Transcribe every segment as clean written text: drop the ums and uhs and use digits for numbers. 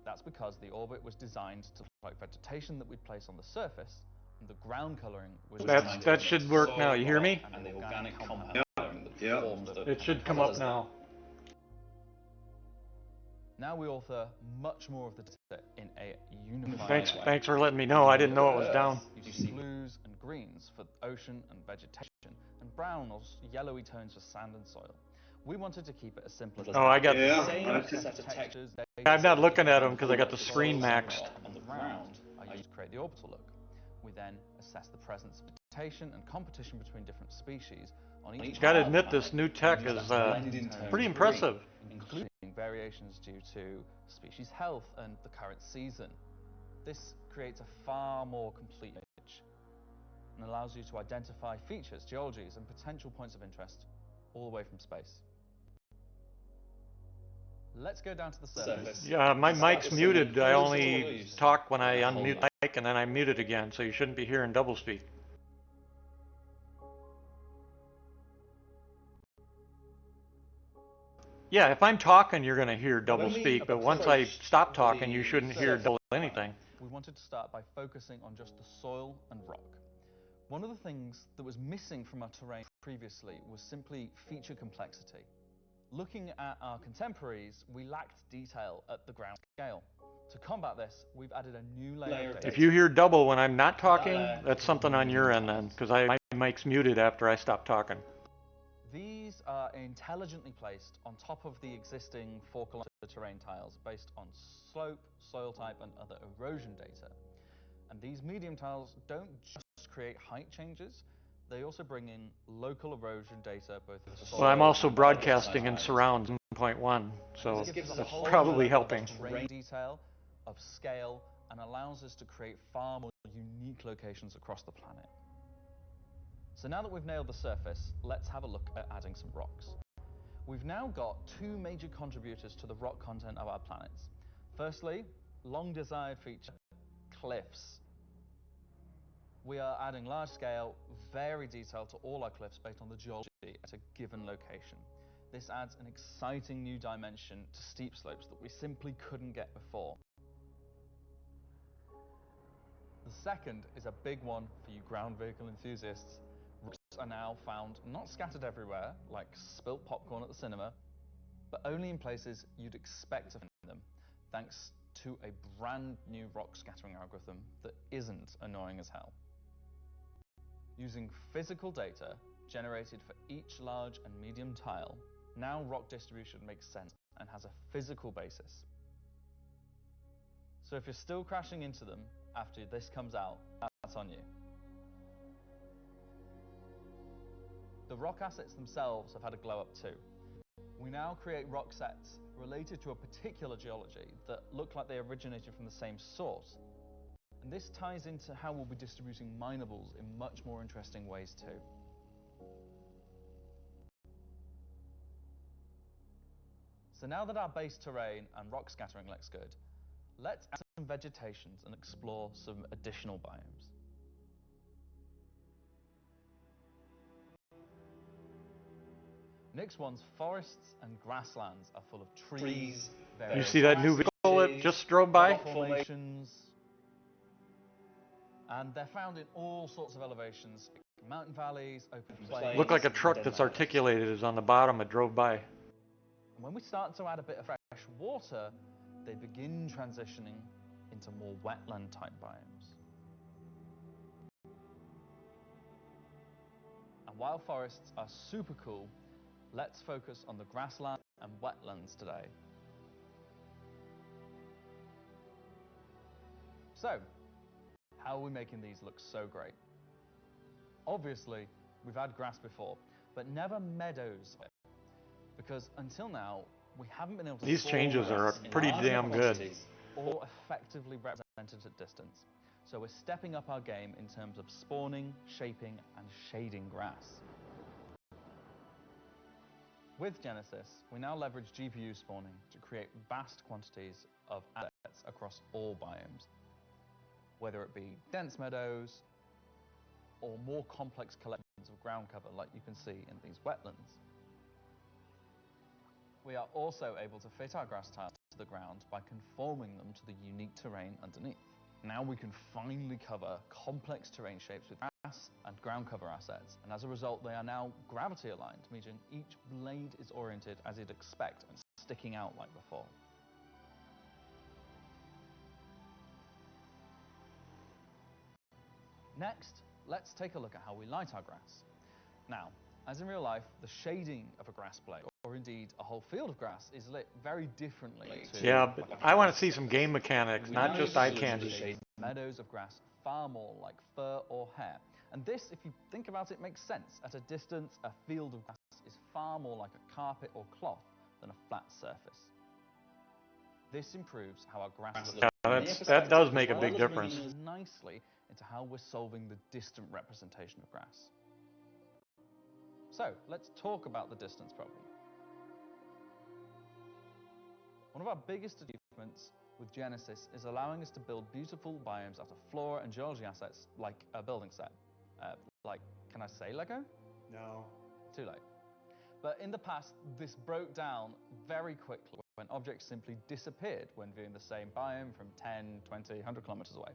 That's because the orbit was designed to look like vegetation that we'd place on the surface, and the ground coloring was that should work now. You hear me? And the organic compound Yeah. It should come up now. Now we author much more of the data in a unified way. Thanks for letting me know. I didn't know it was down. You see blues and greens for ocean and vegetation, and brown or yellowy tones for sand and soil. We wanted to keep it as simple as I got the same set of textures. I'm not looking at them because I got the screen maxed. On the ground, I used to create the orbital look. We then assess the presence of vegetation and competition between different species on each. Gotta admit, this new tech is pretty impressive. Including variations due to species health and the current season. This creates a far more complete image and allows you to identify features, geologies, and potential points of interest all the way from space. Let's go down to the surface. Yeah, my mic's muted. I only talk when I unmute the mic, and then I mute it again, so you shouldn't be hearing doublespeak. Yeah, if I'm talking, you're going to hear doublespeak, but once I stop talking, you shouldn't hear double anything. We wanted to start by focusing on just the soil and rock. One of the things that was missing from our terrain previously was simply feature complexity. Looking at our contemporaries, we lacked detail at the ground scale. To combat this, we've added a new layer of data. If you hear double when I'm not talking, that's something on your end then, because my mic's muted after I stop talking. These are intelligently placed on top of the existing 4-kilometer terrain tiles based on slope, soil type, and other erosion data. And these medium tiles don't just create height changes, they also bring in local erosion data both of the soil. Well, I'm also broadcasting in surround 1.1, so that's probably helping. Terrain detail of scale and allows us to create far more unique locations across the planet. So now that we've nailed the surface, let's have a look at adding some rocks. We've now got two major contributors to the rock content of our planets. Firstly, long desired feature, cliffs. We are adding large scale, varied detail to all our cliffs based on the geology at a given location. This adds an exciting new dimension to steep slopes that we simply couldn't get before. The second is a big one for you ground vehicle enthusiasts. Rocks are now found not scattered everywhere, like spilt popcorn at the cinema, but only in places you'd expect to find them, thanks to a brand new rock scattering algorithm that isn't annoying as hell. Using physical data generated for each large and medium tile, now rock distribution makes sense and has a physical basis. So if you're still crashing into them after this comes out, that's on you. The rock assets themselves have had a glow up too. We now create rock sets related to a particular geology that look like they originated from the same source. And this ties into how we'll be distributing minables in much more interesting ways too. So now that our base terrain and rock scattering looks good, let's add some vegetations and explore some additional biomes. Next one's forests and grasslands are full of trees. You see that new vehicle that just drove by? Formations. And they're found in all sorts of elevations, mountain valleys, open plains. Looked like a truck that's articulated is on the bottom. It drove by. And when we start to add a bit of fresh water, they begin transitioning into more wetland type biomes. And while forests are super cool, let's focus on the grassland and wetlands today. So, how are we making these look so great? Obviously, we've had grass before, but never meadows. Because until now, we haven't been able to. These changes are pretty damn good. Or effectively represented at distance. So we're stepping up our game in terms of spawning, shaping, and shading grass. With Genesis, we now leverage GPU spawning to create vast quantities of assets across all biomes, whether it be dense meadows or more complex collections of ground cover like you can see in these wetlands. We are also able to fit our grass tiles to the ground by conforming them to the unique terrain underneath. Now we can finally cover complex terrain shapes with grass and ground cover assets, and as a result they are now gravity aligned, meaning each blade is oriented as you'd expect and sticking out like before. Next, let's take a look at how we light our grass. Now, as in real life, the shading of a grass blade, or indeed a whole field of grass, is lit very differently to... Yeah, but I want to see some game mechanics, not just eye candy. Meadows of grass far more like fur or hair. And this, if you think about it, makes sense. At a distance, a field of grass is far more like a carpet or cloth than a flat surface. This improves how our grass looks. Yeah, that does make a big difference. Nicely into how we're solving the distant representation of grass. So, let's talk about the distance problem. One of our biggest achievements with Genesis is allowing us to build beautiful biomes out of flora and geology assets like a building set. Can I say Lego? No. Too late. But in the past, this broke down very quickly when objects simply disappeared when viewing the same biome from 10, 20, 100 kilometers away.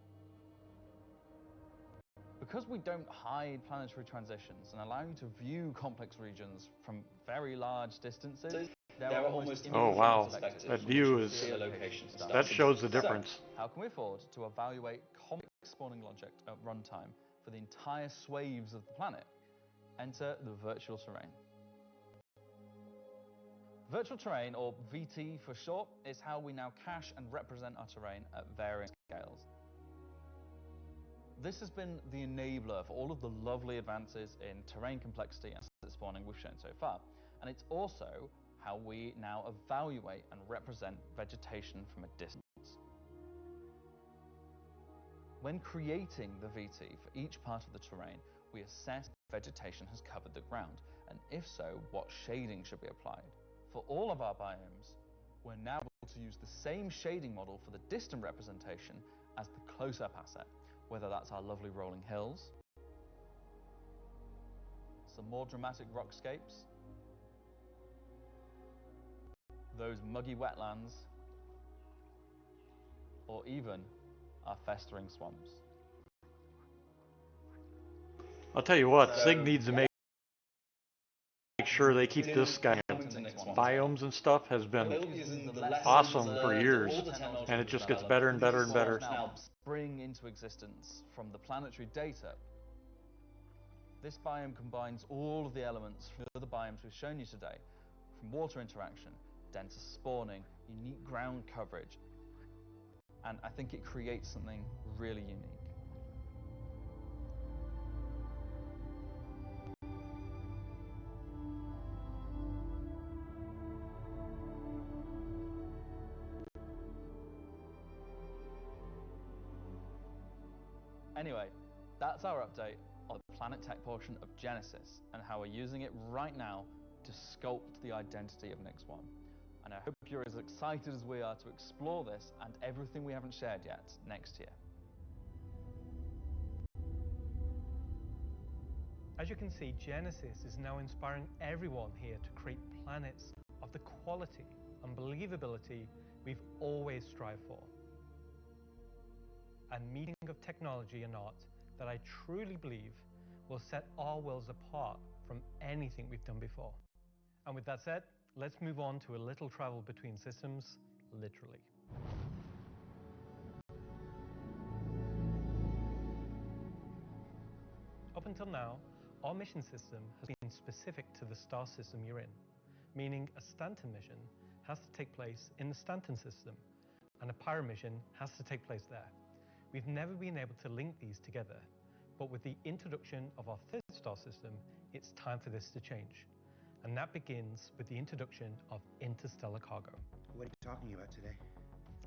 Because we don't hide planetary transitions and allow you to view complex regions from very large distances, there are almost oh wow, that view is, that shows the difference. How can we afford to evaluate complex spawning logic at runtime for the entire swathes of the planet? Enter the virtual terrain. Virtual terrain, or VT for short, is how we now cache and represent our terrain at varying scales. This has been the enabler for all of the lovely advances in terrain complexity and asset spawning we've shown so far. And it's also how we now evaluate and represent vegetation from a distance. When creating the VT for each part of the terrain, we assess if vegetation has covered the ground, and if so, what shading should be applied. For all of our biomes, we're now able to use the same shading model for the distant representation as the close-up asset, whether that's our lovely rolling hills, some more dramatic rockscapes, those muggy wetlands, or even our festering swamps. I'll tell you what, SIG needs to make sure they keep this guy. Biomes and stuff has been awesome for years, and it just gets better and better and better. Now spring into existence from the planetary data. This biome combines all of the elements from the other biomes we've shown you today, from water interaction, denser spawning, unique ground coverage, and I think it creates something really unique. Anyway, that's our update on the Planet Tech portion of Genesis and how we're using it right now to sculpt the identity of Nix 1. And I hope you're as excited as we are to explore this and everything we haven't shared yet next year. As you can see, Genesis is now inspiring everyone here to create planets of the quality and believability we've always strived for. A meeting of technology and art that I truly believe will set our worlds apart from anything we've done before. And with that said, let's move on to a little travel between systems, literally. Up until now, our mission system has been specific to the star system you're in, meaning a Stanton mission has to take place in the Stanton system, and a Pyre mission has to take place there. We've never been able to link these together, but with the introduction of our third star system, it's time for this to change. And that begins with the introduction of interstellar cargo. What are you talking about today?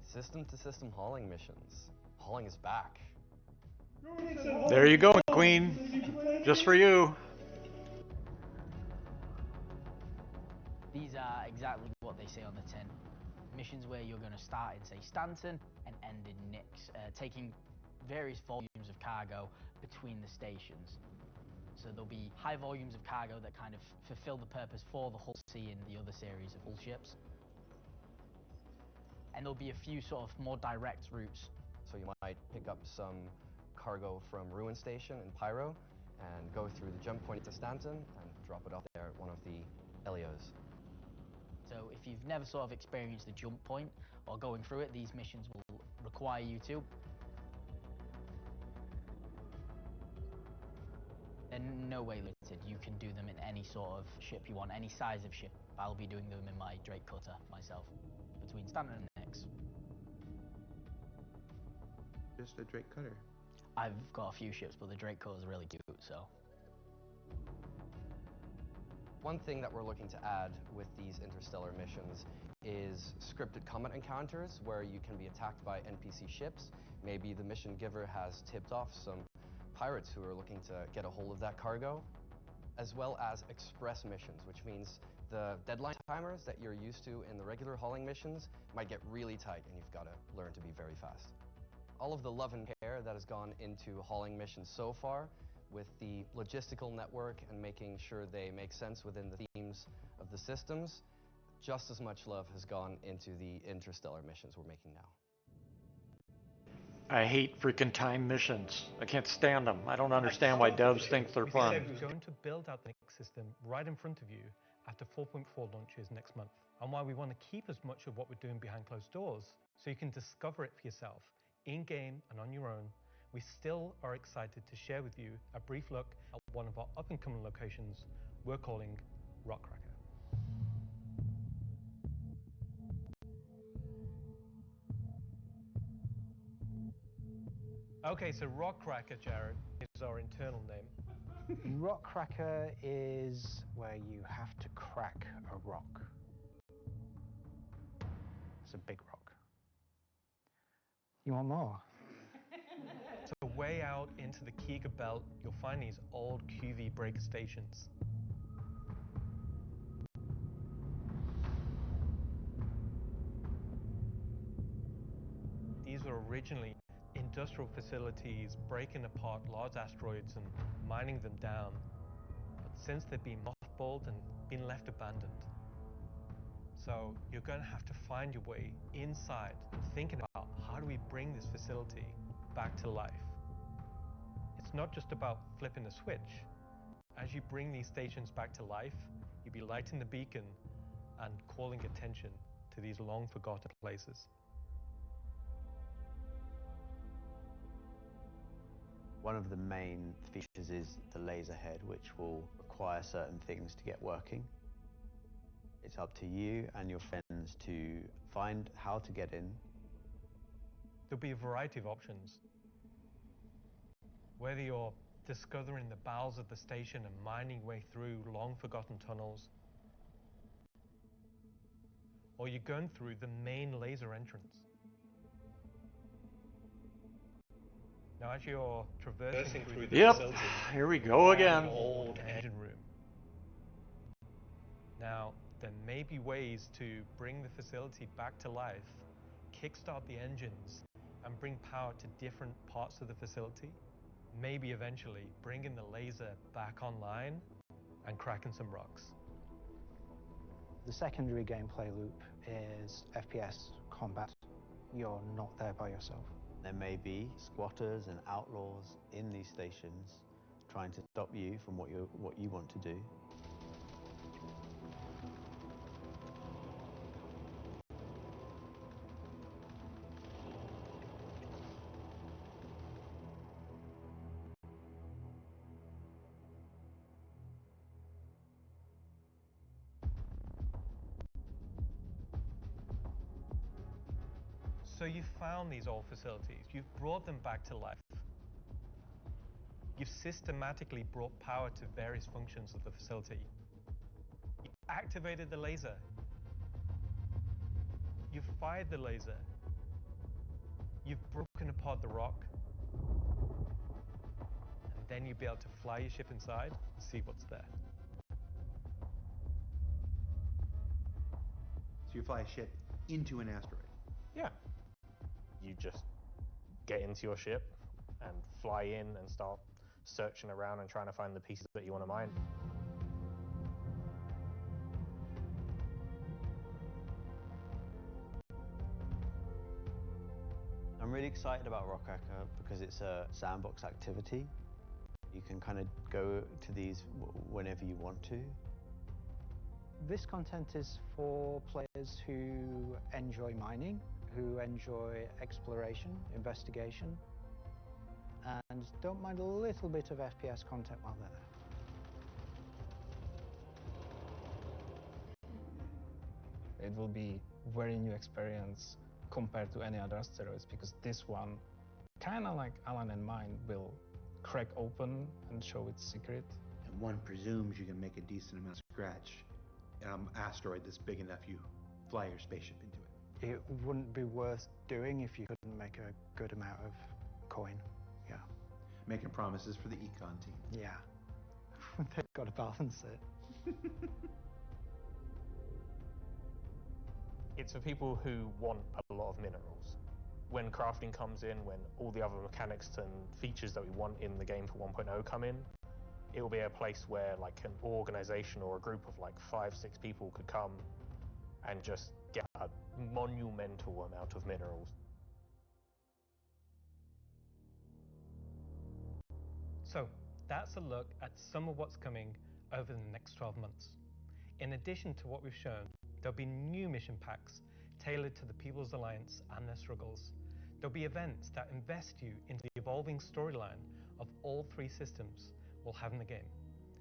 System-to-system hauling missions. Hauling is back. There you go, Queen. Just for you. These are exactly what they say on the tin. Missions where you're going to start in, say, Stanton and end in Nix, taking various volumes of cargo between the stations. So there'll be high volumes of cargo that kind of fulfill the purpose for the Hull C and the other series of Hull ships. and there'll be a few sort of more direct routes. So you might pick up some cargo from Ruin Station in Pyro and go through the jump point to Stanton and drop it off there at one of the LEOs. So if you've never sort of experienced the jump point or going through it, these missions will require you to. They're no way limited. You can do them in any sort of ship you want, any size of ship. I'll be doing them in my Drake Cutter myself, between Stanton and Nix. Just a Drake Cutter. I've got a few ships, but the Drake Cutter is really cute, so. One thing that we're looking to add with these interstellar missions is scripted combat encounters where you can be attacked by NPC ships. Maybe the mission giver has tipped off some pirates who are looking to get a hold of that cargo, as well as express missions, which means the deadline timers that you're used to in the regular hauling missions might get really tight and you've got to learn to be very fast. All of the love and care that has gone into hauling missions so far, with the logistical network and making sure they make sense within the themes of the systems, just as much love has gone into the interstellar missions we're making now. I hate freaking time missions. I can't stand them. I don't understand why devs think they're fun. We're going to build out the Nix system right in front of you after 4.4 launches next month, and why we want to keep as much of what we're doing behind closed doors so you can discover it for yourself, in-game and on your own. We still are excited to share with you a brief look at one of our up-and-coming locations we're calling Rockcracker. Okay, so Rockcracker, Jared, is our internal name. Rockcracker is where you have to crack a rock. It's a big rock. You want more? So way out into the Kiga Belt, you'll find these old QV breaker stations. These were originally industrial facilities breaking apart large asteroids and mining them down. But since they've been mothballed and been left abandoned. So you're going to have to find your way inside and thinking about how do we bring this facility back to life. It's not just about flipping a switch. As you bring these stations back to life, you'll be lighting the beacon and calling attention to these long forgotten places. One of the main features is the laser head, which will require certain things to get working. It's up to you and your friends to find how to get in. There'll be a variety of options. Whether you're discovering the bowels of the station and mining your way through long forgotten tunnels, or you're going through the main laser entrance. Now as you're traversing through the facility, here we go again. Old engine room. Now, there may be ways to bring the facility back to life, kickstart the engines, and bring power to different parts of the facility. Maybe eventually bringing the laser back online and cracking some rocks. The secondary gameplay loop is FPS combat. You're not there by yourself. There may be squatters and outlaws in these stations trying to stop you from what you want to do. So you've found these old facilities, you've brought them back to life. You've systematically brought power to various functions of the facility. You've activated the laser. You've fired the laser. You've broken apart the rock. And then you'll be able to fly your ship inside and see what's there. So you fly a ship into an asteroid. Yeah. You just get into your ship and fly in and start searching around and trying to find the pieces that you want to mine. really excited about Rockcracker because it's a sandbox activity. You can kind of go to these whenever you want to. This content is for players who enjoy mining, who enjoy exploration, investigation, and don't mind a little bit of FPS content while they're there. It will be very new experience compared to any other asteroids, because this one, kind of like Alan and mine, will crack open and show its secret. And one presumes you can make a decent amount of scratch. Asteroid that's big enough you fly your spaceship into it. It wouldn't be worth doing if you couldn't make a good amount of coin. Yeah. Making promises for the econ team. Yeah. They've got to balance it. It's for people who want a lot of minerals. When crafting comes in, when all the other mechanics and features that we want in the game for 1.0 come in, it will be a place where like an organization or a group of like 5-6 people could come and just get a monumental amount of minerals. So that's a look at some of what's coming over the next 12 months. In addition to what we've shown, there'll be new mission packs tailored to the People's Alliance and their struggles. There'll be events that invest you into the evolving storyline of all 3 systems we'll have in the game.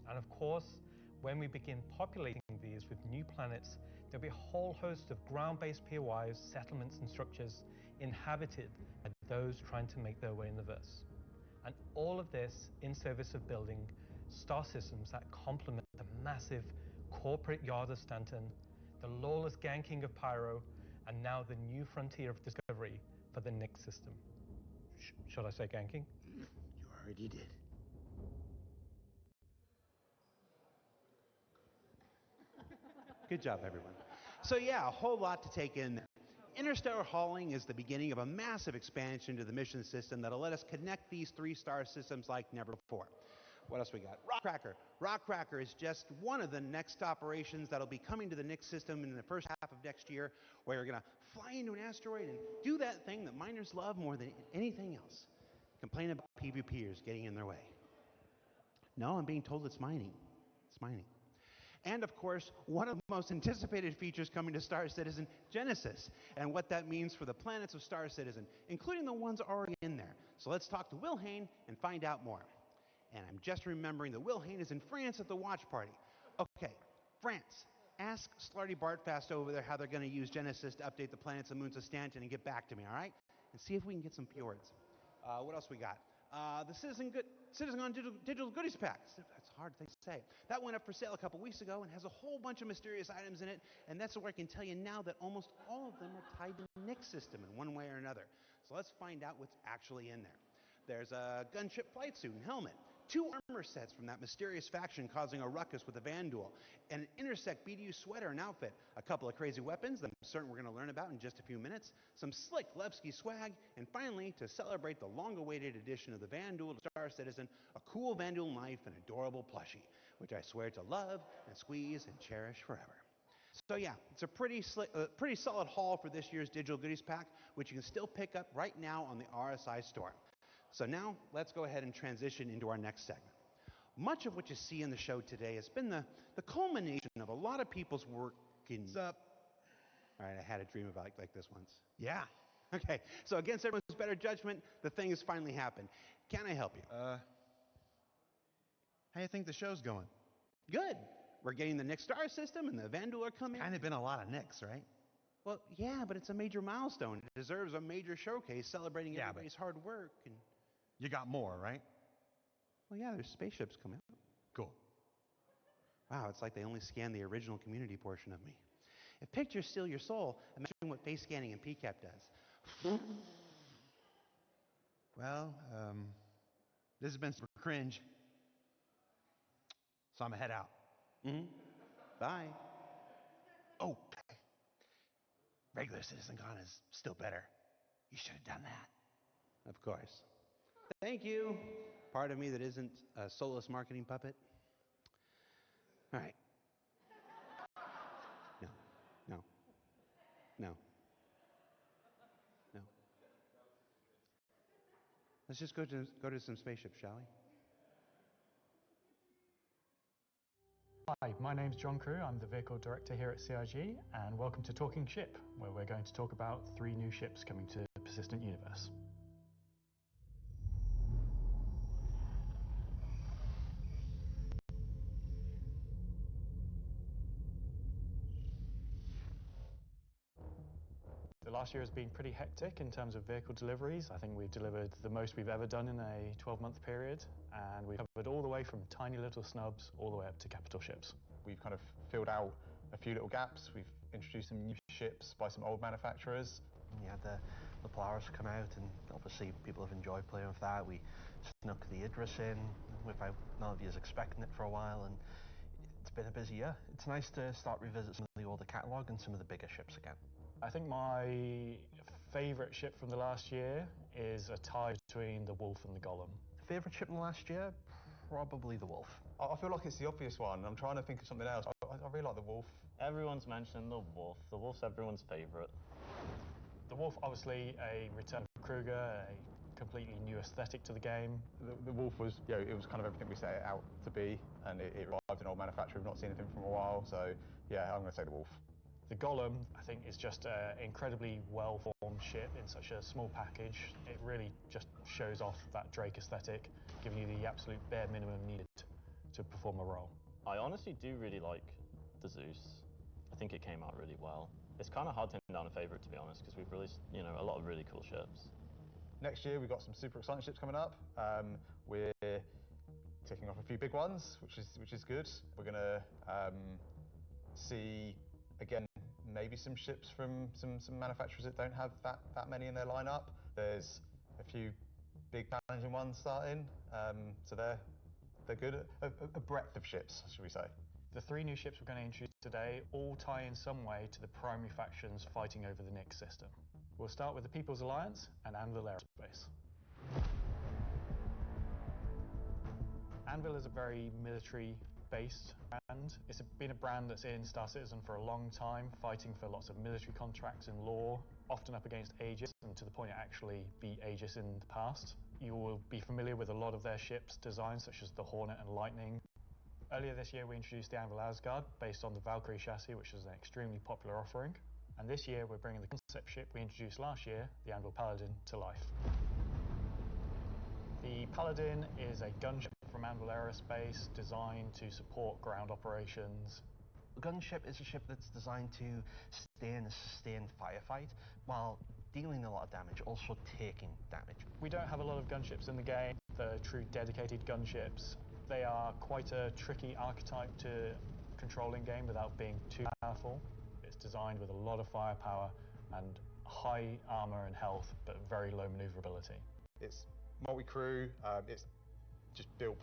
And of course, when we begin populating these with new planets, there'll be a whole host of ground-based POIs, settlements and structures inhabited by those trying to make their way in the verse. And all of this in service of building star systems that complement the massive corporate yard of Stanton, the lawless ganking of Pyro, and now the new frontier of discovery for the Nyx system. Should I say ganking? You already did. Good job, everyone. So yeah, a whole lot to take in there. Interstellar hauling is the beginning of a massive expansion to the mission system that'll let us connect these 3 star systems like never before. What else we got? Rockcracker. Rockcracker is just one of the next operations that'll be coming to the Nyx system in the first half of next year, where you're going to fly into an asteroid and do that thing that miners love more than anything else. Complain about PvPers getting in their way. No, I'm being told it's mining. It's mining. And of course, one of the most anticipated features coming to Star Citizen, Genesis, and what that means for the planets of Star Citizen, including the ones already in there. So let's talk to Will Hain and find out more. And I'm just remembering that Will Hain is in France at the watch party. Okay, France. Ask Slarty Bartfast over there how they're going to use Genesis to update the planets and moons of Stanton and get back to me, all right? And see if we can get some fjords. What else we got? The Citizen on Digital Goodies Pack. That's a hard thing to say. That went up for sale a couple weeks ago and has a whole bunch of mysterious items in it, and that's where I can tell you now that almost all of them are tied to the Nyx system in one way or another. So let's find out what's actually in there. There's a gunship flight suit and helmet, 2 armor sets from that mysterious faction causing a ruckus with the Van Duel, and an Intersect BDU sweater and outfit, a couple of crazy weapons that I'm certain we're going to learn about in just a few minutes, some slick Levski swag, and finally, to celebrate the long-awaited addition of the Van Duel to Star Citizen, a cool Van Duel knife and adorable plushie, which I swear to love and squeeze and cherish forever. So yeah, it's a pretty solid haul for this year's Digital Goodies Pack, which you can still pick up right now on the RSI store. So now, let's go ahead and transition into our next segment. Much of what you see in the show today has been the culmination of a lot of people's work in... What's up? All right, I had a dream about like this once. Yeah. Okay, so against everyone's better judgment, the thing has finally happened. Can I help you? How you think the show's going? Good. We're getting the Nyx star system and the Van Duel are coming. Kind of been a lot of Nyx, right? Well, yeah, but it's a major milestone. It deserves a major showcase celebrating everybody's hard work and... You got more, right? Well, yeah, there's spaceships coming out. Cool. Wow, it's like they only scanned the original community portion of me. If pictures steal your soul, imagine what face scanning in PCAP does. Well, this has been super cringe. So I'm gonna head out. Mm-hmm. Bye. Oh, regular Citizen Con is still better. You should have done that. Of course. Thank you. Part of me that isn't a soulless marketing puppet. All right. No. Let's just go to some spaceships, shall we? Hi, my name's John Crew. I'm the Vehicle Director here at CIG, and welcome to Talking Ship, where we're going to talk about 3 new ships coming to the Persistent Universe. The last year has been pretty hectic in terms of vehicle deliveries. I think we've delivered the most we've ever done in a 12-month period, and we've covered all the way from tiny little snubs all the way up to capital ships. We've kind of filled out a few little gaps. We've introduced some new ships by some old manufacturers. We had the Polaris come out, and obviously people have enjoyed playing with that. We snuck the Idris in without none of you expecting it for a while, and it's been a busy year. It's nice to start revisit some of the older catalogue and some of the bigger ships again. I think my favourite ship from the last year is a tie between the Wolf and the Golem. Favourite ship in the last year? Probably the Wolf. I feel like it's the obvious one. I'm trying to think of something else. I really like the Wolf. Everyone's mentioning the Wolf. The Wolf's everyone's favourite. The Wolf, obviously, a return of Kruger, a completely new aesthetic to the game. The Wolf was, you know, it was kind of everything we set it out to be, and it revived an old manufacturer. We've not seen anything from a while, so yeah, I'm going to say the Wolf. The Golem, I think, is just an incredibly well-formed ship in such a small package. It really just shows off that Drake aesthetic, giving you the absolute bare minimum needed to perform a role. I honestly do really like the Zeus. I think it came out really well. It's kind of hard to pin down a favourite, to be honest, because we've released, you know, a lot of really cool ships. Next year we've got some super exciting ships coming up. We're ticking off a few big ones, which is good. We're going to see, again, maybe some ships from some manufacturers that don't have that many in their lineup. There's a few big challenging ones starting, so they're good. A breadth of ships, should we say. The 3 new ships we're going to introduce today all tie in some way to the primary factions fighting over the Nyx system. We'll start with the People's Alliance and Anvil Aerospace. Anvil is a very military-based brand. It's been a brand that's in Star Citizen for a long time, fighting for lots of military contracts and lore, often up against Aegis, and to the point it actually beat Aegis in the past. You will be familiar with a lot of their ships' designs, such as the Hornet and Lightning. Earlier this year we introduced the Anvil Asgard, based on the Valkyrie chassis, which is an extremely popular offering. And this year we're bringing the concept ship we introduced last year, the Anvil Paladin, to life. The Paladin is a gunship from Anvil Aerospace, designed to support ground operations. The gunship is a ship that's designed to stay in a sustained firefight while dealing a lot of damage, also taking damage. We don't have a lot of gunships in the game, the true dedicated gunships. They are quite a tricky archetype to control in game without being too powerful. It's designed with a lot of firepower and high armor and health, but very low maneuverability. It's multi-crew, it's just built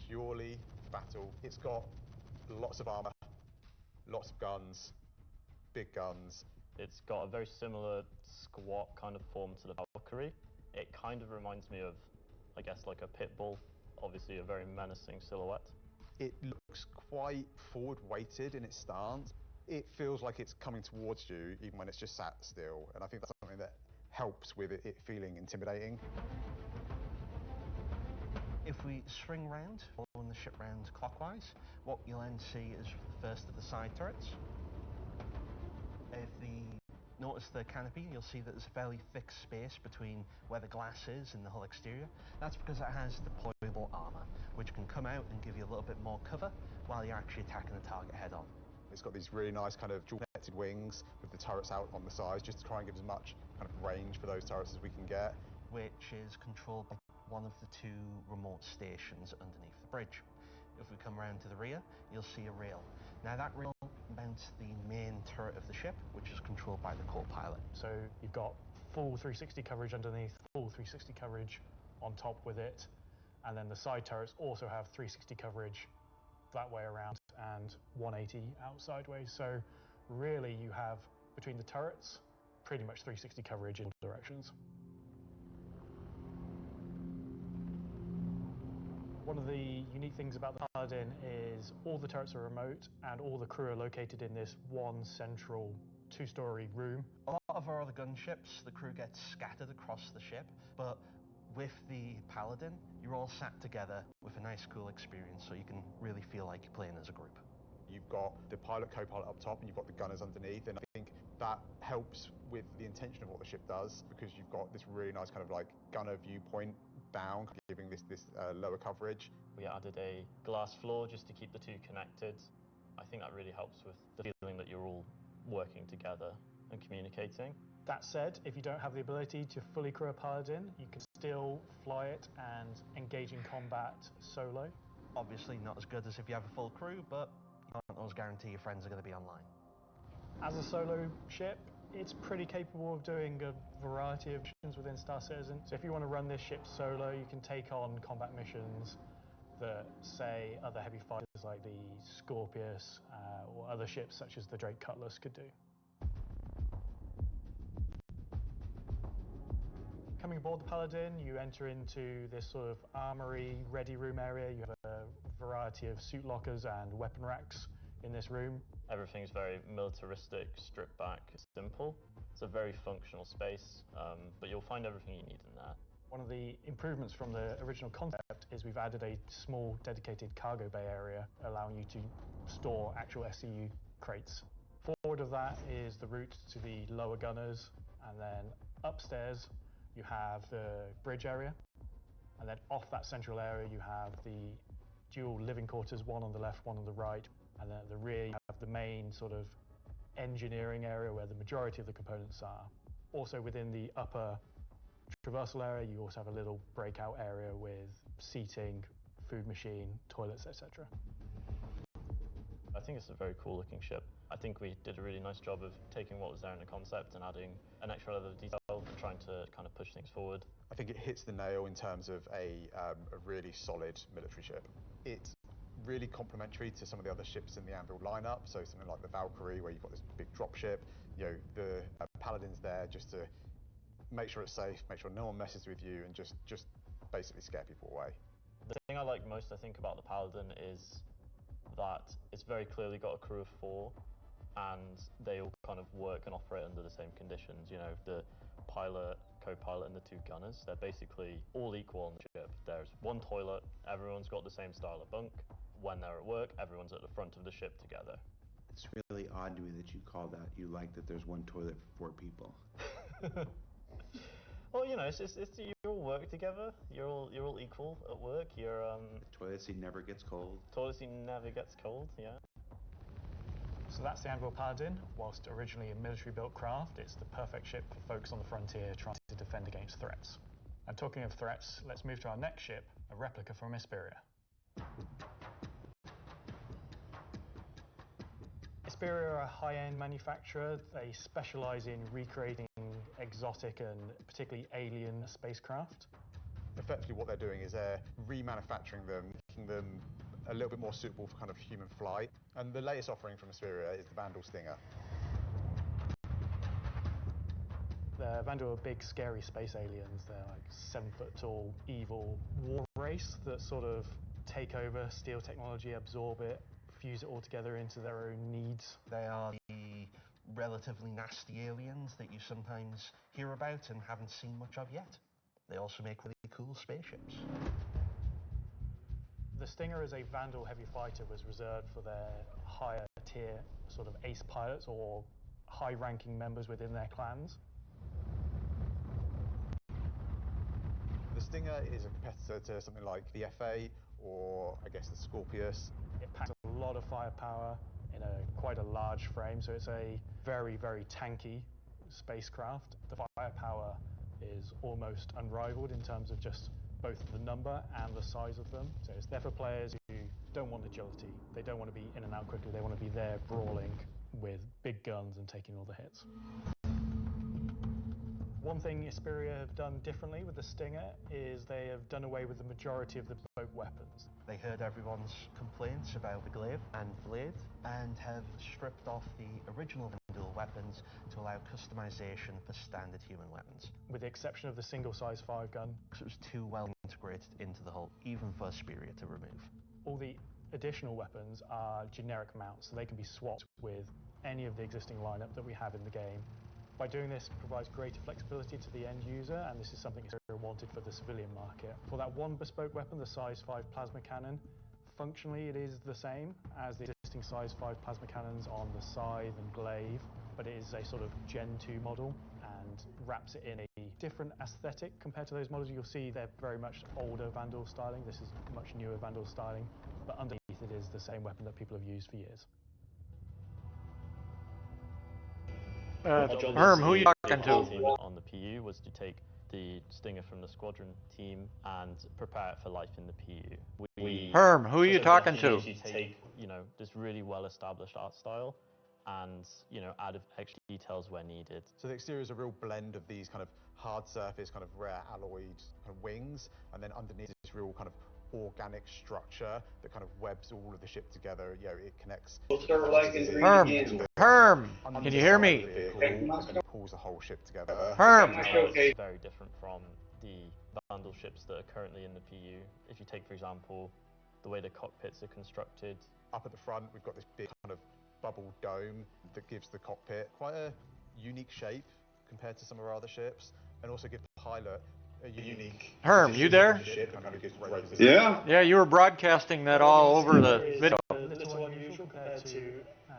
purely for battle. It's got lots of armor, lots of guns, big guns. It's got a very similar squat kind of form to the Valkyrie. It kind of reminds me of, I guess, like a pit bull. Obviously a very menacing silhouette. It looks quite forward-weighted in its stance. It feels like it's coming towards you even when it's just sat still, and I think that's something that helps with it feeling intimidating. If we swing round, following the ship round clockwise, what you'll then see is the first of the side turrets. If you notice the canopy, you'll see that there's a fairly thick space between where the glass is and the hull exterior. That's because it has deployable armour, which can come out and give you a little bit more cover while you're actually attacking the target head on. It's got these really nice kind of dual-connected wings with the turrets out on the sides, just to try and give as much kind of range for those turrets as we can get. Which is controlled by one of the 2 remote stations underneath the bridge. If we come around to the rear, you'll see a rail. Now that rail mounts the main turret of the ship, which is controlled by the co-pilot. So you've got full 360 coverage underneath, full 360 coverage on top with it, and then the side turrets also have 360 coverage that way around and 180 out sideways. So really you have, between the turrets, pretty much 360 coverage in all directions. One of the unique things about the Paladin is all the turrets are remote and all the crew are located in this one central 2-story room. A lot of our other gunships, the crew gets scattered across the ship, but With the Paladin, you're all sat together with a nice, cool experience, so you can really feel like you're playing as a group. You've got the pilot, co-pilot up top, and you've got the gunners underneath, and I think that helps with the intention of what the ship does, because you've got this really nice kind of like gunner viewpoint down, giving this lower coverage. We added a glass floor just to keep the two connected. I think that really helps with the feeling that you're all working together and communicating. That said, if you don't have the ability to fully crew a Paladin, you can still fly it and engage in combat solo. Obviously not as good as if you have a full crew, but you can't always guarantee your friends are going to be online. As a solo ship, it's pretty capable of doing a variety of missions within Star Citizen. So if you want to run this ship solo, you can take on combat missions that, say, other heavy fighters like the Scorpius or other ships such as the Drake Cutlass could do. Coming aboard the Paladin, you enter into this sort of armory, ready room area. You have a variety of suit lockers and weapon racks in this room. Everything's very militaristic, stripped back, simple. It's a very functional space, but you'll find everything you need in there. One of the improvements from the original concept is we've added a small dedicated cargo bay area, allowing you to store actual SCU crates. Forward of that is the route to the lower gunners, and then upstairs you have the bridge area, and then off that central area you have the dual living quarters, one on the left, one on the right, and then at the rear you have the main sort of engineering area where the majority of the components are. Also within the upper traversal area you also have a little breakout area with seating, food machine, toilets, etc. I think it's a very cool looking ship. I think we did a really nice job of taking what was there in the concept and adding an extra level of detail and trying to kind of push things forward. I think it hits the nail in terms of a really solid military ship. It's really complementary to some of the other ships in the Anvil lineup, so something like the Valkyrie where you've got this big drop ship. You know, the Paladin's there just to make sure it's safe, make sure no one messes with you, and just basically scare people away. The thing I like most, I think, about the Paladin is that it's very clearly got a crew of 4, and they all kind of work and operate under the same conditions. You know, the pilot, co-pilot, and the 2 gunners, they're basically all equal on the ship. There's one toilet, everyone's got the same style of bunk. When they're at work, everyone's at the front of the ship together. It's really odd to me that you call that, you like that there's one toilet for 4 people. Well, you know, it's you all work together. You're all equal at work. You're The toilet seat never gets cold. Toilet seat never gets cold. Yeah. So that's the Anvil Paladin. Whilst originally a military-built craft, it's the perfect ship for folks on the frontier trying to defend against threats. And talking of threats, let's move to our next ship, a replica from Hesperia. Hesperia are a high-end manufacturer. They specialise in recreating exotic and particularly alien spacecraft. Effectively what they're doing is they're remanufacturing them, making them a little bit more suitable for kind of human flight. And the latest offering from Hesperia is the Vandal Stinger. The Vandal are big, scary space aliens. They're like 7-foot-tall, evil war race that sort of take over, steal technology, absorb it, fuse it all together into their own needs. They are the relatively nasty aliens that you sometimes hear about and haven't seen much of yet. They also make really cool spaceships. The Stinger as a Vandal heavy fighter was reserved for their higher tier sort of ace pilots or high-ranking members within their clans. The Stinger is a competitor to something like the FA or I guess the Scorpius. It packs a lot of firepower in quite a large frame, so it's a very, very tanky spacecraft. The firepower is almost unrivaled in terms of just both the number and the size of them. So it's there for players who don't want agility. They don't want to be in and out quickly. They want to be there brawling with big guns and taking all the hits. One thing Hesperia have done differently with the Stinger is they have done away with the majority of the bespoke weapons. They heard everyone's complaints about the glaive and blade and have stripped off the original Vandal weapons to allow customization for standard human weapons. With the exception of the single-size 5-gun. Because it was too well integrated into the hull, even for Hesperia to remove. All the additional weapons are generic mounts, so they can be swapped with any of the existing lineup that we have in the game. By doing this, it provides greater flexibility to the end user, and this is something Exterior wanted for the civilian market. For that one bespoke weapon, the size 5 plasma cannon, functionally it is the same as the existing size 5 plasma cannons on the Scythe and Glaive, but it is a sort of Gen 2 model and wraps it in a different aesthetic compared to those models. You'll see they're very much older Vandal styling. This is much newer Vandal styling, but underneath it is the same weapon that people have used for years. Herm, who are you talking to? On the PU was to take the Stinger from the Squadron team and prepare it for life in the PU. Herm, who are you talking to? Take, this really well-established art style and, add extra details where needed. So the exterior is a real blend of these kind of hard surface, kind of rare alloyed kind of wings, and then underneath this real kind of organic structure that kind of webs all of the ship together. It connects. Herm, can you hear me? And pulls the whole ship together. Herm. It's very different from the Vandal ships that are currently in the PU. If you take, for example, the way the cockpits are constructed. Up at the front, we've got this big kind of bubble dome that gives the cockpit quite a unique shape compared to some of our other ships, and also give the pilot a unique. Herm, you there? Yeah. Yeah, you were broadcasting that all over the video.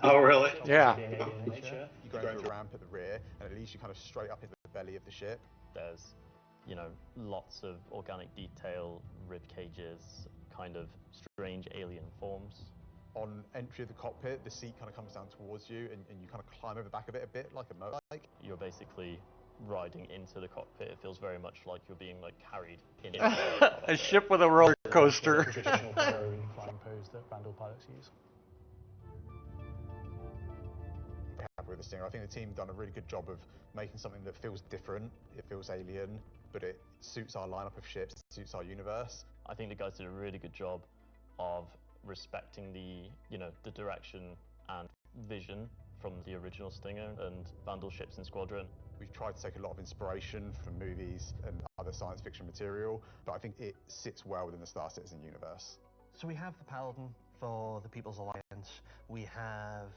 Oh, really? Yeah. You go into a ramp at the rear, and it leads you kind of straight up into the belly of the ship. There's, lots of organic detail, rib cages, kind of strange alien forms. On entry of the cockpit, the seat kind of comes down towards you, and you kind of climb over the back of it a bit, like a motorbike. You're basically riding into the cockpit. It feels very much like you're being carried in a ship with a roller coaster. The traditional flying pose that Vandal pilots use. Happy with the Stinger. I think the team done a really good job of making something that feels different. It feels alien, but it suits our lineup of ships, it suits our universe. I think the guys did a really good job of respecting the direction and vision from the original Stinger and Vandal ships in Squadron. We've tried to take a lot of inspiration from movies and other science fiction material, but I think it sits well within the Star Citizen universe. So we have the Paladin for the People's Alliance. We have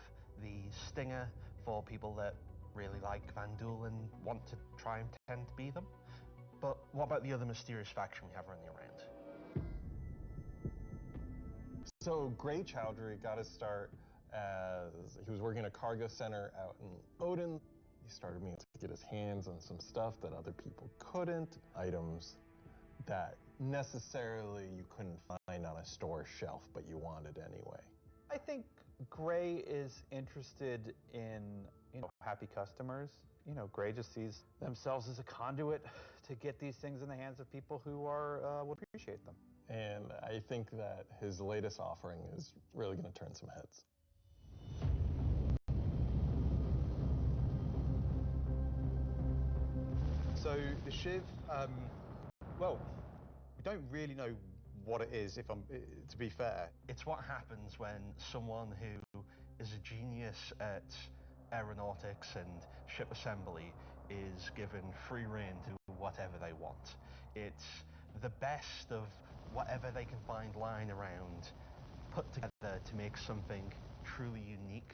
the Stinger for people that really like Vandal and want to try and pretend to be them. But what about the other mysterious faction we have running around? So Gray Chowdhury got his start as he was working at a cargo center out in Odin. He started meaning to get his hands on some stuff that other people couldn't, items that necessarily you couldn't find on a store shelf, but you wanted anyway. I think Gray is interested in, happy customers. Gray just sees themselves as a conduit to get these things in the hands of people who would appreciate them. And I think that his latest offering is really going to turn some heads. So the Shiv, well, we don't really know what it is, to be fair. It's what happens when someone who is a genius at aeronautics and ship assembly is given free rein to whatever they want. It's the best of whatever they can find lying around, put together to make something truly unique.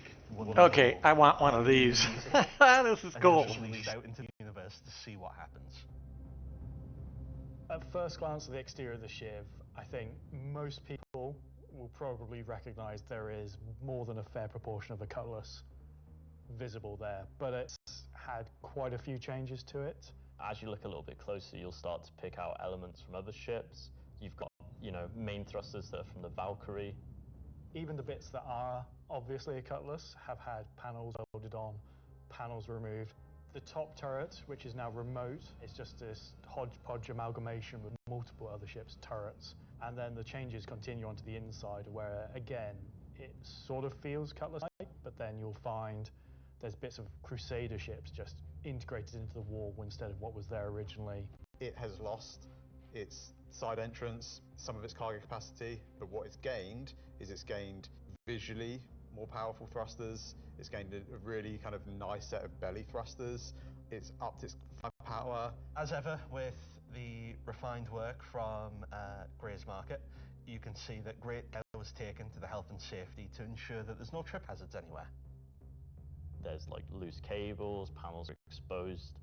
Okay, I want one of these. This is cool. And just released out into the universe to see what happens. At first glance at the exterior of the Shiv, I think most people will probably recognize there is more than a fair proportion of the Cutlass visible there, but it's had quite a few changes to it. As you look a little bit closer, you'll start to pick out elements from other ships. You've got, main thrusters that are from the Valkyrie. Even the bits that are obviously a Cutlass have had panels welded on, panels removed. The top turret, which is now remote, is just this hodgepodge amalgamation with multiple other ships' turrets. And then the changes continue onto the inside where, again, it sort of feels Cutlass-like, but then you'll find there's bits of Crusader ships just integrated into the wall instead of what was there originally. It has lost its side entrance, some of its cargo capacity, but what it's gained is it's gained visually more powerful thrusters. It's gained a really kind of nice set of belly thrusters. It's upped its firepower. As ever, with the refined work from Gray's Market, you can see that great care was taken to the health and safety to ensure that there's no trip hazards anywhere. There's like loose cables, panels are exposed.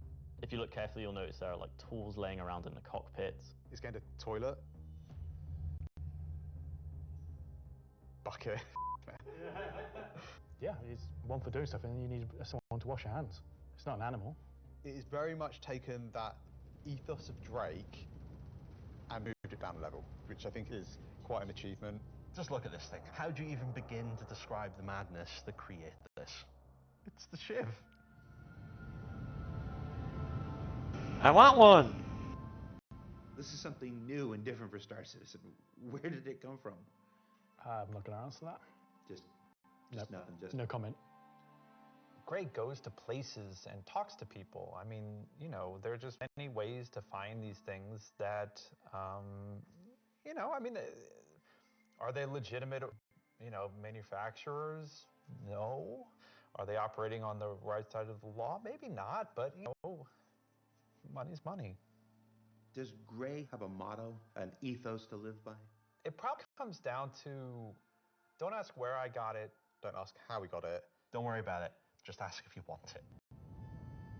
If you look carefully, you'll notice there are like tools laying around in the cockpit. He's going to toilet. Bucket. Yeah, it's one for doing stuff, and you need someone to wash your hands. It's not an animal. It has very much taken that ethos of Drake and moved it down a level, which I think is quite an achievement. Just look at this thing. How do you even begin to describe the madness that created this? It's the Shiv. I want one. This is something new and different for Star Citizen. Where did it come from? I'm not going to answer that. Just Nope. nothing. Just No comment. Gray goes to places and talks to people. I mean, you know, there are just many ways to find these things that, you know, I mean, are they legitimate, you know, manufacturers? No. Are they operating on the right side of the law? Maybe not, but, you know, money's money. Does Gray have a motto, an ethos to live by? It probably comes down to, don't ask where I got it. Don't ask how we got it. Don't worry about it. Just ask if you want it.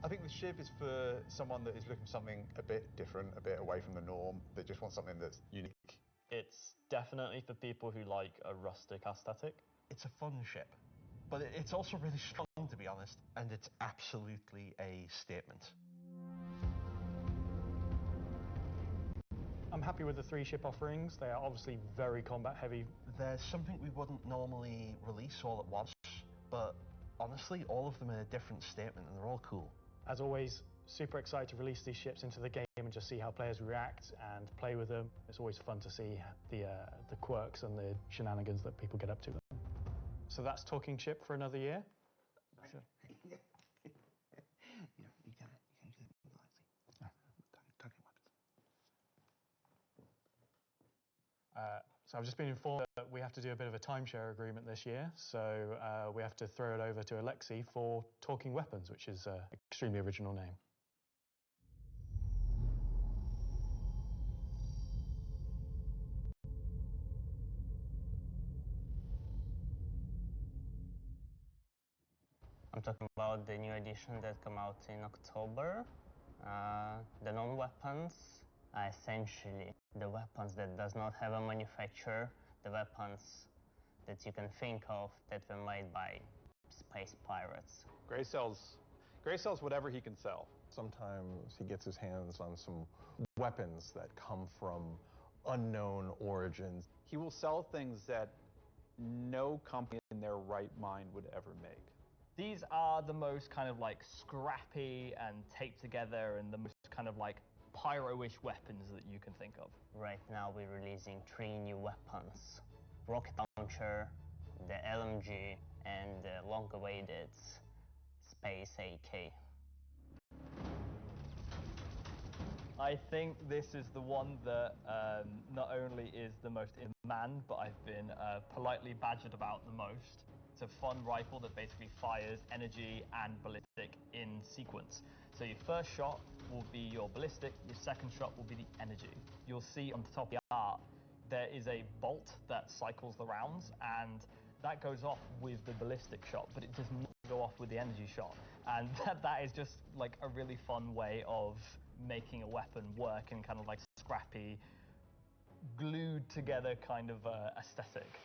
I think the Shiv is for someone that is looking for something a bit different, a bit away from the norm, that just wants something that's unique. It's definitely for people who like a rustic aesthetic. It's a fun ship, but it's also really strong, to be honest, and it's absolutely a statement. I'm happy with the 3 ship offerings. They are obviously very combat heavy. There's something we wouldn't normally release all at once, but honestly, all of them are a different statement and they're all cool. As always, super excited to release these ships into the game and just see how players react and play with them. It's always fun to see the quirks and the shenanigans that people get up to. So that's Talking Ship for another year. So. So I've just been informed that we have to do a bit of a timeshare agreement this year, so we have to throw it over to Alexei for Talking Weapons, which is an extremely original name. I'm talking about the new edition that come out in October. The non-weapons are essentially the weapons that does not have a manufacturer, the weapons that you can think of that were made by space pirates. Gray sells whatever he can sell. Sometimes he gets his hands on some weapons that come from unknown origins. He will sell things that no company in their right mind would ever make. These are the most kind of like scrappy and taped together and the most kind of like pyro-ish weapons that you can think of. Right now we're releasing 3 new weapons. Rocket launcher, the LMG, and the long-awaited Space AK. I think this is the one that not only is the most in demand, but I've been politely badgered about the most. It's a fun rifle that basically fires energy and ballistic in sequence. So your first shot will be your ballistic, your second shot will be the energy. You'll see on the top of the art, there is a bolt that cycles the rounds, and that goes off with the ballistic shot, but it does not go off with the energy shot. And that is just like a really fun way of making a weapon work in kind of like scrappy, glued together kind of aesthetic.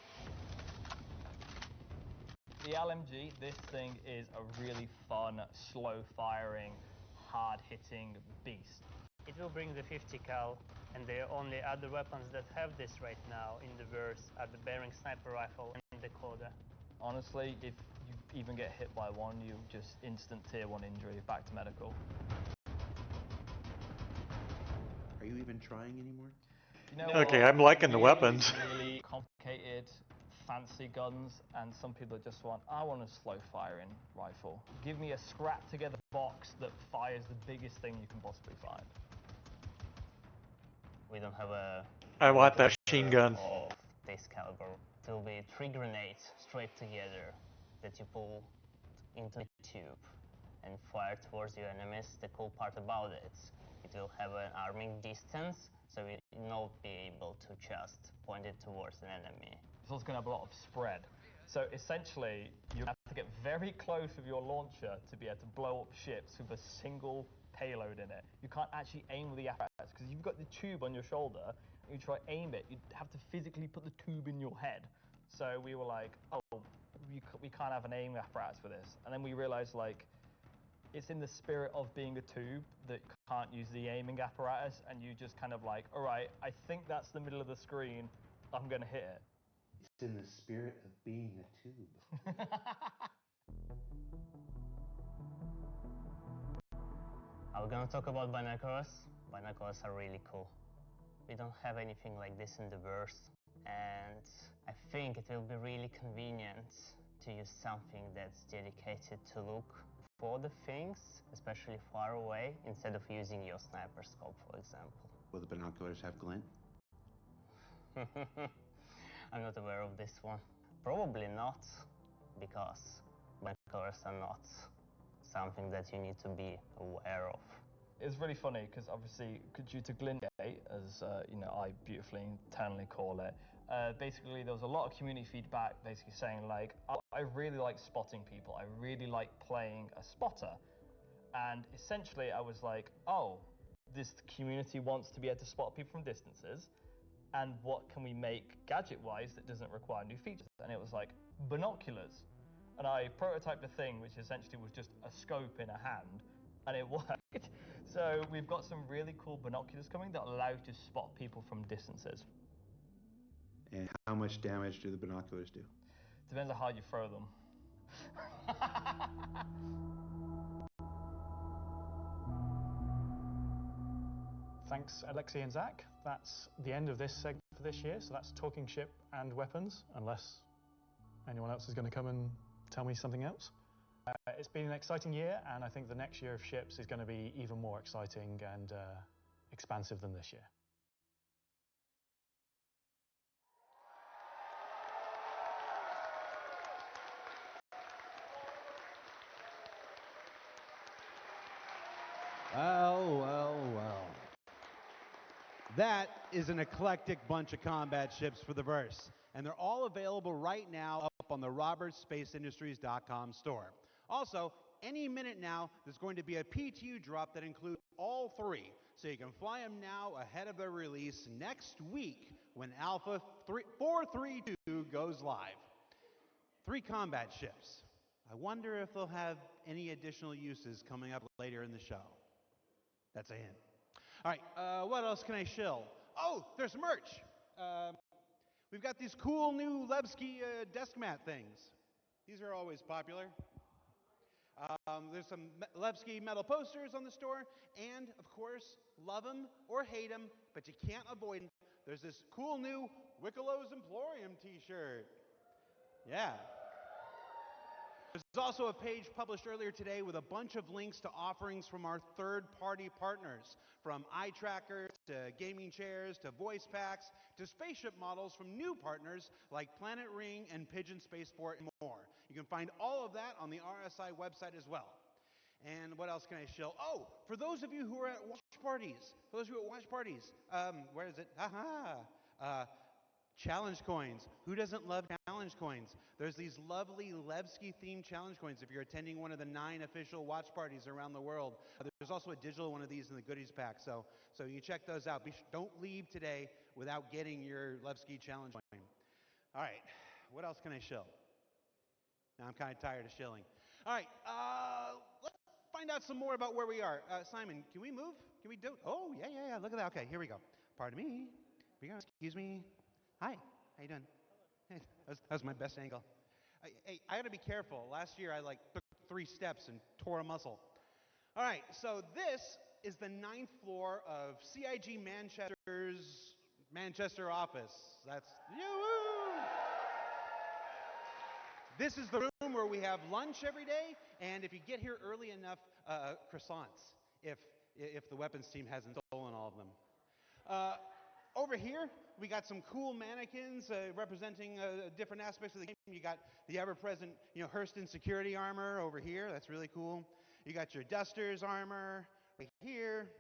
The LMG, this thing is a really fun, slow-firing, hard-hitting beast. It will bring the 50 cal, and the only other weapons that have this right now in the verse are the Bearing sniper rifle and the Coda. Honestly, if you even get hit by one, you just instant tier 1 injury, back to medical. Are you even trying anymore? You know Okay, what? I'm liking the weapons. Really complicated, fancy guns, and some people just want, I want a slow-firing rifle. Give me a scrap-together box that fires the biggest thing you can possibly find. We don't have a... I want that machine gun. ...of this caliber. It will be 3 grenades straight together that you pull into the tube and fire towards your enemies. The cool part about it will have an arming distance, so you will not be able to just point it towards an enemy. It's also going to have a lot of spread. So essentially, you have to get very close with your launcher to be able to blow up ships with a single payload in it. You can't actually aim with the apparatus because you've got the tube on your shoulder. And you try aim it, you'd have to physically put the tube in your head. So we were like, oh, we can't have an aim apparatus for this. And then we realized, like, it's in the spirit of being a tube that you can't use the aiming apparatus, and you just kind of like, all right, I think that's the middle of the screen, I'm going to hit it. It's in the spirit of being a tube. Are we gonna talk about binoculars? Binoculars are really cool. We don't have anything like this in the verse, and I think it will be really convenient to use something that's dedicated to look for the things, especially far away, instead of using your sniper scope, for example. Will the binoculars have glint? I'm not aware of this one. Probably not, because binoculars are not something that you need to be aware of. It's really funny because obviously, due to glint gate, as you know, I beautifully internally call it, basically there was a lot of community feedback basically saying like, oh, I really like spotting people. I really like playing a spotter. And essentially I was like, oh, this community wants to be able to spot people from distances. And what can we make gadget-wise that doesn't require new features? And it was like, binoculars. And I prototyped a thing which essentially was just a scope in a hand, and it worked. So we've got some really cool binoculars coming that allow you to spot people from distances. And how much damage do the binoculars do? Depends on how you throw them. Thanks, Alexei and Zach. That's the end of this segment for this year. So that's talking ship and weapons, unless anyone else is going to come and tell me something else. It's been an exciting year, and I think the next year of ships is going to be even more exciting and expansive than this year. Well, well, well. That is an eclectic bunch of combat ships for the verse, and they're all available right now up on the robertsspaceindustries.com store. Also, any minute now, there's going to be a PTU drop that includes all three, so you can fly them now ahead of their release next week when Alpha 432 goes live. 3 combat ships. I wonder if they'll have any additional uses coming up later in the show. That's a hint. All right, what else can I shill? Oh, there's merch. We've got these cool new Levski desk mat things. These are always popular. There's some Levski metal posters on the store, and of course, love them or hate them, but you can't avoid them. There's this cool new Wickelow's Emporium t-shirt. Yeah. There's also a page published earlier today with a bunch of links to offerings from our third-party partners, from eye trackers to gaming chairs to voice packs to spaceship models from new partners like Planet Ring and Pigeon Spaceport and more. You can find all of that on the RSI website as well. And what else can I show? Oh, for those of you who are at watch parties, where is it? Challenge coins. Who doesn't love challenge coins? There's these lovely Levski-themed challenge coins if you're attending one of the 9 official watch parties around the world. There's also a digital one of these in the goodies pack, so you check those out. Don't leave today without getting your Levski challenge coin. All right, what else can I shill? Now I'm kind of tired of shilling. All right, let's find out some more about where we are. Simon, can we move? Can we do? Oh, yeah, look at that. Okay, here we go. Pardon me. Here we go. Excuse me. Hi, how you doing? Hey, that was my best angle. Hey, I gotta be careful. Last year I took 3 steps and tore a muscle. All right, so this is the 9th floor of CIG Manchester's Manchester office. That's you. This is the room where we have lunch every day, and if you get here early enough, croissants, if the weapons team hasn't stolen all of them. Over here, we got some cool mannequins representing different aspects of the game. You got the ever-present, Hurston security armor over here. That's really cool. You got your Dusters armor right here.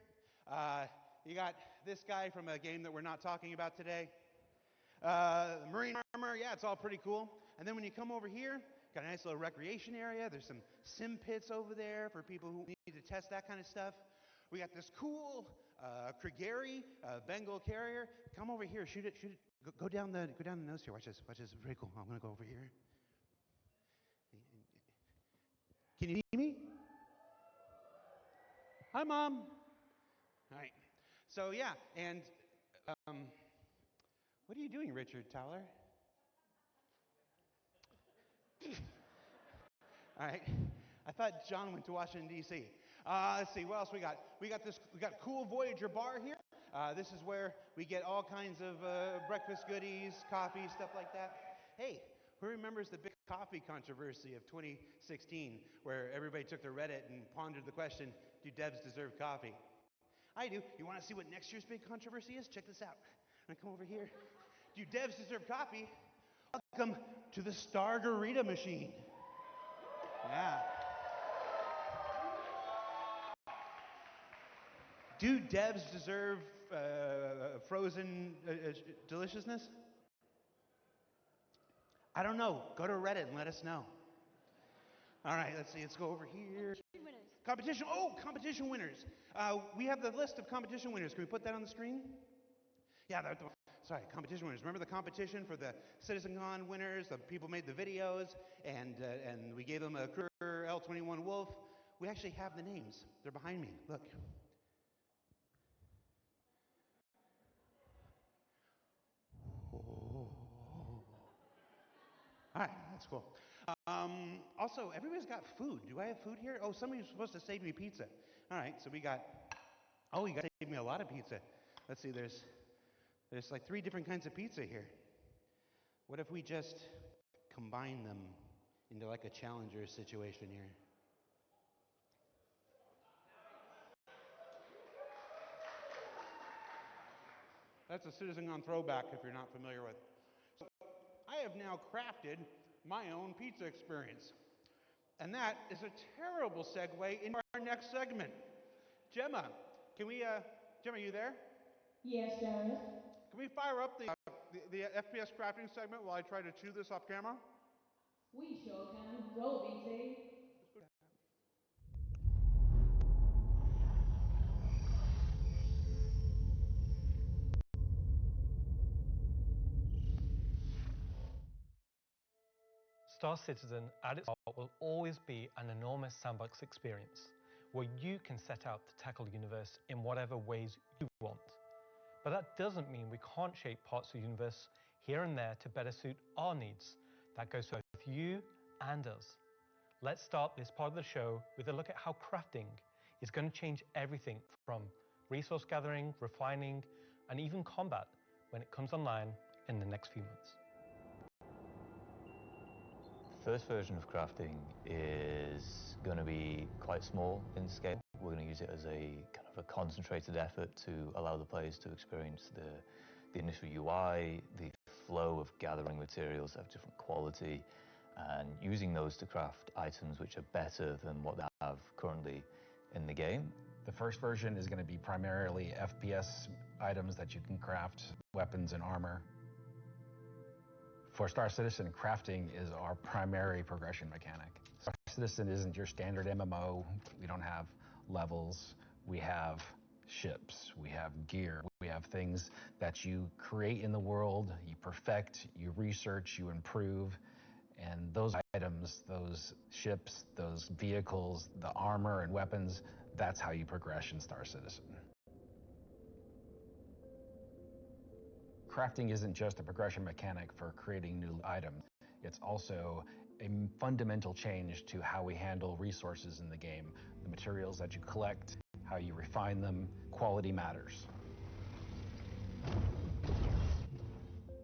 You got this guy from a game that we're not talking about today. The Marine armor, yeah, it's all pretty cool. And then when you come over here, got a nice little recreation area. There's some sim pits over there for people who need to test that kind of stuff. We got this cool Krigeri Bengal carrier. Come over here, shoot it. Go down the nose here. Watch this. Very cool. I'm gonna go over here. Can you see me? Hi, Mom. All right. So yeah, and what are you doing, Richard Towler? All right. I thought John went to Washington, D.C. Let's see, what else we got? We got cool Voyager bar here. This is where we get all kinds of breakfast goodies, coffee, stuff like that. Hey, who remembers the big coffee controversy of 2016, where everybody took to Reddit and pondered the question, do devs deserve coffee? I do. You want to see what next year's big controversy is? Check this out. I'm going to come over here. Do devs deserve coffee? Welcome to the Stargarita machine. Yeah. Do devs deserve frozen deliciousness? I don't know. Go to Reddit and let us know. All right, let's see. Let's go over here. Competition. Oh, competition winners. We have the list of competition winners. Can we put that on the screen? Yeah, sorry, competition winners. Remember the competition for the CitizenCon winners? The people made the videos, and we gave them a Kruger L21 Wolf. We actually have the names. They're behind me. Look. Oh. All right, that's cool. Also, everybody's got food. Do I have food here? Oh, somebody's supposed to save me pizza. All right, so we got. Oh, you got to save me a lot of pizza. Let's see. There's like 3 different kinds of pizza here. What if we just combine them into like a challenger situation here? That's a CitizenCon throwback if you're not familiar with. So I have now crafted my own pizza experience. And that is a terrible segue into our next segment. Gemma, Gemma, are you there? Yes, Jarvis. Can we fire up the FPS crafting segment while I try to chew this off camera? We sure can. Roll, BT. Star Citizen at its heart will always be an enormous sandbox experience where you can set out to tackle the universe in whatever ways you want. But that doesn't mean we can't shape parts of the universe here and there to better suit our needs. That goes for both you and us. Let's start this part of the show with a look at how crafting is going to change everything from resource gathering, refining, and even combat when it comes online in the next few months. The first version of crafting is going to be quite small in scale. We're going to use it as a kind of a concentrated effort to allow the players to experience the initial UI, the flow of gathering materials of different quality, and using those to craft items which are better than what they have currently in the game. The first version is going to be primarily FPS items that you can craft, weapons and armor. For Star Citizen, crafting is our primary progression mechanic. Star Citizen isn't your standard MMO. We don't have levels. We have ships. We have gear. We have things that you create in the world, you perfect, you research, you improve. And those items, those ships, those vehicles, the armor and weapons, that's how you progress in Star Citizen. Crafting isn't just a progression mechanic for creating new items. It's also a fundamental change to how we handle resources in the game. The materials that you collect, how you refine them, quality matters.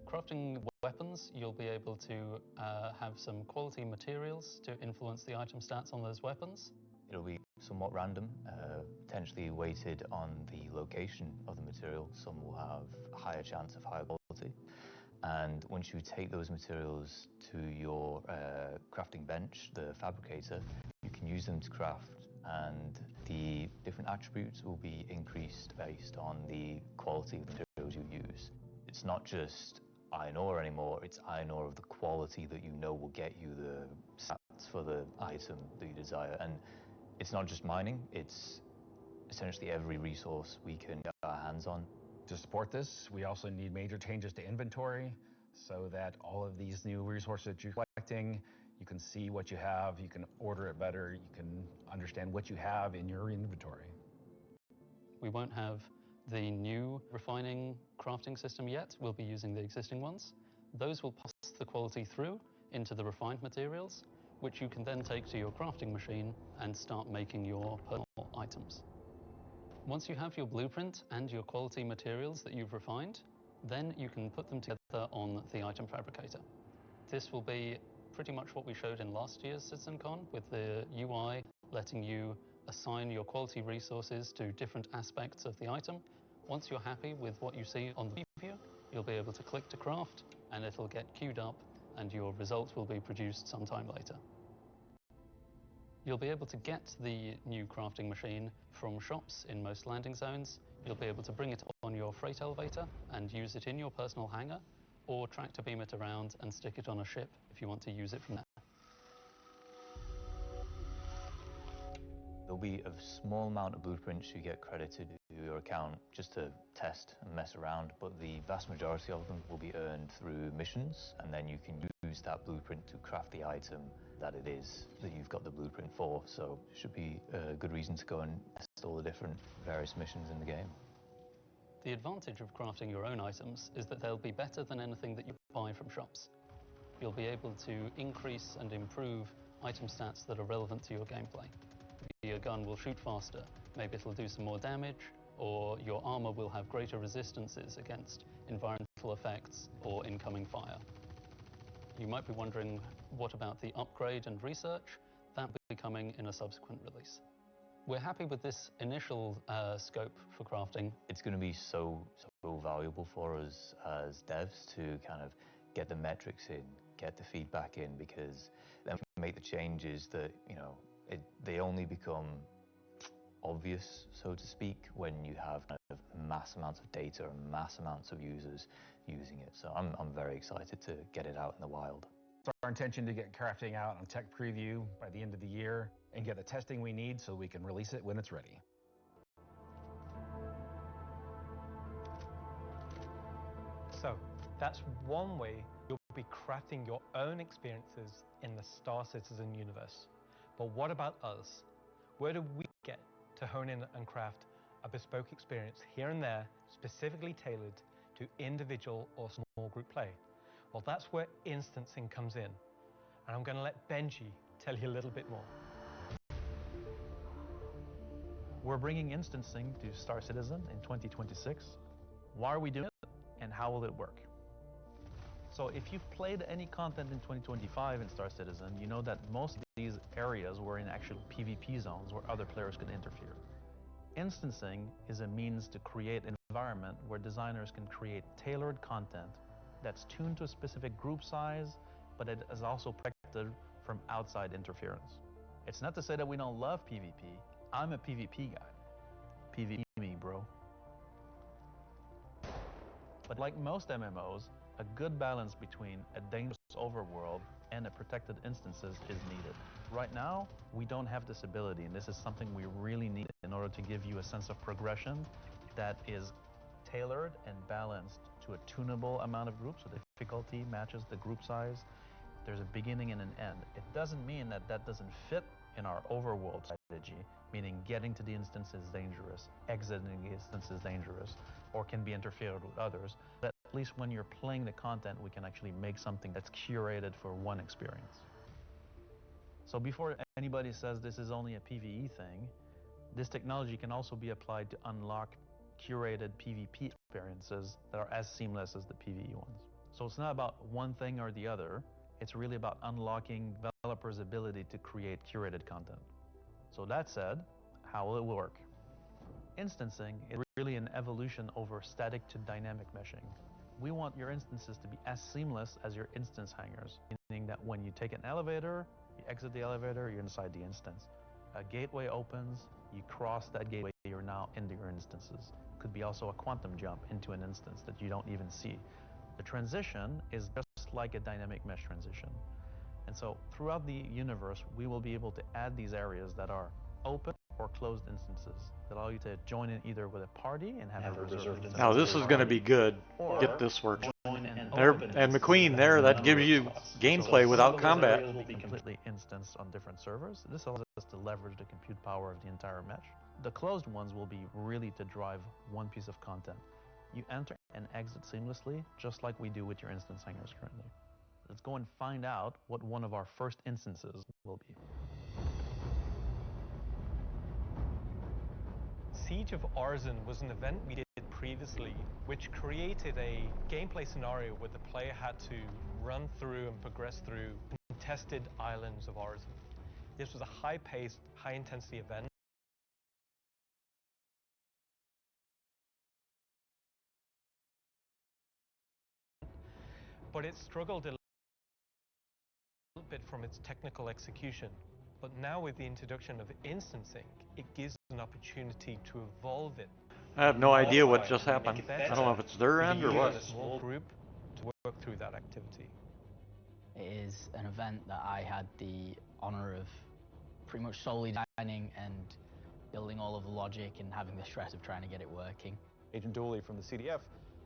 Crafting weapons, you'll be able to have some quality materials to influence the item stats on those weapons. It'll be somewhat random, potentially weighted on the location of the material. Some will have a higher chance of higher quality. And once you take those materials to your crafting bench, the fabricator, you can use them to craft, and the different attributes will be increased based on the quality of the materials you use. It's not just iron ore anymore, it's iron ore of the quality that you know will get you the stats for the item that you desire. And it's not just mining, it's essentially every resource we can get our hands on. To support this, we also need major changes to inventory so that all of these new resources that you're collecting, you can see what you have, you can order it better, you can understand what you have in your inventory. We won't have the new refining crafting system yet. We'll be using the existing ones. Those will pass the quality through into the refined materials, which you can then take to your crafting machine and start making your personal items. Once you have your blueprint and your quality materials that you've refined, then you can put them together on the item fabricator. This will be pretty much what we showed in last year's CitizenCon, with the UI letting you assign your quality resources to different aspects of the item. Once you're happy with what you see on the preview, you'll be able to click to craft and it'll get queued up and your results will be produced sometime later. You'll be able to get the new crafting machine from shops in most landing zones. You'll be able to bring it on your freight elevator and use it in your personal hangar, or tractor beam it around and stick it on a ship if you want to use it from there. There'll be a small amount of blueprints you get credited to your account just to test and mess around, but the vast majority of them will be earned through missions, and then you can use that blueprint to craft the item that it is that you've got the blueprint for. So it should be a good reason to go and test all the different various missions in the game. The advantage of crafting your own items is that they'll be better than anything that you buy from shops. You'll be able to increase and improve item stats that are relevant to your gameplay. Your gun will shoot faster, maybe it'll do some more damage, or your armor will have greater resistances against environmental effects or incoming fire. You might be wondering, what about the upgrade and research? That will be coming in a subsequent release. We're happy with this initial scope for crafting. It's going to be so valuable for us as devs to kind of get the metrics in, get the feedback in, because then we can make the changes that, you know, they only become obvious, so to speak, when you have kind of mass amounts of data and mass amounts of users using it. So I'm very excited to get it out in the wild. It's our intention to get crafting out on tech preview by the end of the year and get the testing we need so we can release it when it's ready. So that's one way you'll be crafting your own experiences in the Star Citizen universe. But what about us? Where do we get to hone in and craft a bespoke experience here and there, specifically tailored to individual or small group play? Well, that's where instancing comes in. And I'm going to let Benji tell you a little bit more. We're bringing instancing to Star Citizen in 2026. Why are we doing it, and how will it work? So if you've played any content in 2025 in Star Citizen, you know that most of these areas were in actual PvP zones where other players could interfere. Instancing is a means to create an environment where designers can create tailored content that's tuned to a specific group size, but it is also protected from outside interference. It's not to say that we don't love PvP. I'm a PvP guy. PvE me, bro. But like most MMOs, a good balance between a dangerous overworld and a protected instances is needed. Right now, we don't have this ability, and this is something we really need in order to give you a sense of progression that is tailored and balanced to a tunable amount of groups, so the difficulty matches the group size. There's a beginning and an end. It doesn't mean that that doesn't fit in our overworld strategy, meaning getting to the instance is dangerous, exiting the instance is dangerous, or can be interfered with others. But at least when you're playing the content, we can actually make something that's curated for one experience. So before anybody says this is only a PvE thing, this technology can also be applied to unlock curated PvP experiences that are as seamless as the PvE ones. So it's not about one thing or the other, it's really about unlocking developers' ability to create curated content. So that said, how will it work? Instancing is really an evolution over static to dynamic meshing. We want your instances to be as seamless as your instance hangars, meaning that when you take an elevator, you exit the elevator, you're inside the instance. A gateway opens, you cross that gateway, you're now into your instances. Could be also a quantum jump into an instance that you don't even see. The transition is just like a dynamic mesh transition. And so throughout the universe, we will be able to add these areas that are open or closed instances that allow you to join in either with a party and have a reserved instance. Now this is going to be good. Get this working. And McQueen there, that gives you gameplay without combat. Will be completely instanced on different servers. This allows us to leverage the compute power of the entire mesh. The closed ones will be really to drive one piece of content. You enter and exit seamlessly, just like we do with your instance hangars currently. Let's go and find out what one of our first instances will be. Siege of Arisen was an event we did previously, which created a gameplay scenario where the player had to run through and progress through contested islands of Arisen. This was a high-paced, high-intensity event. But it struggled a little bit from its technical execution. But now with the introduction of instancing, it gives an opportunity to evolve it. I have no idea what just happened. I don't know if it's their end or what. A small group to work through that activity. It is an event that I had the honor of pretty much solely designing and building all of the logic and having the stress of trying to get it working. Agent Dooley from the CDF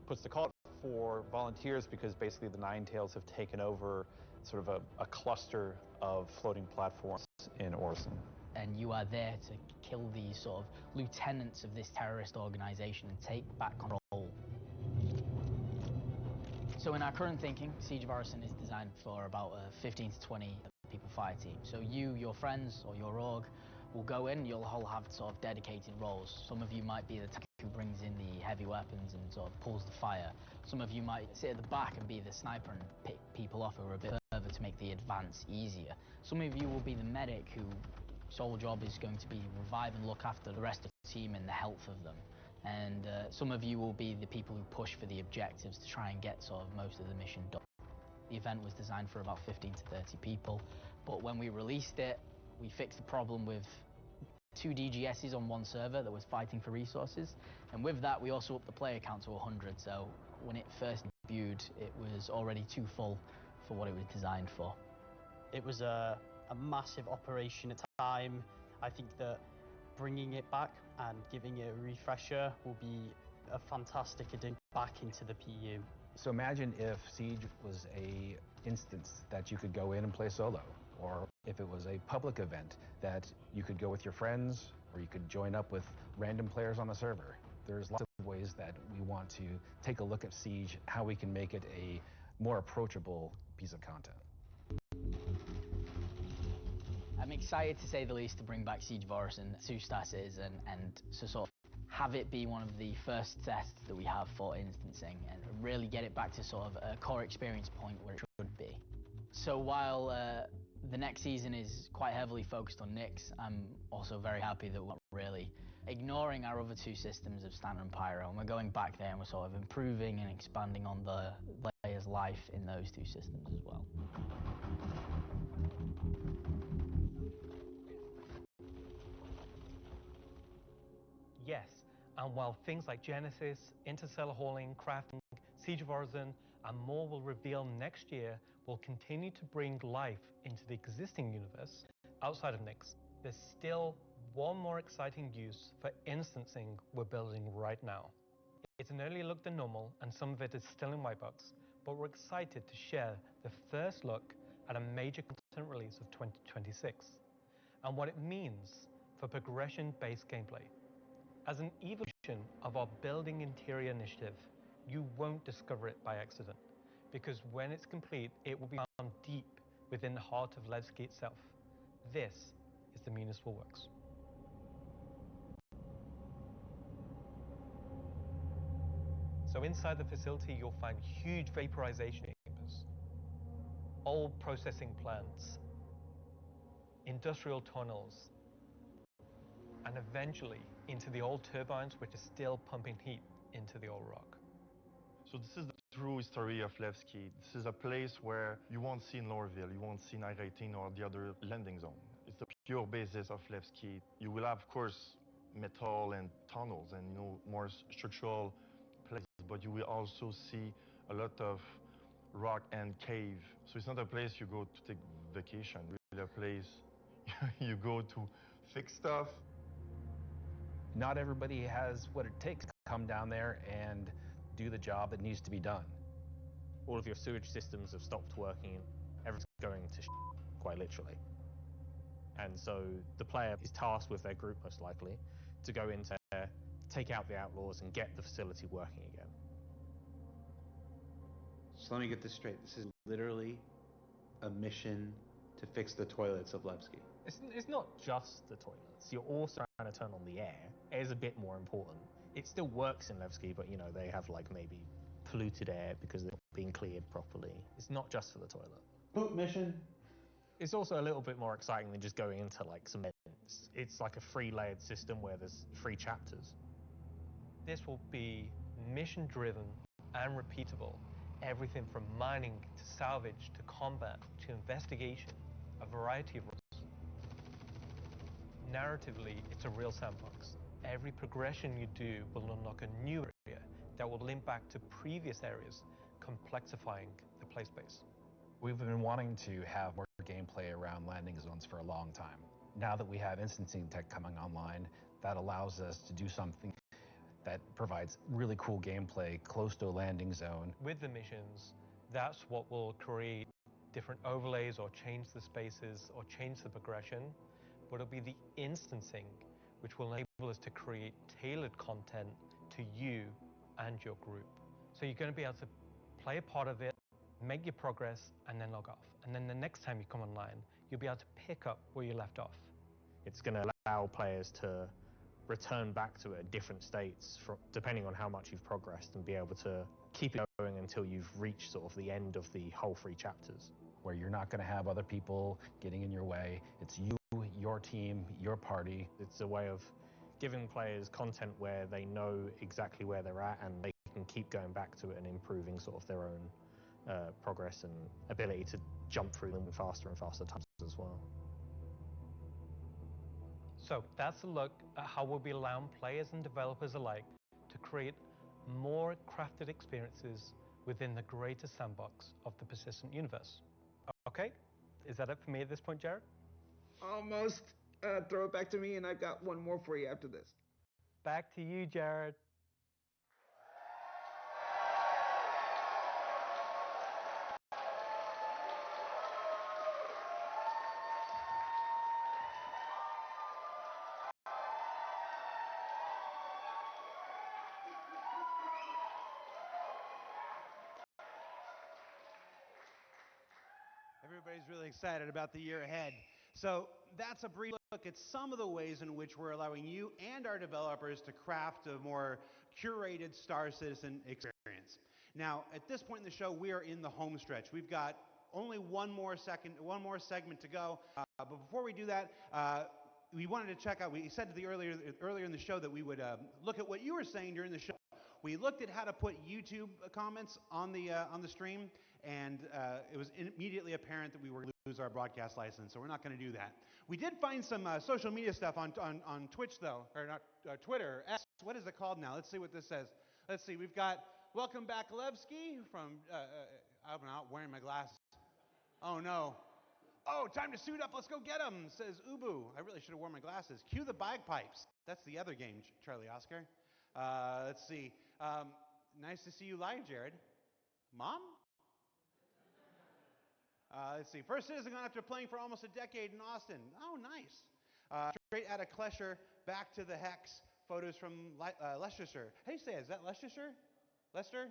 puts the call out for volunteers because basically the Nine Tails have taken over sort of a cluster of floating platforms in Orson. And you are there to kill these sort of lieutenants of this terrorist organization and take back control. So in our current thinking, Siege of Orison is designed for about a 15 to 20 people fire team. So you, your friends, or your org will go in, you'll all have sort of dedicated roles. Some of you might be the tank who brings in the heavy weapons and sort of pulls the fire. Some of you might sit at the back and be the sniper and pick people off who are a bit further to make the advance easier. Some of you will be the medic whose sole job is going to be revive and look after the rest of the team and the health of them. And some of you will be the people who push for the objectives to try and get sort of most of the mission done. The event was designed for about 15 to 30 people, but when we released it, we fixed the problem with 2 DGSs on one server that was fighting for resources, and with that we also upped the player count to 100, so when it first debuted it was already too full for what it was designed for. It was a massive operation at the time. I think that bringing it back and giving it a refresher will be a fantastic addition back into the PU. So imagine if Siege was a instance that you could go in and play solo, or if it was a public event that you could go with your friends, or you could join up with random players on the server. There's lots of ways that we want to take a look at Siege, how we can make it a more approachable piece of content. I'm excited to say the least to bring back Siege of Orison to Stasis and to sort of have it be one of the first tests that we have for instancing and really get it back to sort of a core experience point where it should be. So while the next season is quite heavily focused on Nyx, I'm also very happy that we're not really ignoring our other 2 systems of Standard and Pyro, and we're going back there and we're sort of improving and expanding on the player's life in those 2 systems as well. Yes, and while things like Genesis, interstellar hauling, crafting, Siege of Orison, and more will reveal next year, we'll continue to bring life into the existing universe outside of Nyx. There's still one more exciting use for instancing we're building right now. It's an earlier look than normal, and some of it is still in white box, but we're excited to share the first look at a major content release of 2026, and what it means for progression-based gameplay. As an evolution of our Building Interior initiative, you won't discover it by accident, because when it's complete, it will be found deep within the heart of Levski itself. This is the Municipal Works. So inside the facility, you'll find huge vaporization chambers, old processing plants, industrial tunnels, and eventually into the old turbines which are still pumping heat into the old rock. So this is the true history of Levski. This is a place where you won't see in Lorville, you won't see Night 18 or the other landing zone. It's the pure basis of Levski. You will have, of course, metal and tunnels and more structural places, but you will also see a lot of rock and cave. So it's not a place you go to take vacation, really a place you go to fix stuff. Not everybody has what it takes to come down there and do the job that needs to be done. All of your sewage systems have stopped working. Everything's going to quite literally. And so the player is tasked with their group, most likely, to go into there, take out the outlaws, and get the facility working again. So let me get this straight. This is literally a mission to fix the toilets of Levski. It's not just the toilets. You're also trying to turn on the air. Air's a bit more important. It still works in Levski, but you know, they have like maybe polluted air because they're not being cleared properly. It's not just for the toilet. Poop mission. It's also a little bit more exciting than just going into like cement. It's like a free layered system where there's 3 chapters. This will be mission driven and repeatable. Everything from mining to salvage to combat to investigation, a variety of roles. Narratively, it's a real sandbox. Every progression you do will unlock a new area that will link back to previous areas, complexifying the play space. We've been wanting to have more gameplay around landing zones for a long time. Now that we have instancing tech coming online, that allows us to do something that provides really cool gameplay close to a landing zone. With the missions, that's what will create different overlays or change the spaces or change the progression, but it'll be the instancing which will enable us to create tailored content to you and your group. So you're going to be able to play a part of it, make your progress, and then log off. And then the next time you come online, you'll be able to pick up where you left off. It's going to allow players to return back to it at different states depending on how much you've progressed, and be able to keep it going until you've reached sort of the end of the whole 3 chapters. Where you're not going to have other people getting in your way. It's you, your team, your party. It's a way of giving players content where they know exactly where they're at, and they can keep going back to it and improving sort of their own progress and ability to jump through them faster and faster times as well. So that's a look at how we'll be allowing players and developers alike to create more crafted experiences within the greater sandbox of the persistent universe. Okay, is that it for me at this point, Jared? Almost. Throw it back to me, and I've got one more for you after this. Back to you, Jared. Everybody's really excited about the year ahead. So that's a brief look at some of the ways in which we're allowing you and our developers to craft a more curated Star Citizen experience. Now, at this point in the show, we are in the home stretch. We've got only one more segment to go. But before we do that, we wanted to check out, we said earlier in the show that we would look at what you were saying during the show. We looked at how to put YouTube comments on the stream, and it was immediately apparent that we were going to lose our broadcast license, so we're not going to do that. We did find some social media stuff on Twitch, though, or not Twitter. What is it called now? Let's see what this says. Let's see. We've got Welcome Back Levski from, I'm not wearing my glasses. Oh, no. Oh, time to suit up. Let's go get them, says Ubu. I really should have worn my glasses. Cue the bagpipes. That's the other game, Charlie Oscar. Let's see. Nice to see you live, Jared. Mom? Let's see. First Citizen Con after playing for almost a decade in Austin. Oh, nice. Straight out of Klesher, back to the Hex. Photos from Leicestershire. How do you say it? Is that Leicestershire? Leicester?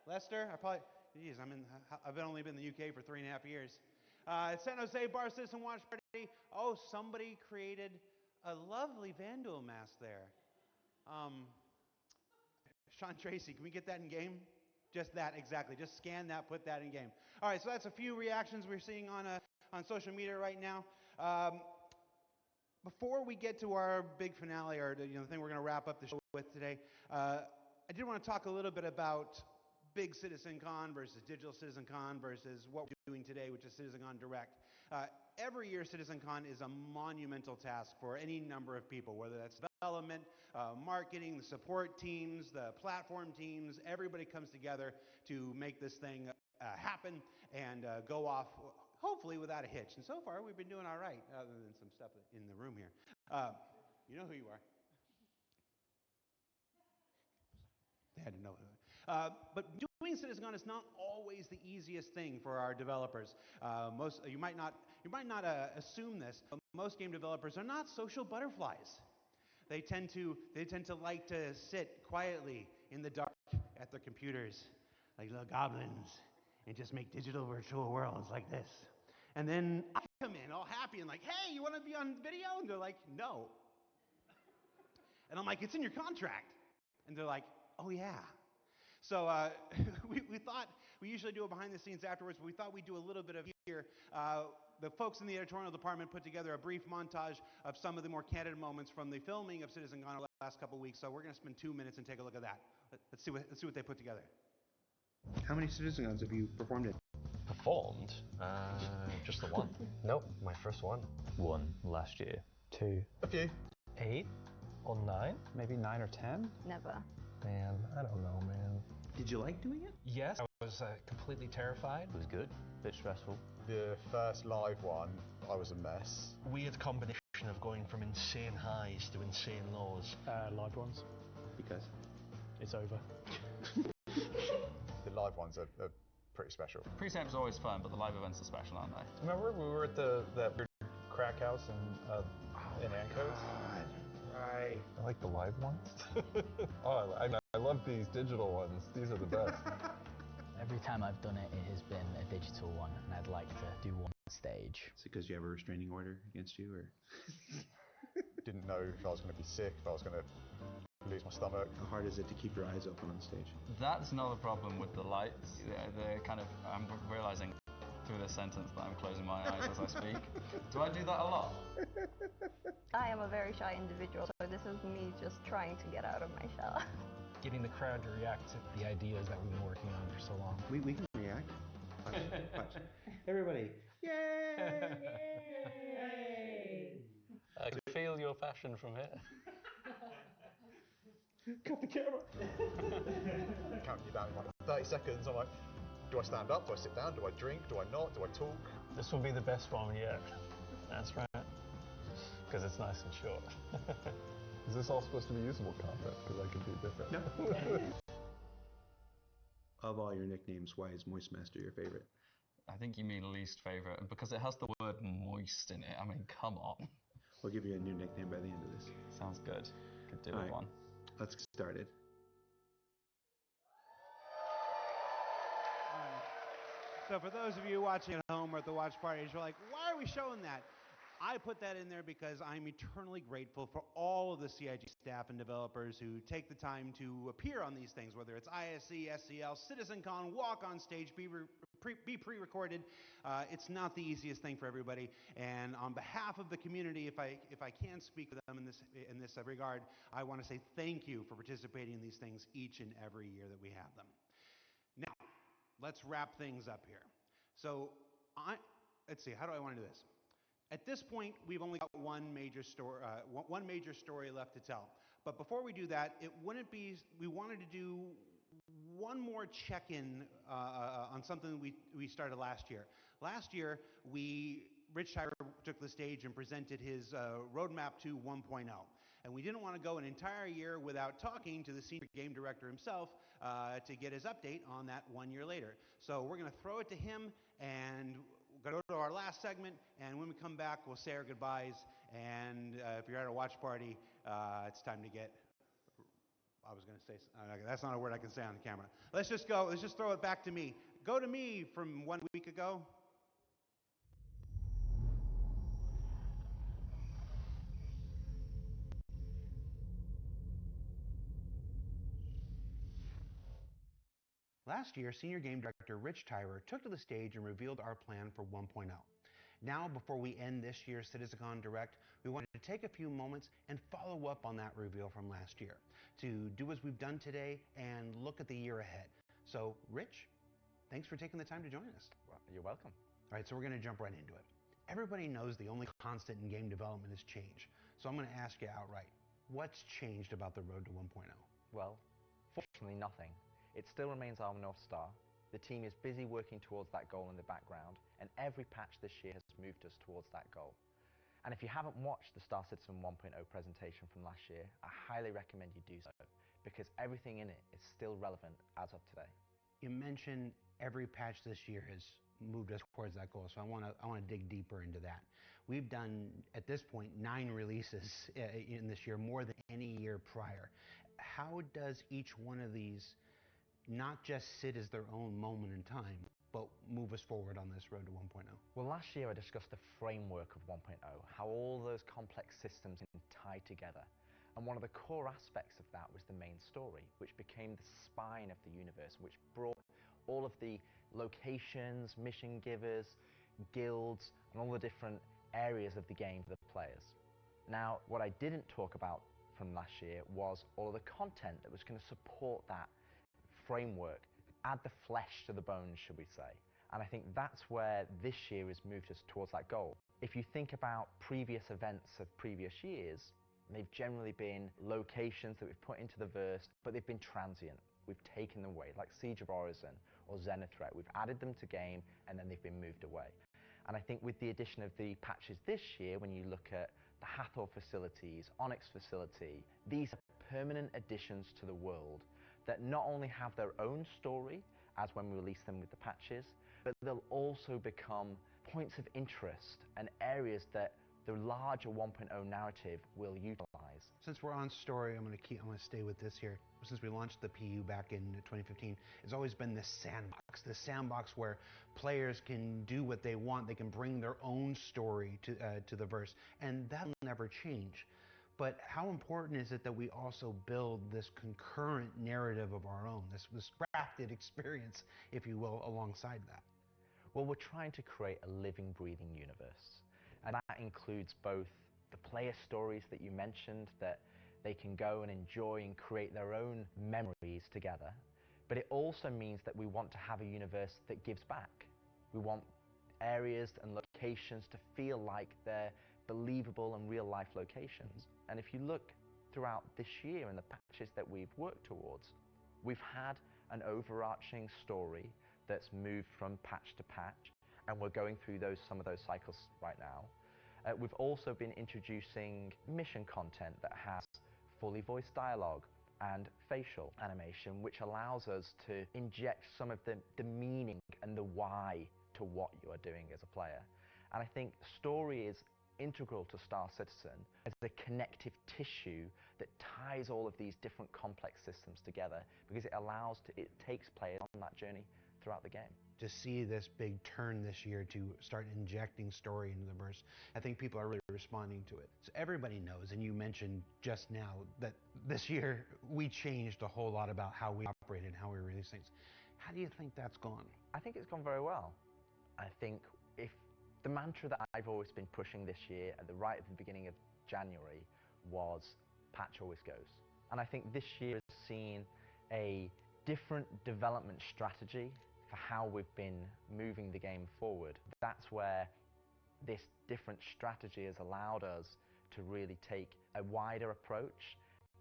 Leicester? I've only been in the UK for 3.5 years. San Jose Bar Citizen Watch Party. Oh, somebody created a lovely Vandal mask there. Sean Tracy, can we get that in game? Just that, exactly. Just scan that, put that in game. All right, so that's a few reactions we're seeing on social media right now. Before we get to our big finale, or the thing we're going to wrap up the show with today, I did want to talk a little bit about big CitizenCon versus digital CitizenCon versus what we're doing today, which is CitizenCon Direct. Every year, CitizenCon is a monumental task for any number of people, whether that's development, marketing, the support teams, the platform teams, everybody comes together to make this thing happen and go off, hopefully without a hitch. And so far, we've been doing all right, other than some stuff in the room here. You know who you are. They had to know. But doing CitizenCon is not always the easiest thing for our developers. You might not assume this, but most game developers are not social butterflies. They tend to like to sit quietly in the dark at their computers, like little goblins, and just make digital virtual worlds like this. And then I come in all happy and like, hey, you want to be on video? And they're like, no. And I'm like, it's in your contract. And they're like, oh yeah. So we thought, we usually do it behind the scenes afterwards, but we thought we'd do a little bit of here. The folks in the editorial department put together a brief montage of some of the more candid moments from the filming of CitizenCon the last couple of weeks. So we're going to spend 2 minutes and take a look at that. Let's see what they put together. How many CitizenCons have you performed in? Performed? Just the one. Nope, my first one. One last year. 2. A few. 8 or 9? Maybe 9 or 10? Never. Man, I don't know, man. Did you like doing it? Yes, I was completely terrified. It was good. A bit stressful. The first live one, I was a mess. Weird combination of going from insane highs to insane lows. Live ones. Because? It's over. The live ones are pretty special. Pre-samp's always fun, but the live events are special, aren't they? Remember we were at that weird crack house in Ancoats? Right. I like the live ones. Oh, I love these digital ones. These are the best. Every time I've done it, it has been a digital one, and I'd like to do one on stage. Is it because you have a restraining order against you, or? Didn't know if I was going to be sick, if I was going to lose my stomach. How hard is it to keep your eyes open on stage? That's another problem with the lights. I'm realizing through this sentence that I'm closing my eyes as I speak. Do I do that a lot? I am a very shy individual, so this is me just trying to get out of my shell. Getting the crowd to react to the ideas that we've been working on for so long. We can react. Watch. Everybody. Yay! Yay! I can feel your passion from here. Cut the camera! Counting you down in like 30 seconds, I'm like, do I stand up? Do I sit down? Do I drink? Do I not? Do I talk? This will be the best one yet. That's right. Because it's nice and short. Is this all supposed to be usable content? Because I can be different. No. Of all your nicknames, why is Moist Master your favorite? I think you mean least favorite, and because it has the word moist in it. I mean, come on. We'll give you a new nickname by the end of this. Sounds good. Could do All with right. one. Let's get started. So for those of you watching at home or at the watch parties, you're like, why are we showing that? I put that in there because I'm eternally grateful for all of the CIG staff and developers who take the time to appear on these things, whether it's ISC, SCL, CitizenCon, walk on stage, be pre-recorded. It's not the easiest thing for everybody. And on behalf of the community, if I can speak for them in this regard, I want to say thank you for participating in these things each and every year that we have them. Now, let's wrap things up here. So, let's see, how do I want to do this? At this point, we've only got one major story left to tell. But before we do that, we wanted to do one more check-in on something we started last year. Last year, Rich Tyrer took the stage and presented his roadmap to 1.0. And we didn't want to go an entire year without talking to the senior game director himself to get his update on that 1 year later. So we're going to throw it to him and go to our last segment, and when we come back, we'll say our goodbyes. And if you're at a watch party, it's time to get. I was going to say that's not a word I can say on the camera. Let's just go. Let's just throw it back to me. Go to me from 1 week ago. Last year, Senior Game Director Rich Tyrer took to the stage and revealed our plan for 1.0. Now, before we end this year's CitizenCon Direct, we wanted to take a few moments and follow up on that reveal from last year, to do as we've done today and look at the year ahead. So, Rich, thanks for taking the time to join us. Well, you're welcome. All right, so we're going to jump right into it. Everybody knows the only constant in game development is change. So I'm going to ask you outright, What's changed about the road to 1.0? Well, fortunately nothing. It still remains our North Star. The team is busy working towards that goal in the background, and every patch this year has moved us towards that goal. And if you haven't watched the Star Citizen 1.0 presentation from last year, I highly recommend you do so, because everything in it is still relevant as of today. You mentioned every patch this year has moved us towards that goal, so I want to dig deeper into that. We've done, at this point, 9 releases in this year, more than any year prior. How does each one of these not just sit as their own moment in time, but move us forward on this road to 1.0? Well, last year I discussed the framework of 1.0, how all those complex systems can tie together. And one of the core aspects of that was the main story, which became the spine of the universe, which brought all of the locations, mission givers, guilds, and all the different areas of the game for the players. Now, what I didn't talk about from last year was all of the content that was going to support that framework, add the flesh to the bones, should we say. And I think that's where this year has moved us towards that goal. If you think about previous events of previous years, they've generally been locations that we've put into the verse, but they've been transient. We've taken them away, like Siege of Orison or Zenithreat. We've added them to game, and then they've been moved away. And I think with the addition of the patches this year, when you look at the Hathor facilities, Onyx facility, these are permanent additions to the world that not only have their own story, as when we release them with the patches, but they'll also become points of interest and areas that the larger 1.0 narrative will utilize. Since we're on story, I'm going to stay with this here. Since we launched the PU back in 2015, it's always been this sandbox where players can do what they want. They can bring their own story to the verse, and that'll never change. But how important is it that we also build this concurrent narrative of our own, this crafted experience, if you will, alongside that? Well, we're trying to create a living, breathing universe. And that includes both the player stories that you mentioned, that they can go and enjoy and create their own memories together. But it also means that we want to have a universe that gives back. We want areas and locations to feel like they're believable and real life locations. And if you look throughout this year and the patches that we've worked towards, we've had an overarching story that's moved from patch to patch, and we're going through some of those cycles right now. We've also been introducing mission content that has fully voiced dialogue and facial animation, which allows us to inject some of the meaning and the why to what you are doing as a player. And I think story is integral to Star Citizen as a connective tissue that ties all of these different complex systems together, because it takes players on that journey throughout the game. To see this big turn this year to start injecting story into the verse, I think people are really responding to it. So everybody knows, and you mentioned just now, that this year we changed a whole lot about how we operate and how we release things. How do you think that's gone? I think it's gone very well. I think if the mantra that I've always been pushing this year at the beginning of January was patch always goes. And I think this year has seen a different development strategy for how we've been moving the game forward. That's where this different strategy has allowed us to really take a wider approach.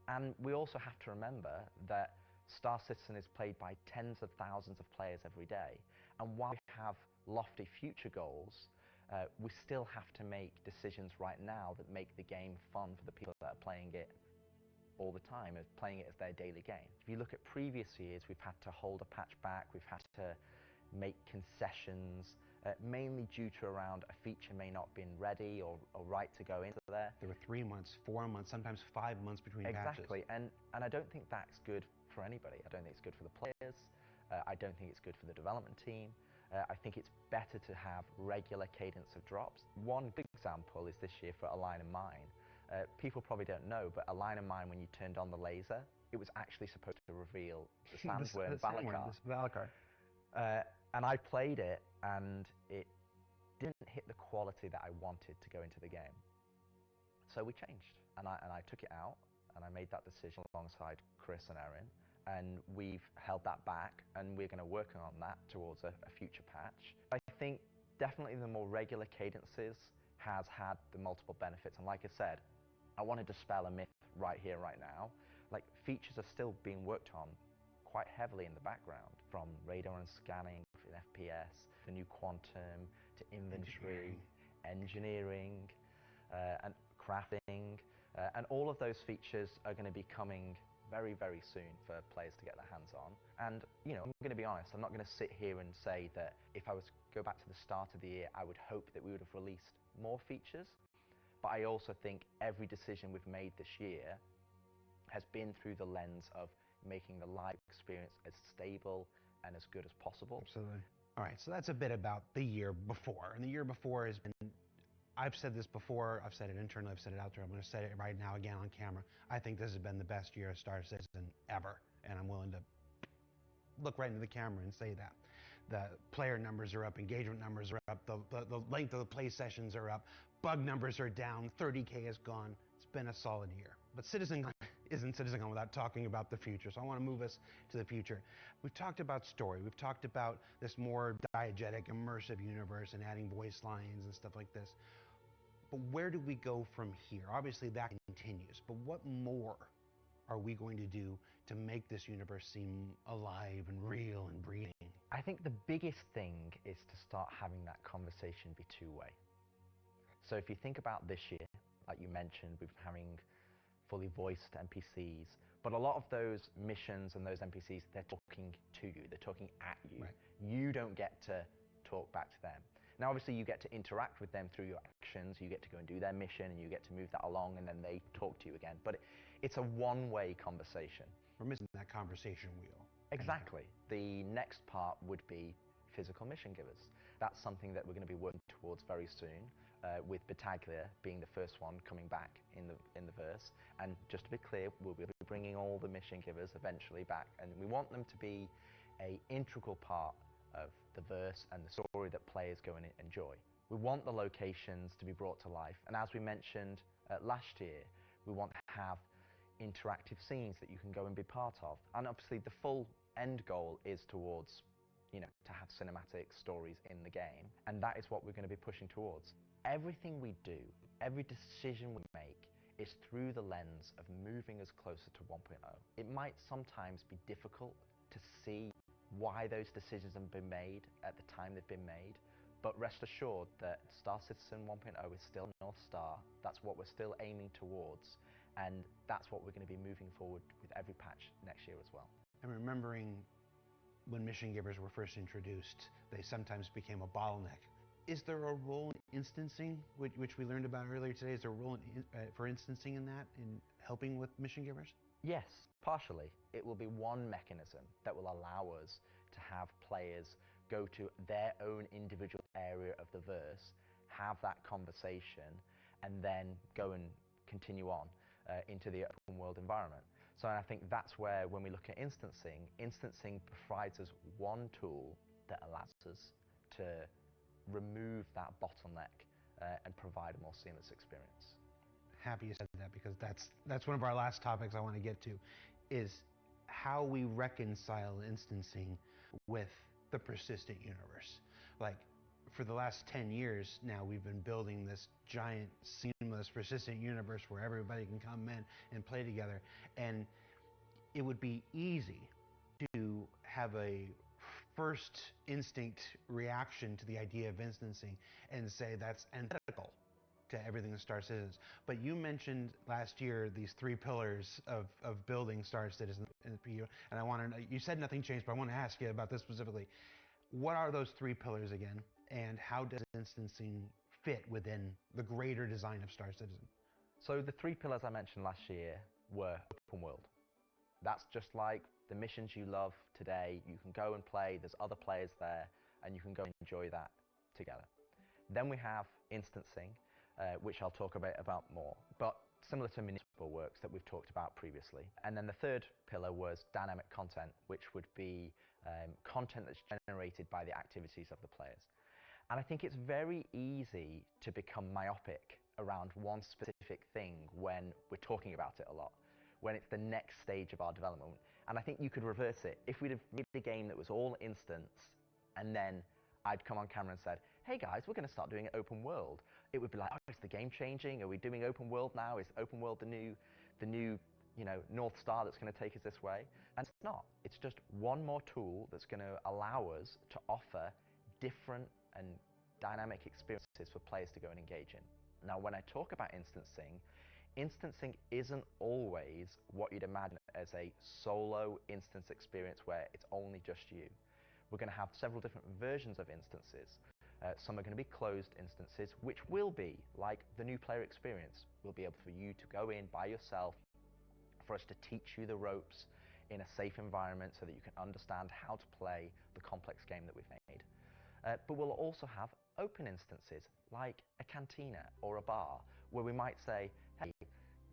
And we also have to remember that Star Citizen is played by tens of thousands of players every day. And while we have lofty future goals, we still have to make decisions right now that make the game fun for the people that are playing it all the time, as playing it as their daily game. If you look at previous years, we've had to hold a patch back, we've had to make concessions, mainly due to around a feature may not been ready or right to go into there. There were 3 months, 4 months, sometimes 5 months between patches. Exactly, and I don't think that's good for anybody. I don't think it's good for the players. I don't think it's good for the development team. I think it's better to have regular cadence of drops. One good example is this year for A Line of Mine. People probably don't know, but A Line of Mine, when you turned on the laser, it was actually supposed to reveal the Sandworm Valakar. And I played it, and it didn't hit the quality that I wanted to go into the game. So we changed, and I took it out, and I made that decision alongside Chris and Erin, and we've held that back, and we're going to work on that towards a future patch. I think definitely the more regular cadences has had the multiple benefits, and like I said, I want to dispel a myth right here, right now. Like, features are still being worked on quite heavily in the background, from radar and scanning in FPS, the new quantum, to inventory, engineering, and crafting, and all of those features are going to be coming very, very soon for players to get their hands on. And, you know, I'm going to be honest, I'm not going to sit here and say that if I was to go back to the start of the year, I would hope that we would have released more features. But I also think every decision we've made this year has been through the lens of making the live experience as stable and as good as possible. Absolutely. All right, so that's a bit about the year before. And the year before has been, I've said this before, I've said it internally, I've said it out there, I'm going to say it right now again on camera. I think this has been the best year of Star Citizen ever. And I'm willing to look right into the camera and say that. The player numbers are up, engagement numbers are up, the length of the play sessions are up, bug numbers are down, 30K is gone. It's been a solid year. But CitizenCon isn't CitizenCon without talking about the future. So I want to move us to the future. We've talked about story. We've talked about this more diegetic, immersive universe and adding voice lines and stuff like this. But where do we go from here? Obviously that continues, but what more are we going to do to make this universe seem alive and real and breathing? I think the biggest thing is to start having that conversation be two-way. So if you think about this year, like you mentioned, we've been having fully voiced NPCs, but a lot of those missions and those NPCs, they're talking to you, they're talking at you. Right. You don't get to talk back to them. Now, obviously, you get to interact with them through your actions. You get to go and do their mission, and you get to move that along, and then they talk to you again. But it's a one-way conversation. We're missing that conversation wheel. Exactly. The next part would be physical mission givers. That's something that we're going to be working towards very soon, with Battaglia being the first one coming back in the verse. And just to be clear, we'll be bringing all the mission givers eventually back, and we want them to be an integral part of the verse and the story that players go and enjoy. We want the locations to be brought to life, and as we mentioned last year, we want to have interactive scenes that you can go and be part of. And obviously the full end goal is towards, you know, to have cinematic stories in the game, and that is what we're going to be pushing towards. Everything we do, every decision we make is through the lens of moving us closer to 1.0. It might sometimes be difficult to see why those decisions have been made at the time they've been made, but rest assured that Star Citizen 1.0 is still North Star. That's what we're still aiming towards, and that's what we're going to be moving forward with every patch next year as well. And remembering when mission givers were first introduced, they sometimes became a bottleneck. Is there a role in instancing, which we learned about earlier today? Is there a role for instancing in that, in helping with mission givers? Yes, partially. It will be one mechanism that will allow us to have players go to their own individual area of the verse, have that conversation, and then go and continue on into the open world environment. So I think that's where, when we look at instancing provides us one tool that allows us to remove that bottleneck and provide a more seamless experience. Happy you said that, because that's one of our last topics I want to get to, is how we reconcile instancing with the persistent universe. Like, for the last 10 years now, we've been building this giant, seamless, persistent universe where everybody can come in and play together. And it would be easy to have a first instinct reaction to the idea of instancing and say that's antithetical to everything that Star Citizen is. But you mentioned last year these three pillars of building Star Citizen in the PU, and I want to know, you said nothing changed, but I want to ask you about this specifically. What are those three pillars again, and how does instancing fit within the greater design of Star Citizen? So the three pillars I mentioned last year were open world. That's just like the missions you love today. You can go and play, there's other players there, and you can go and enjoy that together. Then we have instancing, which I'll talk about more, but similar to municipal works that we've talked about previously. And then the third pillar was dynamic content, which would be content that's generated by the activities of the players. And I think it's very easy to become myopic around one specific thing when we're talking about it a lot, when it's the next stage of our development. And I think you could reverse it. If we'd have made a game that was all instance, and then I'd come on camera and said, hey guys, we're going to start doing it open world, it would be like, oh, is the game changing? Are we doing open world now? Is open world the new North Star that's going to take us this way? And it's not. It's just one more tool that's going to allow us to offer different and dynamic experiences for players to go and engage in. Now, when I talk about instancing isn't always what you'd imagine as a solo instance experience where it's only just you. We're going to have several different versions of instances. Some are going to be closed instances, which will be like the new player experience. We'll be able for you to go in by yourself, for us to teach you the ropes in a safe environment so that you can understand how to play the complex game that we've made. But we'll also have open instances like a cantina or a bar where we might say, hey,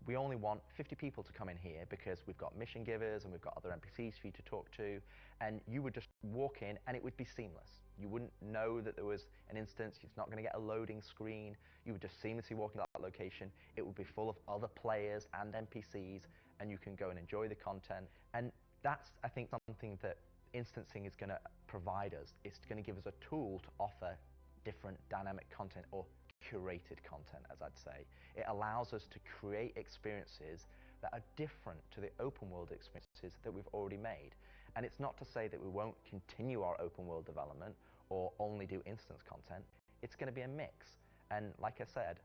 we only want 50 people to come in here because we've got mission givers and we've got other NPCs for you to talk to, and you would just walk in and it would be seamless. You wouldn't know that there was an instance, it's not going to get a loading screen, you would just seamlessly walk into that location, it would be full of other players and NPCs, and you can go and enjoy the content. And that's, I think, something that instancing is going to provide us. It's going to give us a tool to offer different dynamic content, or curated content, as I'd say. It allows us to create experiences that are different to the open world experiences that we've already made. And it's not to say that we won't continue our open world development or only do instance content. It's going to be a mix. And like I said,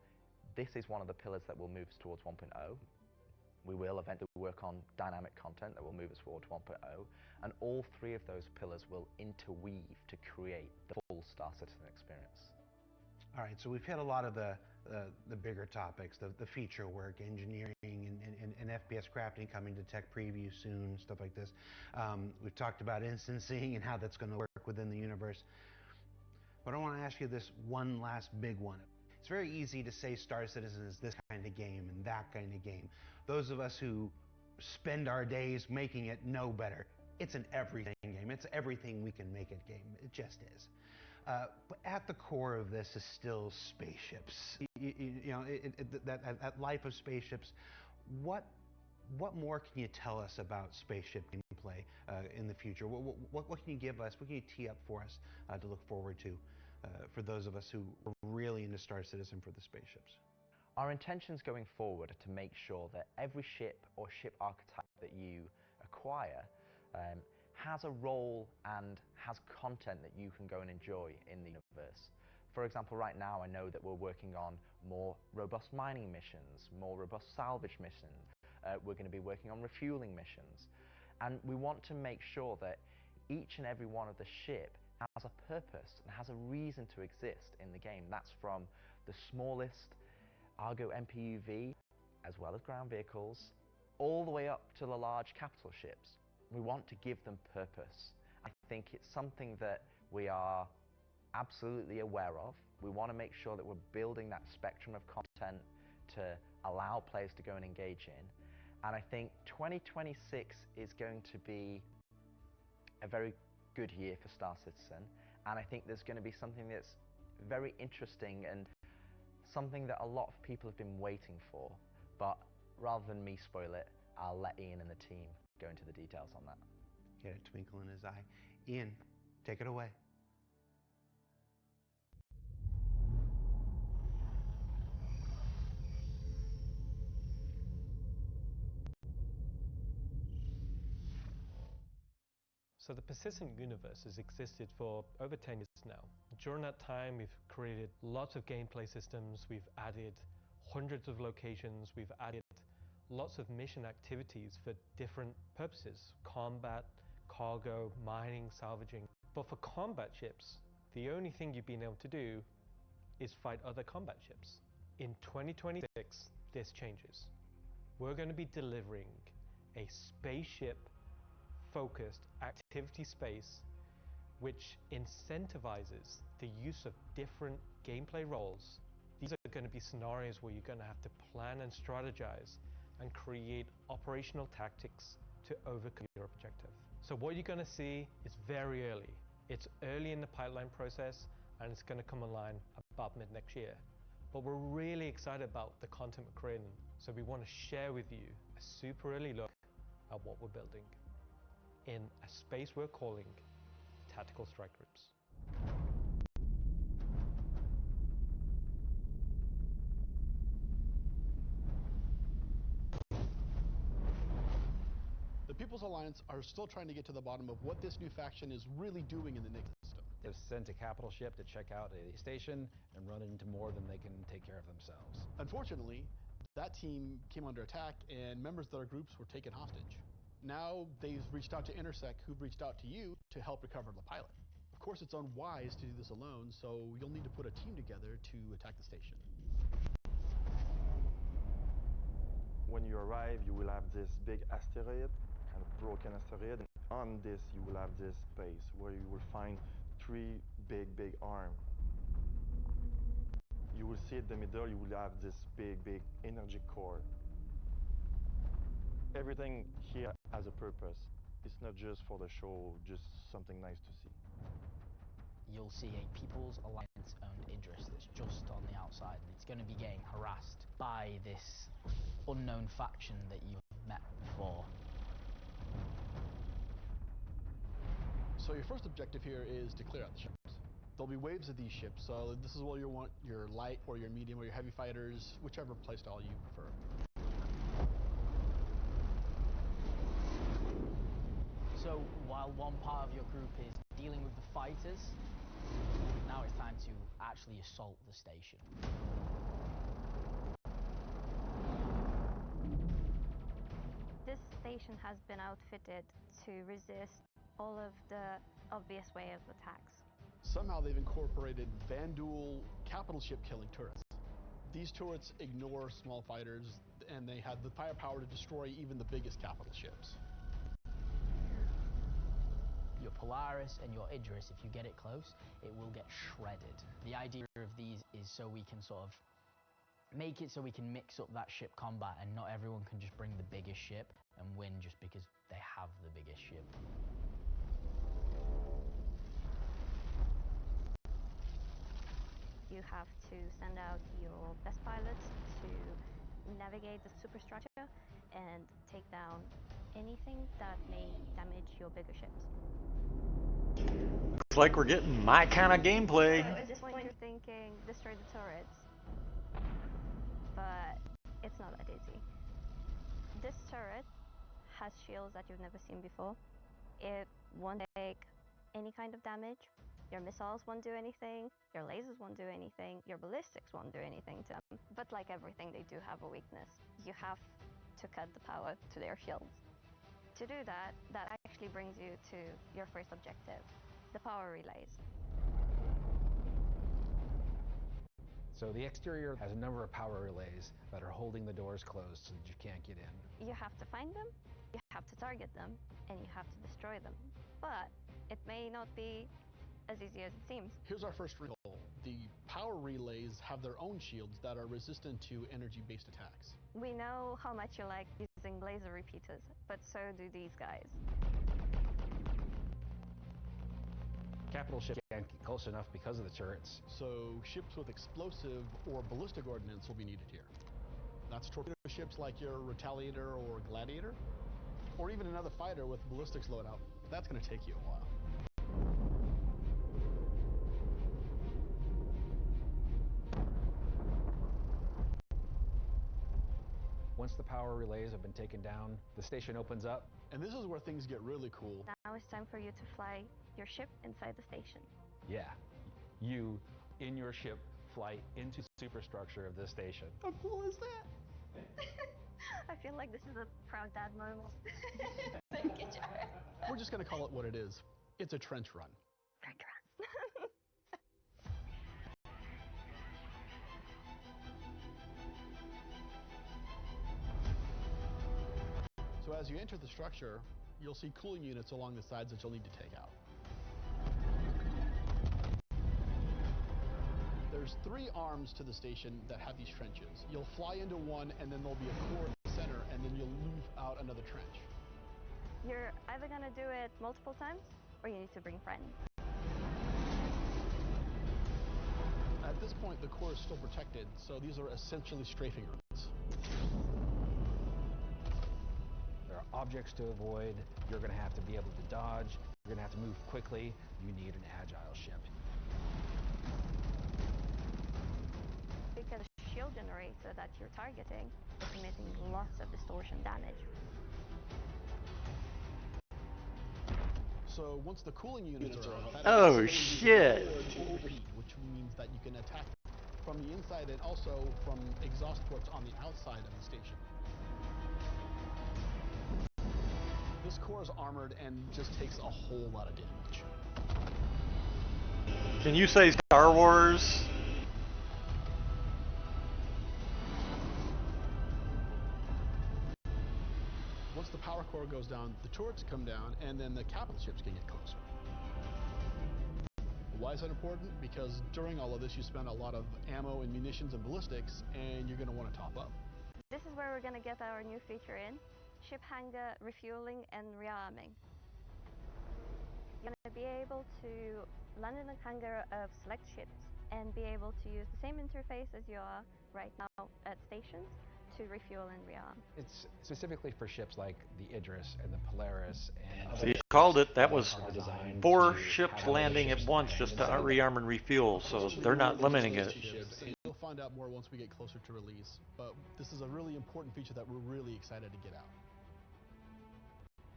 this is one of the pillars that will move us towards 1.0. We will eventually work on dynamic content that will move us towards 1.0, and all three of those pillars will interweave to create the full Star Citizen experience. All right, so we've hit a lot of the bigger topics, the feature work, engineering, and FPS crafting coming to tech preview soon, stuff like this. We've talked about instancing and how that's going to work within the universe. But I want to ask you this one last big one. It's very easy to say Star Citizen is this kind of game and that kind of game. Those of us who spend our days making it know better. It's an everything game. It's everything we can make it game. It just is. But at the core of this is still spaceships. That life of spaceships. What more can you tell us about spaceship gameplay in the future? What can you give us? What can you tee up for us to look forward to for those of us who are really into Star Citizen for the spaceships? Our intentions going forward are to make sure that every ship or ship archetype that you acquire has a role and has content that you can go and enjoy in the universe. For example, right now I know that we're working on more robust mining missions, more robust salvage missions. We're going to be working on refueling missions. And we want to make sure that each and every one of the ship has a purpose and has a reason to exist in the game. That's from the smallest Argo MPUV, as well as ground vehicles, all the way up to the large capital ships. We want to give them purpose. I think it's something that we are absolutely aware of. We want to make sure that we're building that spectrum of content to allow players to go and engage in. And I think 2026 is going to be a very good year for Star Citizen. And I think there's going to be something that's very interesting and something that a lot of people have been waiting for. But rather than me spoil it, I'll let Ian and the team go into the details on that. Get a twinkle in his eye. Ian, take it away. So the persistent universe has existed for over 10 years now. During that time, we've created lots of gameplay systems, we've added hundreds of locations, we've added lots of mission activities for different purposes: combat, cargo, mining, salvaging. But for combat ships, the only thing you've been able to do is fight other combat ships. In 2026, this changes. We're going to be delivering a spaceship-focused activity space which incentivizes the use of different gameplay roles. These are going to be scenarios where you're going to have to plan and strategize and create operational tactics to overcome your objective. So what you're going to see is very early. It's early in the pipeline process, and it's going to come online about mid next year. But we're really excited about the content we're creating, so we want to share with you a super early look at what we're building in a space we're calling Tactical Strike Groups. People's Alliance are still trying to get to the bottom of what this new faction is really doing in the Nix system. They've sent a capital ship to check out a station and run into more than they can take care of themselves. Unfortunately, that team came under attack and members of their groups were taken hostage. Now they've reached out to Intersect, who've reached out to you to help recover the pilot. Of course, it's unwise to do this alone, so you'll need to put a team together to attack the station. When you arrive, you will have this big asteroid, kind of broken asteroid, and on this you will have this space where you will find three big arms. You will see in the middle, you will have this big energy core. Everything here has a purpose. It's not just for the show, just something nice to see. You'll see a People's Alliance-owned Idris that's just on the outside, and it's going to be getting harassed by this unknown faction that you've met before. So your first objective here is to clear out the ships. There'll be waves of these ships, so this is what you want your light or your medium or your heavy fighters, whichever playstyle you prefer. So while one part of your group is dealing with the fighters, now it's time to actually assault the station. This station has been outfitted to resist all of the obvious way of attacks. Somehow they've incorporated Vanduul capital ship killing turrets. These turrets ignore small fighters, and they have the firepower to destroy even the biggest capital ships. Your Polaris and your Idris, if you get it close, it will get shredded. The idea of these is so we can sort of make it so we can mix up that ship combat and not everyone can just bring the biggest ship and win just because they have the biggest ship. You have to send out your best pilots to navigate the superstructure and take down anything that may damage your bigger ships. Looks like we're getting my kind of gameplay. So at this point you're thinking, destroy the turrets. But it's not that easy. This turret has shields that you've never seen before. It won't take any kind of damage. Your missiles won't do anything, your lasers won't do anything, your ballistics won't do anything to them. But like everything, they do have a weakness. You have to cut the power to their shields. To do that, that actually brings you to your first objective, the power relays. So the exterior has a number of power relays that are holding the doors closed so that you can't get in. You have to find them, you have to target them, and you have to destroy them. But it may not be as easy as it seems. Here's our first goal. The power relays have their own shields that are resistant to energy-based attacks. We know how much you like using laser repeaters, but so do these guys. Capital ship can't get close enough because of the turrets. So ships with explosive or ballistic ordnance will be needed here. That's torpedo ships like your Retaliator or Gladiator, or even another fighter with ballistics loadout. That's going to take you a while. Once the power relays have been taken down, the station opens up. And this is where things get really cool. Now it's time for you to fly your ship inside the station. Yeah, you, in your ship, fly into the superstructure of this station. How cool is that? I feel like this is a proud dad moment. Thank you, Jared. We're just going to call it what it is. It's a trench run. Trench run. So as you enter the structure, you'll see cooling units along the sides that you'll need to take out. There's 3 arms to the station that have these trenches. You'll fly into one, and then there'll be a core in the center, and then you'll move out another trench. You're either going to do it multiple times, or you need to bring friends. At this point, the core is still protected, so these are essentially strafing routes. There are objects to avoid. You're going to have to be able to dodge. You're going to have to move quickly. You need an agile ship. Because the shield generator that you're targeting is emitting lots of distortion damage. So once the cooling units are up, that Oh, allows shit. heat, which means that you can attack from the inside and also from exhaust ports on the outside of the station. This core is armored and just takes a whole lot of damage. Can you say Star Wars? Once the power core goes down, the turrets come down, and then the capital ships can get closer. Why is that important? Because during all of this, you spend a lot of ammo and munitions and ballistics, and you're going to want to top up. This is where we're going to get our new feature in: ship hangar refueling and rearming. You're going to be able to land in a hangar of select ships and be able to use the same interface as you are right now at stations to refuel and rearm. It's specifically for ships like the Idris and the Polaris and So you called it, that was 4 ships landing at once just to rearm and refuel, so they're not limiting it. And you'll find out more once we get closer to release, but this is a really important feature that we're really excited to get out.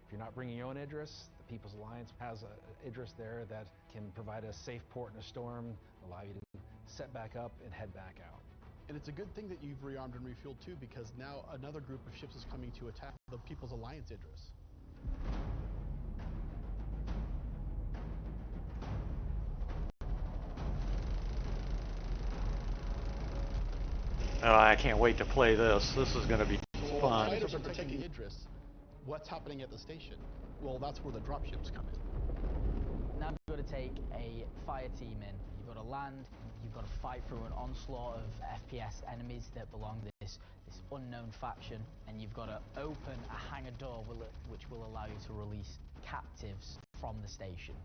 If you're not bringing your own Idris, the People's Alliance has an Idris there that can provide a safe port in a storm, allow you to set back up and head back out. And it's a good thing that you've rearmed and refueled too, because now another group of ships is coming to attack the People's Alliance Idris. Oh, I can't wait to play this. This is going to be fun. Fighters are protecting Idris. What's happening at the station? Well, that's where the dropships come in. Now you've got to take a fire team in. You've got to land. You've got to fight through an onslaught of FPS enemies that belong to this unknown faction, and you've got to open a hangar door which will allow you to release captives from the station.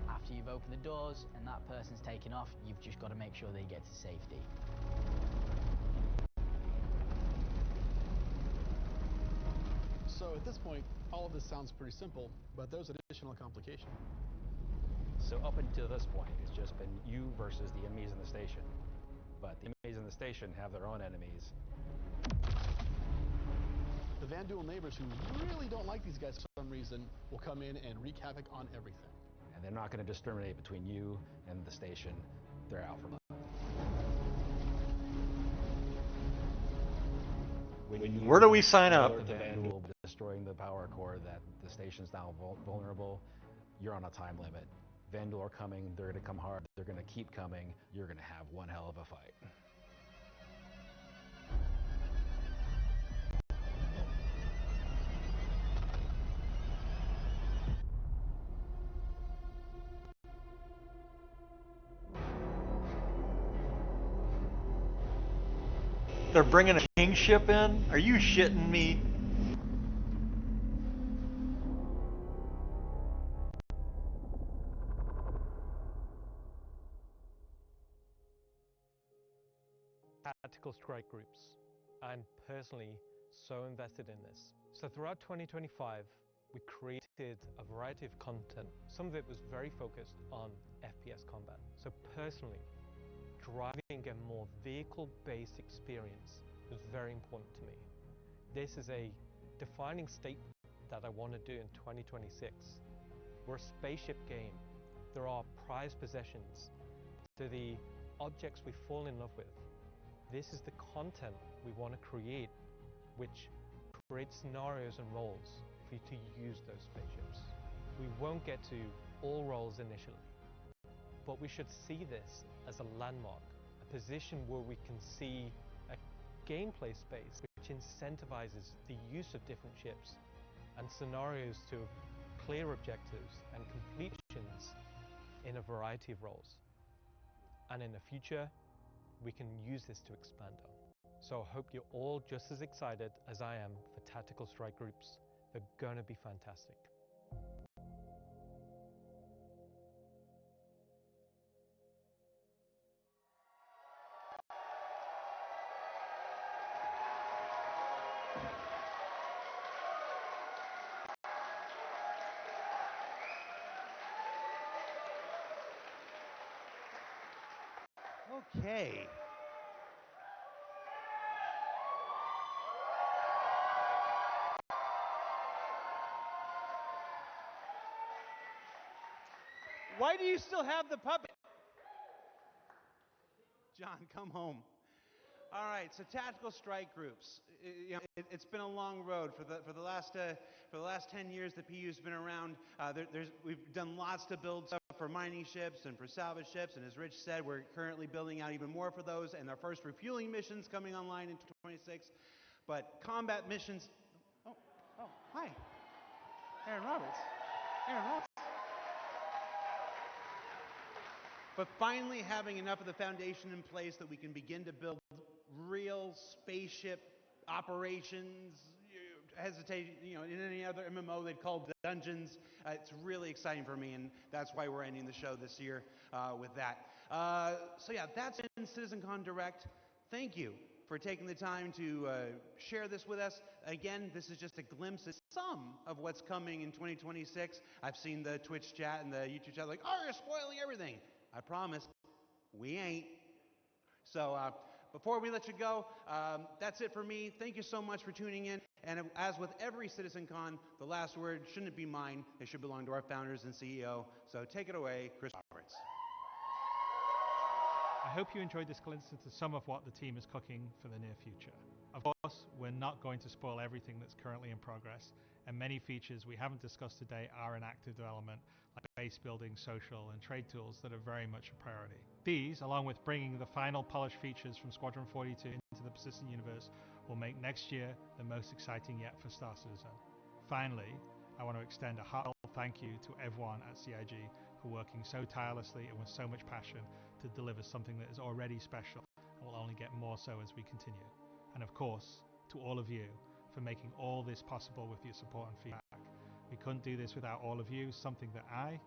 After you've opened the doors and that person's taken off, you've just got to make sure they get to safety. So at this point, all of this sounds pretty simple, but there's an additional complication. So up until this point, it's just been you versus the enemies in the station. But the enemies in the station have their own enemies. The Vanduul neighbors, who really don't like these guys for some reason, will come in and wreak havoc on everything. And they're not going to discriminate between you and the station. They're out for blood. Where do we sign up? The Vanduul destroying the power core, that the station's now vulnerable. You're on a time limit. Vanduul are coming. They're going to come hard. They're going to keep coming. You're going to have one hell of a fight. They're bringing a kingship in? Are you shitting me? Tactical strike groups. I'm personally so invested in this. So throughout 2025, we created a variety of content. Some of it was very focused on FPS combat. So personally, driving a more vehicle-based experience was very important to me. This is a defining statement that I want to do in 2026. We're a spaceship game. There are prized possessions. They're the objects we fall in love with. This is the content we want to create, which creates scenarios and roles for you to use those spaceships. We won't get to all roles initially, but we should see this as a landmark, a position where we can see a gameplay space which incentivizes the use of different ships and scenarios to clear objectives and completions in a variety of roles. And in the future, we can use this to expand on. So I hope you're all just as excited as I am for tactical strike groups. They're gonna be fantastic. Okay. Why do you still have the puppet? John, come home. All right, so tactical strike groups. It's been a long road for the last 10 years. The PU's been around. We've done lots to build stuff for mining ships and for salvage ships. And as Rich said, we're currently building out even more for those. And our first refueling missions coming online in 2026. But combat missions. Oh, hi, Aaron Roberts. Aaron Roberts. But finally having enough of the foundation in place that we can begin to build real spaceship operations, in any other MMO they'd call dungeons. It's really exciting for me, and that's why we're ending the show this year with that. So yeah, that's in CitizenCon Direct. Thank you for taking the time to share this with us. Again, this is just a glimpse at some of what's coming in 2026. I've seen the Twitch chat and the YouTube chat like, oh, you're spoiling everything. I promise, we ain't. So before we let you go, that's it for me. Thank you so much for tuning in. And as with every CitizenCon, the last word shouldn't be mine. It should belong to our founders and CEO. So take it away, Chris Roberts. I hope you enjoyed this glimpse into some of what the team is cooking for the near future. Of course, we're not going to spoil everything that's currently in progress, and many features we haven't discussed today are in active development, like base building, social, and trade tools that are very much a priority. These, along with bringing the final polished features from Squadron 42 into the persistent universe, will make next year the most exciting yet for Star Citizen. Finally, I want to extend a heartfelt thank you to everyone at CIG for working so tirelessly and with so much passion to deliver something that is already special and will only get more so as we continue. And of course, to all of you for making all this possible with your support and feedback. We couldn't do this without all of you, something that I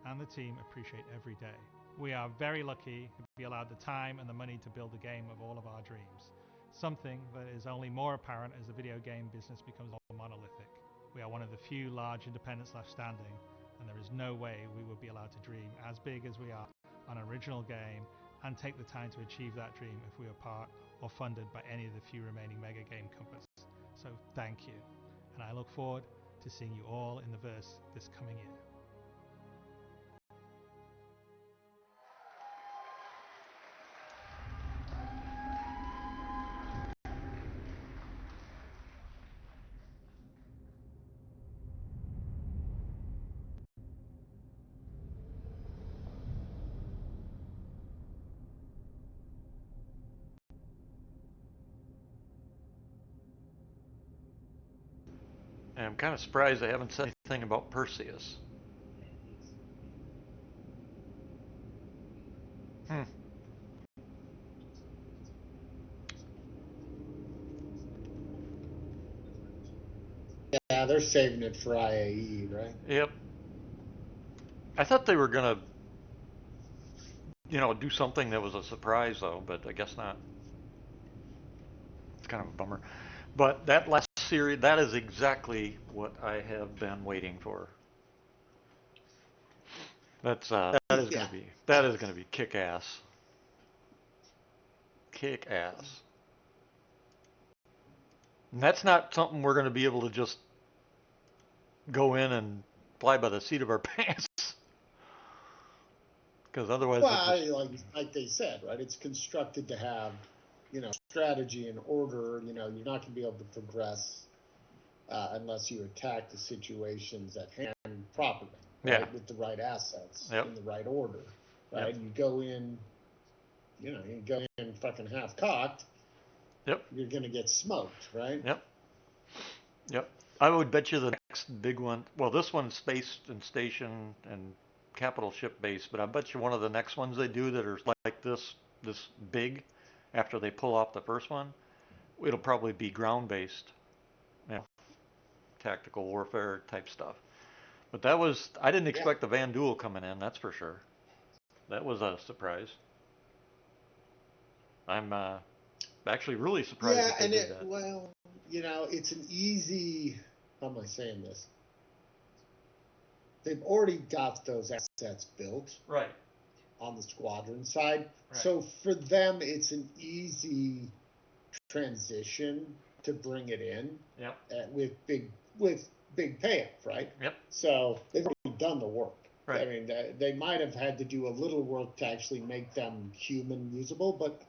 and the team appreciate every day. We are very lucky to be allowed the time and the money to build a game of all of our dreams, something that is only more apparent as the video game business becomes more monolithic. We are one of the few large independents left standing, and there is no way we would be allowed to dream as big as we are on an original game and take the time to achieve that dream if we were part or funded by any of the few remaining mega game companies. So thank you, and I look forward to seeing you all in the verse this coming year. And I'm kind of surprised they haven't said anything about Perseus. Yeah, they're saving it for IAE, right? Yep. I thought they were gonna, do something that was a surprise though, but I guess not. It's kind of a bummer. But that last series, that is exactly what I have been waiting for. That is gonna be kick ass. Kick ass. And that's not something we're gonna be able to just go in and fly by the seat of our pants. Because otherwise, well, like they said, right? It's constructed to have, strategy and order. You're not going to be able to progress unless you attack the situations at hand properly, right? With the right assets in the right order, right? You go in, fucking half cocked. Yep. You're going to get smoked, right? Yep. I would bet you the next big one. Well, this one's space and station and capital ship base, but I bet you one of the next ones they do that are like this big, after they pull off the first one, it'll probably be ground based, tactical warfare type stuff. But I didn't expect the Van Duel coming in, that's for sure. That was a surprise. I'm actually really surprised that they did that. Well, it's an easy, how am I saying this? They've already got those assets built on the squadron side. So for them, it's an easy transition to bring it in with big payoff, right? Yep. So they've already done the work. Right. I mean, they might have had to do a little work to actually make them human usable, but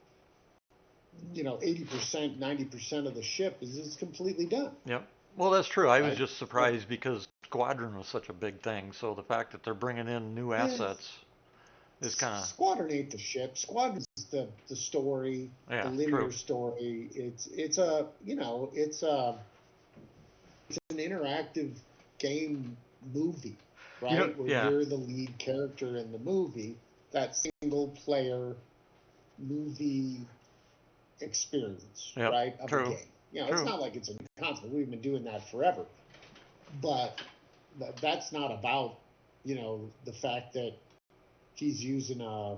80%, 90% of the ship is completely done. Yep. Well, that's true. I was Right. just surprised because Squadron was such a big thing. So the fact that they're bringing in new assets is kind of. Squadron ain't the ship. Squadron's the story, the linear story. It's an interactive game movie, right? Where you're the lead character in the movie. That single player movie experience, right, of a game. It's not like it's a new concept. We've been doing that forever. But that's not about, the fact that he's using a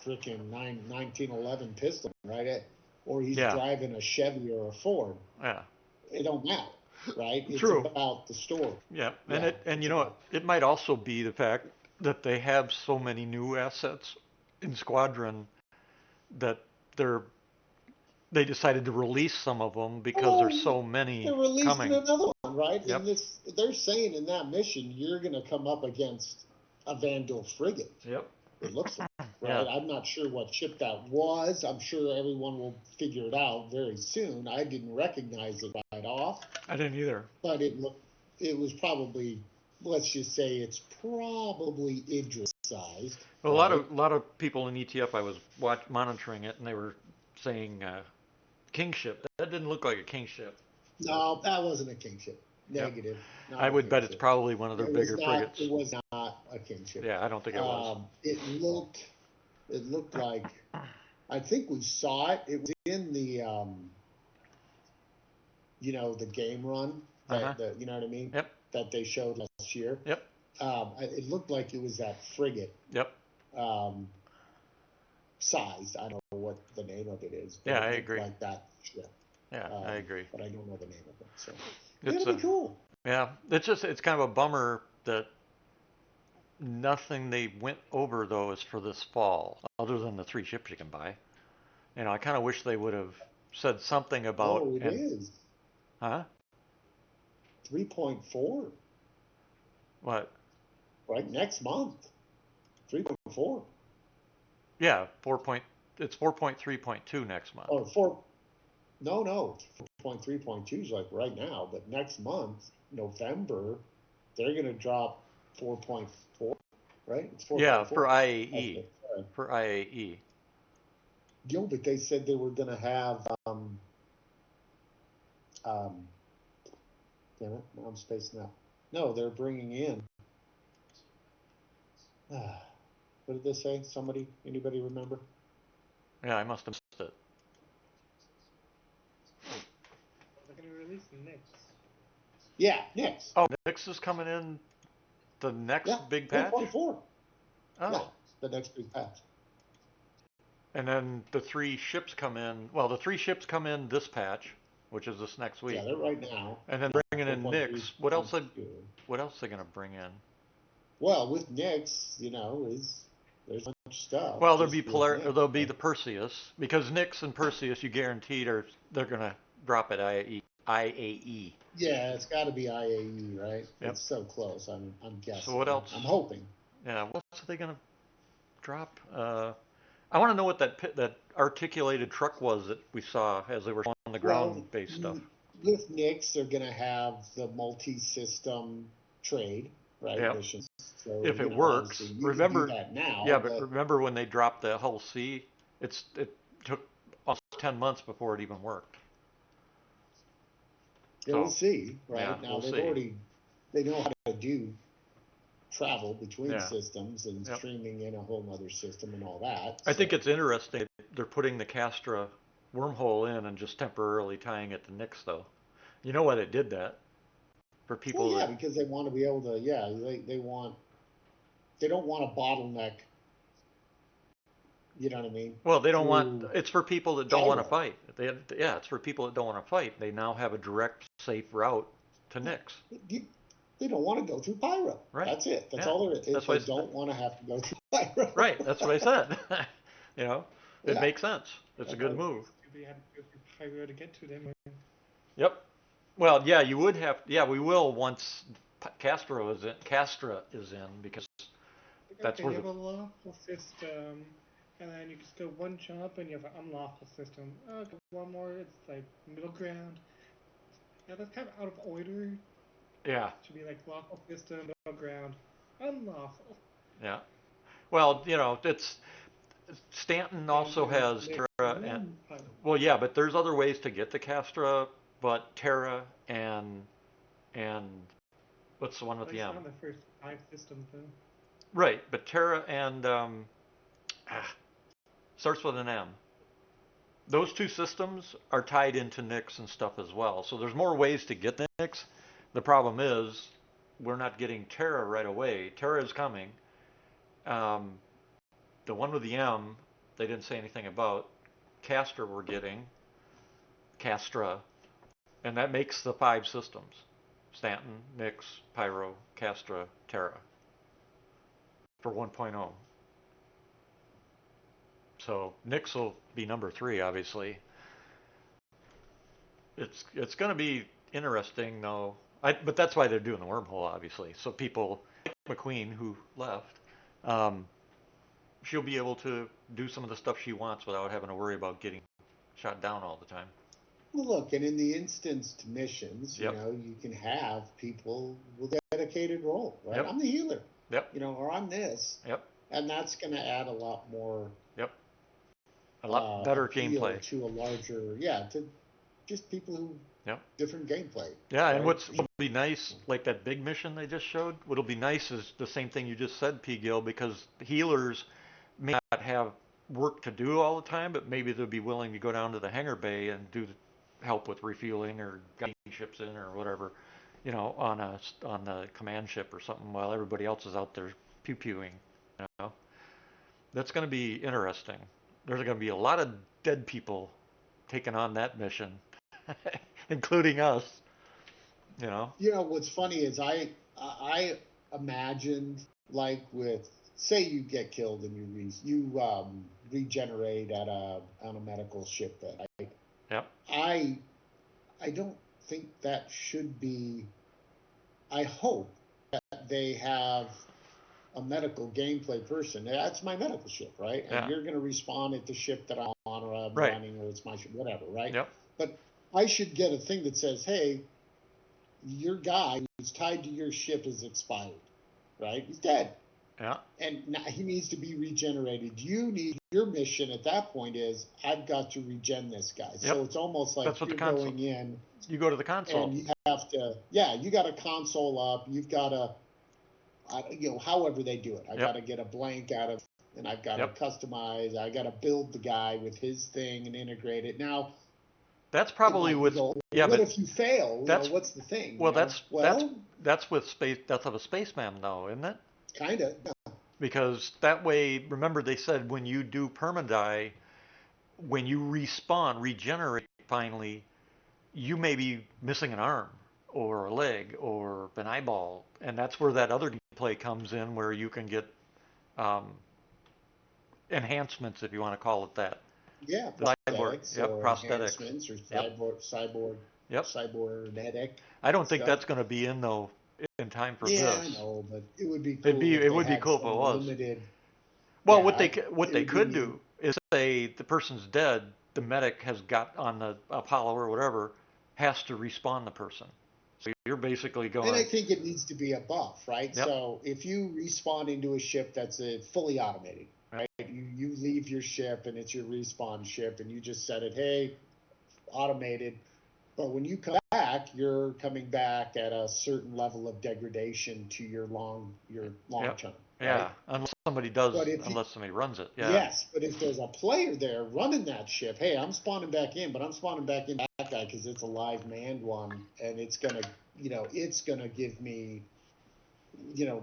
freaking 1911 pistol, right? Or he's driving a Chevy or a Ford. Yeah. It don't matter, right? It's True. about the story. Yeah. And it might also be the fact that they have so many new assets in Squadron that they decided to release some of them because there's so many They're releasing coming. another one, right? Yep. And they're saying in that mission you're going to come up against a Vandal frigate. Yep. It looks like, right? I'm not sure what ship that was. I'm sure everyone will figure it out very soon. I didn't recognize it right off. I didn't either. But it was probably, let's just say it's probably Idris sized. Well, a lot of people in ETF, I was monitoring it, and they were saying Kingship. That didn't look like a Kingship. No, that wasn't a Kingship. Negative. I would bet it's probably one of their bigger frigates. It was not a Kingship. Yeah, I don't think it was. It looked like, I think we saw it. It was in the, the game run. You know what I mean? Yep. That they showed last year. Yep. It looked like it was that frigate. Yep. Sized. I don't know what the name of it is. Yeah, I agree. Like that ship. Yeah, I agree. But I don't know the name of it. So it'll be cool. Yeah, it's kind of a bummer that nothing they went over though is for this fall, other than the 3 ships you can buy. I kind of wish they would have said something about. Oh, it is. Huh? 3.4. What? Right, next month. 3.4. Yeah, it's 4.3.2 next month. Or 4. No. 4.3.2 is like right now, but next month, November, they're going to drop 4.4, right? It's 4.4. Yeah, for IAE. Okay. For IAE. Yo, but they said they were going to have damn it, now I'm spacing out. No, they're bringing in. What did they say? Anybody remember? Yeah, I must have missed it. They're going to release Nyx. Yeah, Nyx. Oh, Nyx is coming in the next big patch? 4.4. Oh. Yeah, the next big patch. And then the 3 ships come in. Well, the 3 ships come in this patch, which is this next week. Yeah, they're right now. And then bringing in Nyx. What else are they going to bring in? Well, with Nyx, there's a bunch of stuff. Well, there'll be the Perseus, because Nyx and Perseus, you guaranteed they're going to drop at IAE. Yeah, it's got to be IAE, right? Yep. It's so close. I'm guessing. So what else? I'm hoping. Yeah, what else are they going to drop? I want to know what that articulated truck was that we saw as they were on the ground-based stuff. With Nyx, they're going to have the multi-system trade, right? Yep. Missions. So, if it works, remember. Can do that now, but remember when they dropped the Hull C? It took almost 10 months before it even worked. Yeah, we'll see. Right yeah, now, they know how to do travel between systems and streaming in a whole other system and all that. I think it's interesting they're putting the Castra wormhole in and just temporarily tying it to Nyx, though. You know why they did that? For people. Well, because they want to be able to. Yeah, they don't want a bottleneck. You know what I mean? Well, they don't want. It's for people that don't want to fight. It's for people that don't want to fight. They now have a direct, safe route to Nyx. They don't want to go through Pyro. Right. That's it. That's all there is. They don't want to have to go through Pyro. Right. That's what I said. It makes sense. It's a good move. We have to go through Pyro to get to them. Yep. Well, yeah, you would have. Yeah, we will once Castra is in because that's Okay, where you the have a lawful system, and then you just go one jump, and you have an unlawful system. Okay, one more, it's like middle ground. Yeah, that's kind of out of order. yeah. It should be like lawful system, middle ground, unlawful. Yeah. Well, it's Stanton also there's has Nick Terra and and then Pilot. well, yeah, but there's other ways to get to Castra, but Terra and what's the one with At the least M? not the first 5 systems, though. Right, but Terra and starts with an M. Those two systems are tied into Nix and stuff as well. So there's more ways to get Nix. The problem is we're not getting Terra right away. Terra is coming. The one with the M, they didn't say anything about. Castra we're getting. Castra. And that makes the 5 systems. Stanton, Nix, Pyro, Castra, Terra. For 1.0. So Nix will be number 3, obviously. It's going to be interesting, though. But that's why they're doing the wormhole, obviously. So people like McQueen, who left, she'll be able to do some of the stuff she wants without having to worry about getting shot down all the time. Well, look, and in the instanced missions, Yep. You can have people with a dedicated role, right? Yep. I'm the healer. Yep. Or I'm this. Yep. And that's going to add a lot more. Yep. A lot better appeal gameplay. To a larger, to just people who different gameplay. Yeah, right? and what'll be nice, like that big mission they just showed, what'll be nice is the same thing you just said, P. Gill, because healers may not have work to do all the time, but maybe they'll be willing to go down to the hangar bay and help with refueling or getting ships in or whatever, on the command ship or something while everybody else is out there pew-pewing. That's going to be interesting. There's going to be a lot of dead people taking on that mission, including us. What's funny is I imagined, like, with, say you get killed and you regenerate on a medical ship bed. Yep. I don't think that should be. I hope that they have a medical gameplay person. That's my medical ship, right? And you're going to respawn at the ship that I'm on, or I'm running, or it's my ship, whatever, right? Yep. But I should get a thing that says, hey, your guy who's tied to your ship is expired, right? He's dead. Yeah. And now he needs to be regenerated. Your mission at that point is, I've got to regen this guy. Yep. So it's almost like That's what you're the console. going in. You go to the console. And you have to, you got a console up. You've got to, however they do it. I got to get a blank out of, and I've got to customize. I got to build the guy with his thing and integrate it. Now, that's probably with what if you fail? What's the thing? Well, that's with Death of a Spaceman, though, isn't it? Kind of. Because that way, remember they said when you do permadie, when you respawn, regenerate finally, you may be missing an arm or a leg or an eyeball, and that's where that other gameplay comes in, where you can get enhancements, if you want to call it that. Yeah, prosthetics, enhancements, or cyborg. Yep. Cybornetic. I don't think that's going to be in though in time for this. Yeah, I know, but it would be cool. It would be cool if it was. Limited, well, what they could do is say the person's dead, the medic has got on the Apollo or whatever, has to respawn the person. So you're basically going. And I think it needs to be a buff, right? Yep. So if you respawn into a ship that's fully automated, right? You leave your ship and it's your respawn ship, and you just set it, hey, automated. But when you come back, you're coming back at a certain level of degradation to your long term. Right? Yeah, unless somebody runs it. Yeah. Yes, but if there's a player there running that ship, hey, I'm spawning back in, but I'm spawning back in that guy because it's a live manned one, and it's gonna give me,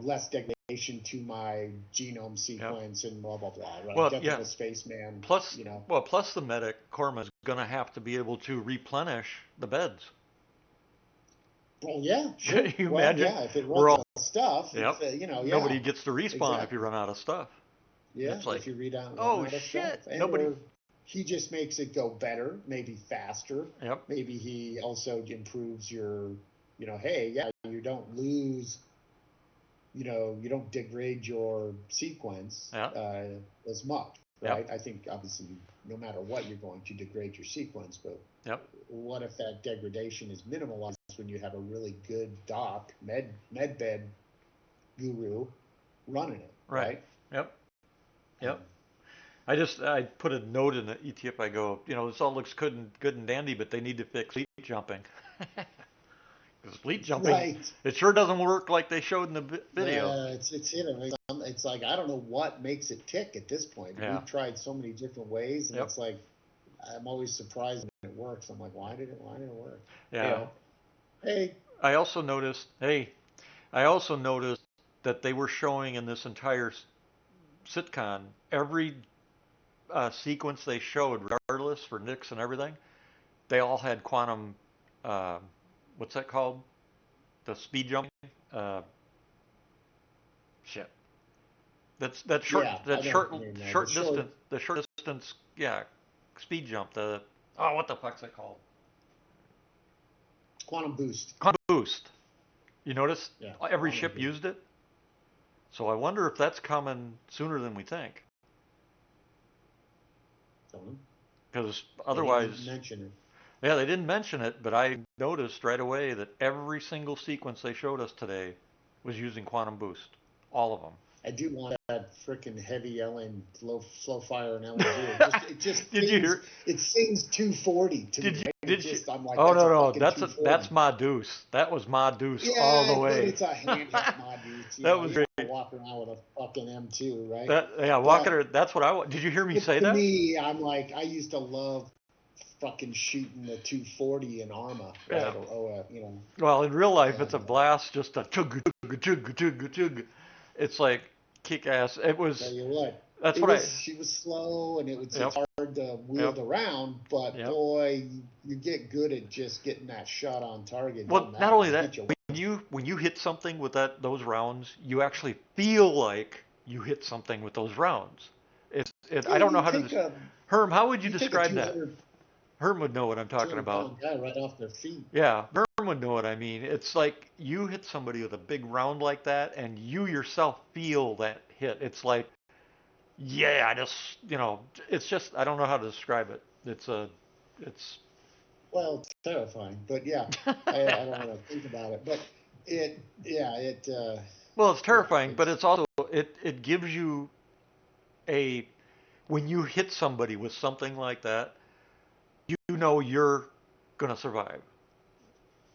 less degradation to my genome sequence and blah blah blah. Right? Well, Death of a spaceman. Plus the medic Korma is going to have to be able to replenish the beds. Well, yeah, sure. Can you imagine? Yeah, if it runs out of stuff, yep. Nobody gets to respawn if you run out of stuff. Yeah, if you run out of stuff. Nobody. He just makes it go better, maybe faster. Yep. Maybe he also improves your hey, yeah, you don't lose, you don't degrade your sequence as much, right? I think obviously no matter what, you're going to degrade your sequence, but what if that degradation is minimalized when you have a really good doc, medbed guru running it, right? Yep. I put a note in the ETF. I go, this all looks good and dandy, but they need to fix fleet jumping. Because fleet jumping, it sure doesn't work like they showed in the video. Yeah, it's like I don't know what makes it tick at this point. We've tried so many different ways, and it's like I'm always surprised when it works. I'm like, why did it work? Yeah. Hey. I also noticed that they were showing in this entire sitcon every sequence they showed, regardless for Nix and everything, they all had quantum. What's that called? The speed jumping. Shit. That short distance. The short distance. Yeah. Speed jump. What the fuck's it called? Quantum boost. Quantum boost. You notice every ship used it. So I wonder if that's coming sooner than we think. Because otherwise, they didn't mention it. Yeah, they didn't mention it, but I noticed right away that every single sequence they showed us today was using quantum boost, all of them. I do want that frickin' heavy flow fire and LNG. It just Did you hear? It sings 240 to me. I'm like, no, that's Ma Deuce. That was Ma Deuce all the way. But it's a hand Ma Deuce. That was great. Walk around with a fucking M2, right? walking. That's what I want. Did you hear me say that? To me, I'm like, I used to love fucking shooting the 240 in Arma, right? Well, in real life, it's a blast, just a chug, chug, chug, chug, chug. It's like kick ass. It was. Tell you what. She was slow, and it was hard to wield around, but boy, you get good at just getting that shot on target. Well, not only that, when you hit something with those rounds, you actually feel like you hit something with those rounds. I don't know how to. Herm, how would you describe that? Herm would know what I'm talking about. Guy right off their feet. Yeah, Herm would know what I mean. It's like you hit somebody with a big round like that, and you yourself feel that hit. It's like, it's just, I don't know how to describe it. Well, it's terrifying, but yeah, I don't want to think about it. But well, it's terrifying, but it's also, it gives you when you hit somebody with something like that, you know you're going to survive,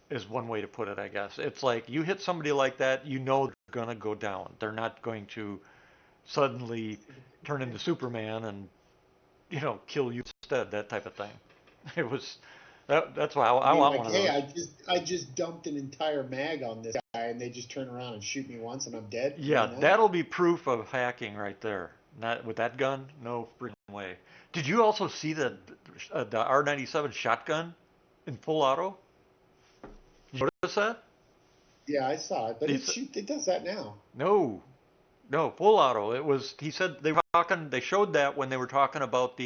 is one way to put it, I guess. It's like you hit somebody like that, you know they're going to go down. They're not going to suddenly turn into Superman and, kill you instead, that type of thing. It was, that's why I want one of those. Hey, I just dumped an entire mag on this guy, and they just turn around and shoot me once, and I'm dead. Yeah, that'll be proof of hacking right there. Not with that gun, no freaking way. Did you also see the R97 shotgun in full auto? Did you notice that? Yeah, I saw it, but it does that now. No, full auto. It was. He said they were talking. They showed that when they were talking about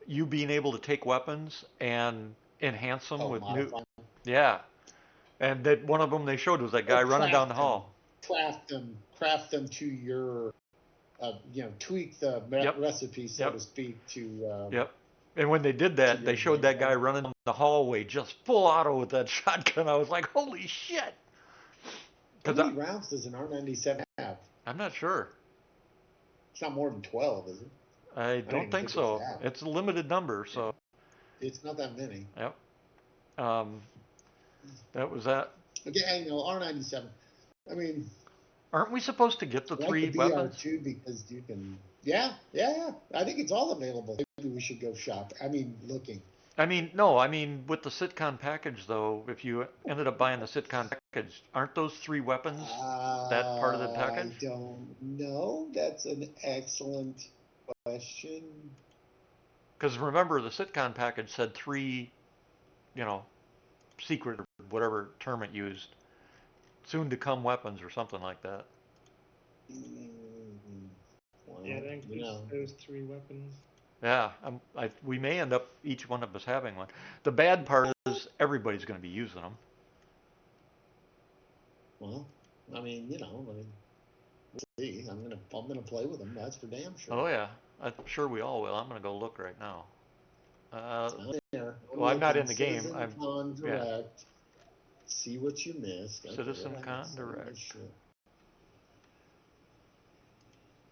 you being able to take weapons and enhance them with new. Yeah, and that one of them they showed was that guy running down the hall. Craft them to your. Tweak the recipe, so to speak, to. Yep. And when they did that, they showed that guy running down the hallway just full auto with that shotgun. I was like, holy shit. How many rounds does an R97 have? I'm not sure. It's not more than 12, is it? I don't think so. It's a limited number, so. It's not that many. Yep. That was that. Okay, R97. I mean. Aren't we supposed to get the 3 weapons? BR2 because you can. Yeah. I think it's all available. Maybe we should go shop. Looking. With the Sitcon package, though, if you ended up buying the Sitcon package, aren't those 3 weapons that part of the package? I don't know. That's an excellent question. Because remember, the Sitcon package said 3, secret, or whatever term it used, soon-to-come weapons or something like that. Yeah, that includes those 3 weapons. Yeah, we may end up, each one of us having one. The bad part is everybody's going to be using them. Well, I mean, we'll see. I'm gonna play with them. That's for damn sure. Oh yeah, I'm sure we all will. I'm gonna go look right now. There. Well, I'm not in the game. Citizen Con Direct. See what you missed. Okay, Citizen Con Direct.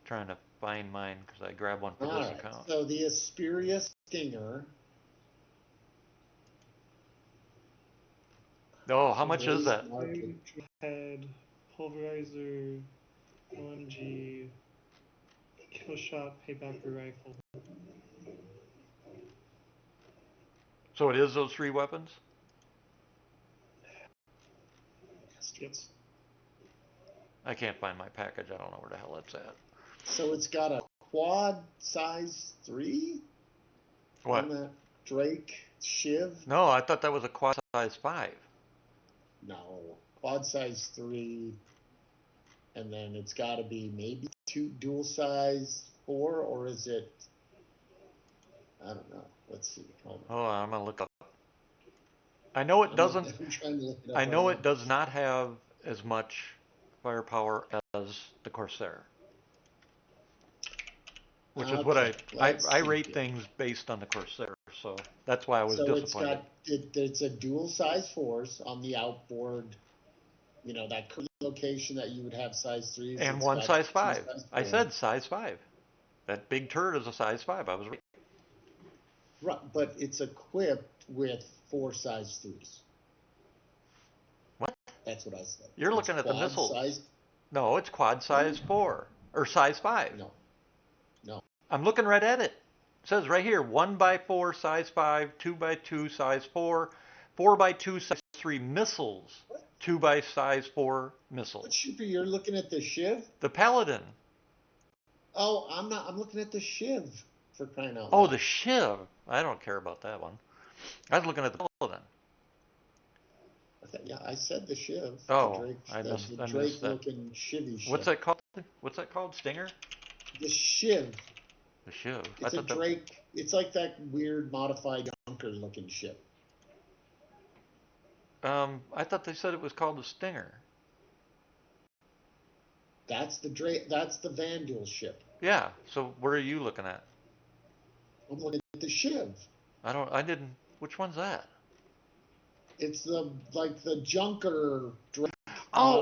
Trying to find mine because I grabbed one for this account. So the Asperia Stinger. Oh, how much is that? Head, pulverizer, LMG, kill shot, payback rifle. So it is those 3 weapons? Yes. I can't find my package. I don't know where the hell it's at. So it's got a quad size 3? What? On that Drake Shiv? No, I thought that was a quad size 5. No, quad size 3, and then it's got to be maybe 2 dual size 4, or is it? I don't know. Let's see. Hold on. Oh, I'm gonna look up. I know it doesn't. I'm trying to look it up I know right it does not have as much firepower as the Corsair, which is what I rate things based on the Corsair. So that's why I was disappointed. It's a dual size 4s on the outboard. That location that you would have size 3s. And one size 5. I said size 5. That big turret is a size 5. I was right. Right, but it's equipped with 4 size 3s. What? That's what I said. You're looking at the missiles. Size... No, it's quad size 4 or size 5. No. I'm looking right at it. It says right here 1x4 size 5, 2x2 size 4, 4x2 size 3 missiles, 2 by size 4 missiles. What shipper? You're looking at the Shiv? The Paladin. Oh, I'm not. I'm looking at the Shiv. For crying out loud. Oh, the Shiv. I don't care about that one. I was looking at the Paladin. Yeah, I said the Shiv. Oh, I missed that. Drake-looking Chivy ship. What's that called? What's that called? Stinger? The Shiv. The Shiv. It's a Drake. It's like that weird modified Junker-looking ship. I thought they said it was called the Stinger. That's the Drake. That's the Vandal ship. Yeah. So what are you looking at? I'm looking at the Shiv. I didn't. Which one's that? It's the Junker Drake. Oh,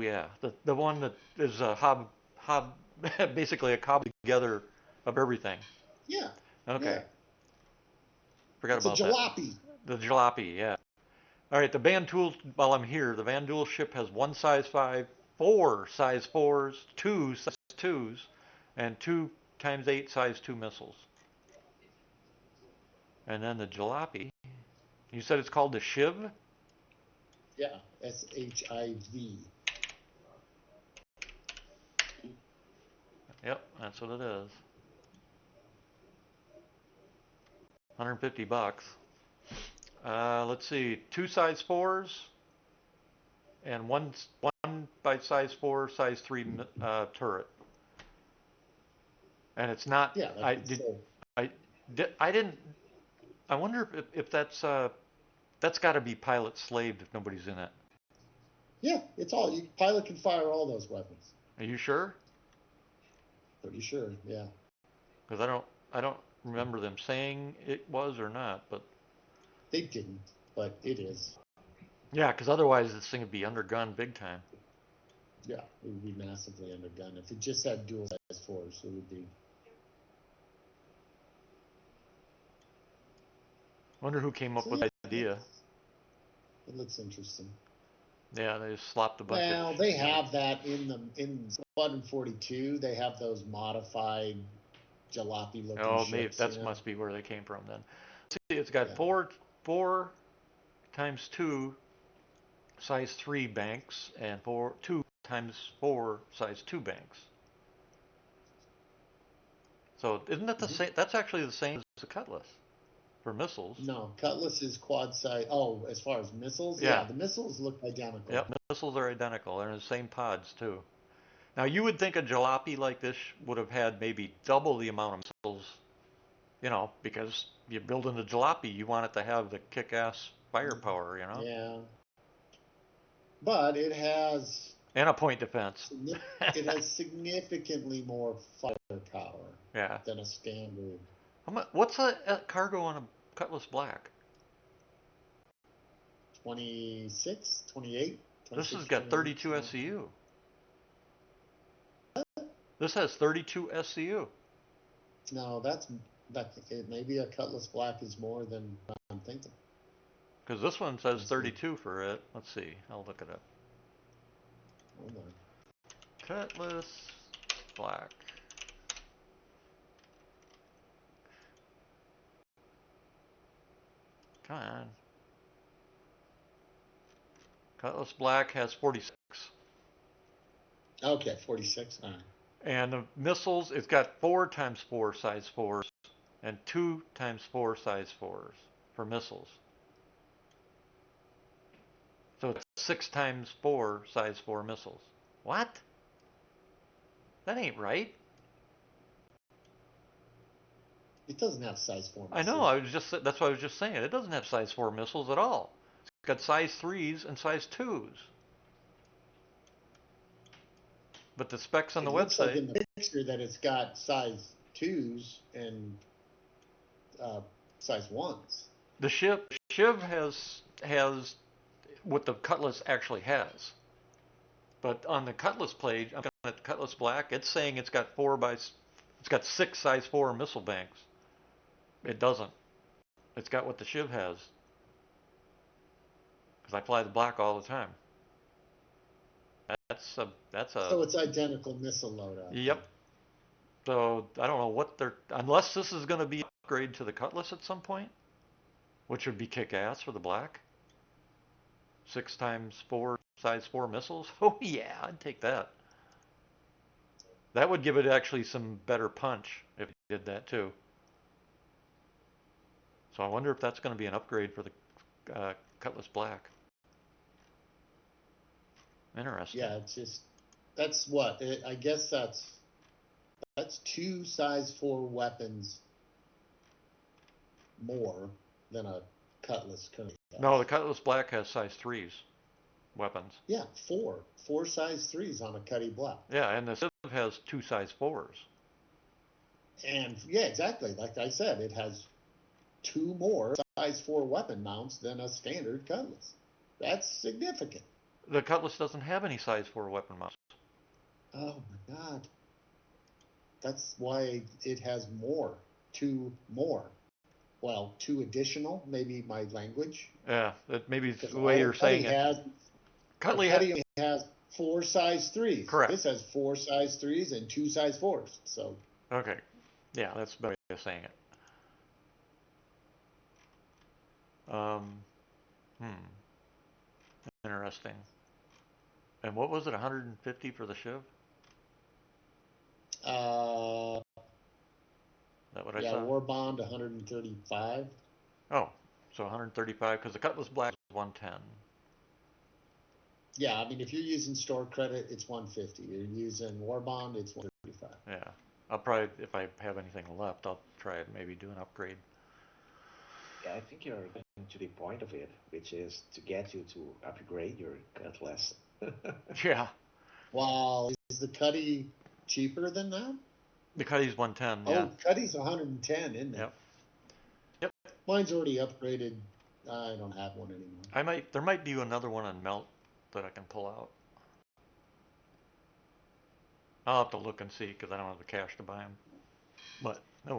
yeah. The one that is a basically a cobble together of everything. Yeah. Okay. Yeah. Forgot about that. Jalopy. The Jalopy, yeah. All right, the Vantool, while I'm here, the Vantool ship has 1 size 5, 4 size 4s, 2 size 2s, and 2 times 8 size 2 missiles. And then the Jalopy, you said it's called the Shiv? Yeah, SHIV. Yep, that's what it is. $150. Let's see, 2 size 4s and one by size 4, size 3 turret. And it's not. Yeah, I wonder if that's got to be pilot slaved if nobody's in it. Yeah, it's all. Pilot can fire all those weapons. Are you sure? Pretty sure, yeah. Because I don't remember them saying it was or not, but they didn't. But it is. Yeah, because otherwise this thing would be undergunned big time. Yeah, it would be massively undergunned. If it just had dual size 4s, it would be. Wonder who came up with the idea. It looks interesting. Yeah, they just slopped a bunch of. Well, they have that in Squadron 42. They have those modified jalopy looking Oh, ships. maybe that must be where they came from then. See, it's got 4 times 2 size 3 banks and 2 times 4 size 2 banks. So isn't that the same? That's actually the same as the Cutlass for missiles. No, Cutlass is quad size. Oh, as far as missiles, Yeah. the missiles look identical. Yep, missiles are identical. They're in the same pods too. Now you would think a jalopy like this would have had maybe double the amount of missiles, because you're building a jalopy, you want it to have the kick-ass firepower, Yeah. but it has and a point defense. it has significantly more firepower than a standard. What's a cargo on a Cutlass Black? 26, 28. This has got 32 SCU. This has 32 SCU. No, that's maybe a Cutlass Black is more than I'm thinking. Because this one says 32 for it. Let's see. I'll look it up. Hold on. Cutlass Black. Come on. Cutlass Black has 46. Okay, 46. All right. And the missiles, it's got 4 times 4 size 4s and 2 times 4 size 4s for missiles. So it's 6 times 4 size 4 missiles. What? That ain't right. It doesn't have size 4 missiles. I know. That's what I was just saying. It doesn't have size 4 missiles at all. It's got size 3s and size 2s. But the specs on the looks website. Like in the picture that it's got size 2s and size 1s. The Shiv has what the Cutlass actually has. But on the Cutlass page, I'm looking at the Cutlass Black, it's saying it's got 6 size 4 missile banks. It doesn't. It's got what the Shiv has. Because I fly the Black all the time. So it's identical missile loadout. Yep. So I don't know what unless this is going to be an upgrade to the Cutlass at some point, which would be kick-ass for the Black. 6 times 4 size 4 missiles. Oh yeah, I'd take that. That would give it actually some better punch if it did that too. So I wonder if that's going to be an upgrade for the Cutlass Black. Interesting. Yeah, it's just that's what I guess that's 2 size 4 weapons more than a Cutlass currently has. No, the Cutlass Black has size 3s weapons. Yeah, 4 size 3s on a Cutty Black. Yeah, and the Civ has 2 size 4s. And yeah, exactly. Like I said, it has 2 more size 4 weapon mounts than a standard Cutlass. That's significant. The Cutlass doesn't have any size 4 weapon mounts. Oh my God. That's why it has more. 2 more. Well, 2 additional, maybe my language. Yeah, that maybe the way you're saying it. Cutty only has 4 size 3s. Correct. This has 4 size 3s and 2 size 4s. So. Okay. Yeah, that's the way of saying it. Interesting. And what was it, 150 for the Shiv? That what I saw? Yeah, War Bond 135. Oh, so 135 because the Cutlass Black is 110. Yeah, I mean if you're using store credit, it's 150. You're using War Bond, it's 135. Yeah, I'll probably if I have anything left, I'll try and maybe do an upgrade. Yeah, I think you're getting to the point of it, which is to get you to upgrade your Cutlass. Yeah. Wow, is the Cutty cheaper than that? The Cutty's 110. Oh, yeah. Cutty's 110, isn't it? Yep. Yep. Mine's already upgraded. I don't have one anymore. There might be another one on Melt that I can pull out. I'll have to look and see because I don't have the cash to buy them. But oh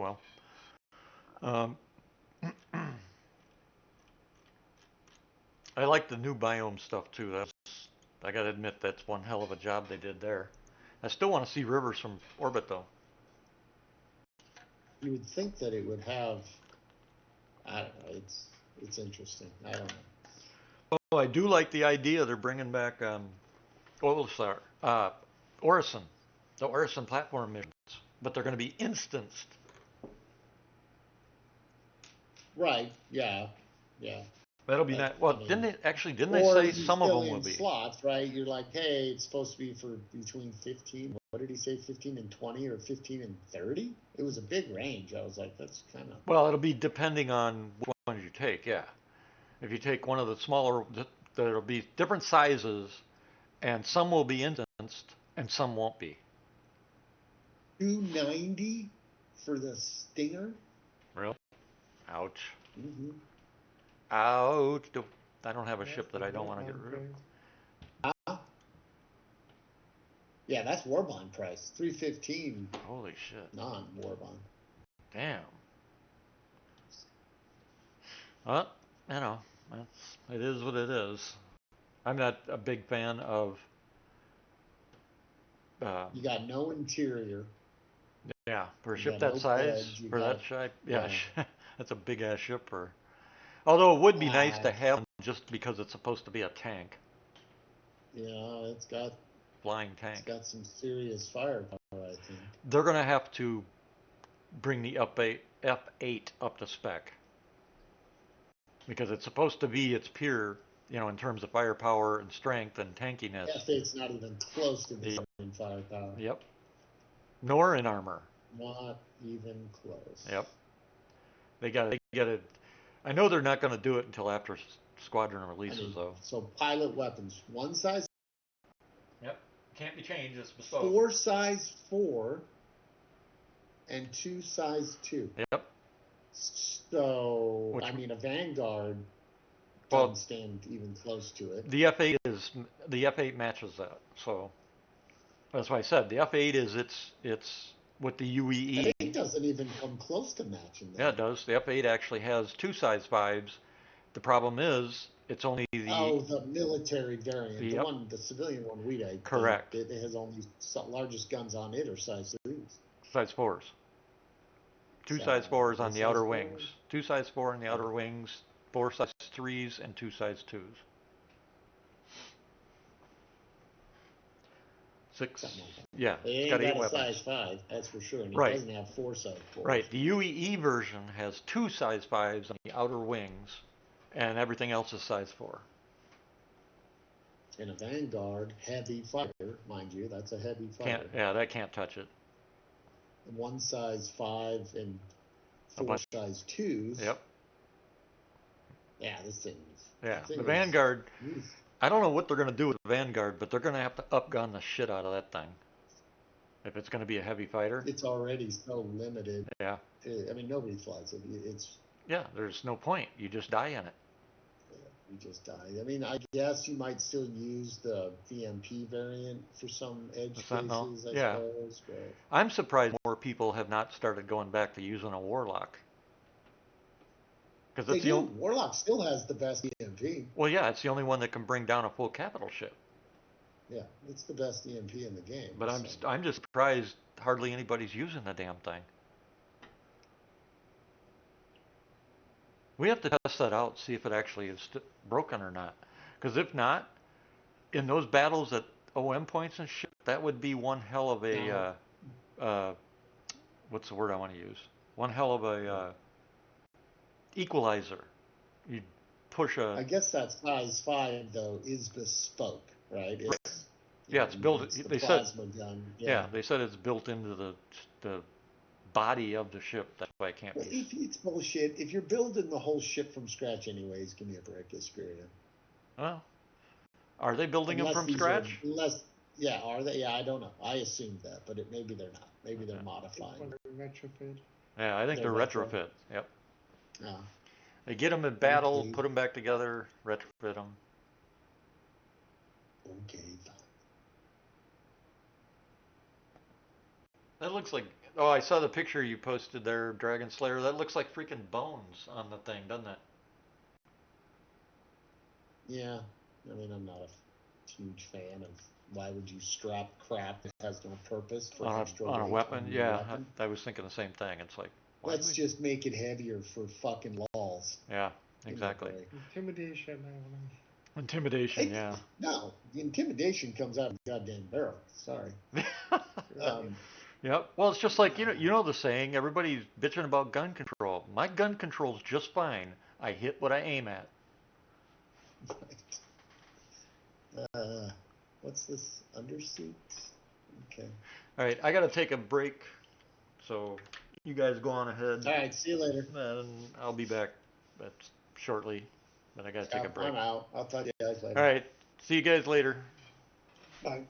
well. I like the new biome stuff too. I gotta admit that's one hell of a job they did there. I still want to see rivers from orbit though. You would think that it would have. I don't know. It's interesting. I don't know. Oh, I do like the idea they're bringing back Orison, the Orison platform missions, but they're going to be instanced. Right. Yeah. Yeah. That'll be that. Well, didn't they say some of them will be slots? Right. You're like, hey, it's supposed to be for between 15. What did he say? 15 and 20 or 15 and 30? It was a big range. I was like, that's kind of. Well, it'll be depending on which ones you take. Yeah. If you take one of the smaller, There'll be different sizes, and some will be instanced, and some won't be. $290 for the Stinger? Really? Ouch. Mm-hmm. Ouch. I don't have a ship that I don't want to get rid of. Yeah, that's Warbond price. $315. Holy shit. Non-Warbond. Damn. Well, you know, it is what it is. I'm not a big fan of. You got no interior. Yeah, for a You ship got that no size, beds, you for got- that shape, yeah, that's a big ass ship for. Although it would be nice to have one just because it's supposed to be a tank, Yeah, it's got flying tank. It's got some serious firepower, I think. They're going to have to bring the F8 up to spec because it's supposed to be its peer, you know, in terms of firepower and strength and tankiness. F8's not even close to the same firepower. Yep. Nor in armor. Not even close. Yep. They got it. I know they're not going to do it until after Squadron releases, though. So pilot weapons, one size. Yep. Can't be changed. It's bespoke. 4 size 4 and 2 size 2. Yep. So, I mean, a Vanguard doesn't stand even close to it. The F8 matches that. So that's why I said the F8 is it's with the UEE. It doesn't even come close to matching that. Yeah, it does. The F8 actually has 2 size 5s. The problem is it's only the military variant, Yep. the civilian one we had. Correct. It has only largest guns on it are size 3s. Size 4s. 2 size 4s on the outer wings. 2 size 4 on the outer wings. 4 size 3s and 2 size 2s. 6. Yeah. It It's ain't got 8 got a weapons. size 5, that's for sure. And it Right. doesn't have 4 size 4s. Right. The UEE version has 2 size 5s on the outer wings, and everything else is size 4. And a Vanguard heavy fighter, mind you, that's a heavy fighter. That can't touch it. 1 size 5 and 4 size 2s. Yep. Yeah, this thing. Yeah. The Vanguard. I don't know what they're going to do with the Vanguard, but they're going to have to upgun the shit out of that thing. If it's going to be a heavy fighter. It's already so limited. Yeah. I mean, nobody flies it. It's. Yeah, there's no point. You just die in it. You just die. I mean, I guess you might still use the VMP variant for some edge cases, I suppose. But I'm surprised more people have not started going back to using a Warlock. Because Warlock still has the best EMP. Well, yeah, it's the only one that can bring down a full capital ship. Yeah, it's the best EMP in the game. But I'm just surprised hardly anybody's using the damn thing. We have to test that out, see if it actually is broken or not. Because if not, in those battles at OM points and shit, that would be one hell of a what's the word I want to use? One hell of a equalizer. You push a. I guess that size 5 though is bespoke, right? It's, it's built. They said. Gun. Yeah, they said it's built into the body of the ship. That's why it can't be. It's bullshit. If you're building the whole ship from scratch, anyways, give me a break, Experian. Well, are they building them from scratch? Are they? Yeah, I don't know. I assumed that, but maybe they're not. Maybe they're modifying. Retrofit. Yeah, I think they're retrofit. Yep. Yeah. They get them in battle, put them back together, retrofit them. Okay. That looks like. Oh, I saw the picture you posted there, Dragon Slayer. That looks like freaking bones on the thing, doesn't it? Yeah. I mean, I'm not a huge fan of why would you strap crap that has no purpose for on a weapon. Yeah, I was thinking the same thing. It's like, let's just make it heavier for fucking lols. Yeah, exactly. Intimidation. Intimidation, yeah. No, the intimidation comes out of the goddamn barrel. Sorry. Yep. Well, it's just like, you know the saying, everybody's bitching about gun control. My gun control's just fine. I hit what I aim at. What's this? Undersuit? Okay. All right, I got to take a break, so you guys go on ahead. All right, see you later. And I'll be back shortly. but I gotta take a break. I'm out. I'll talk to you guys later. All right. See you guys later. Bye.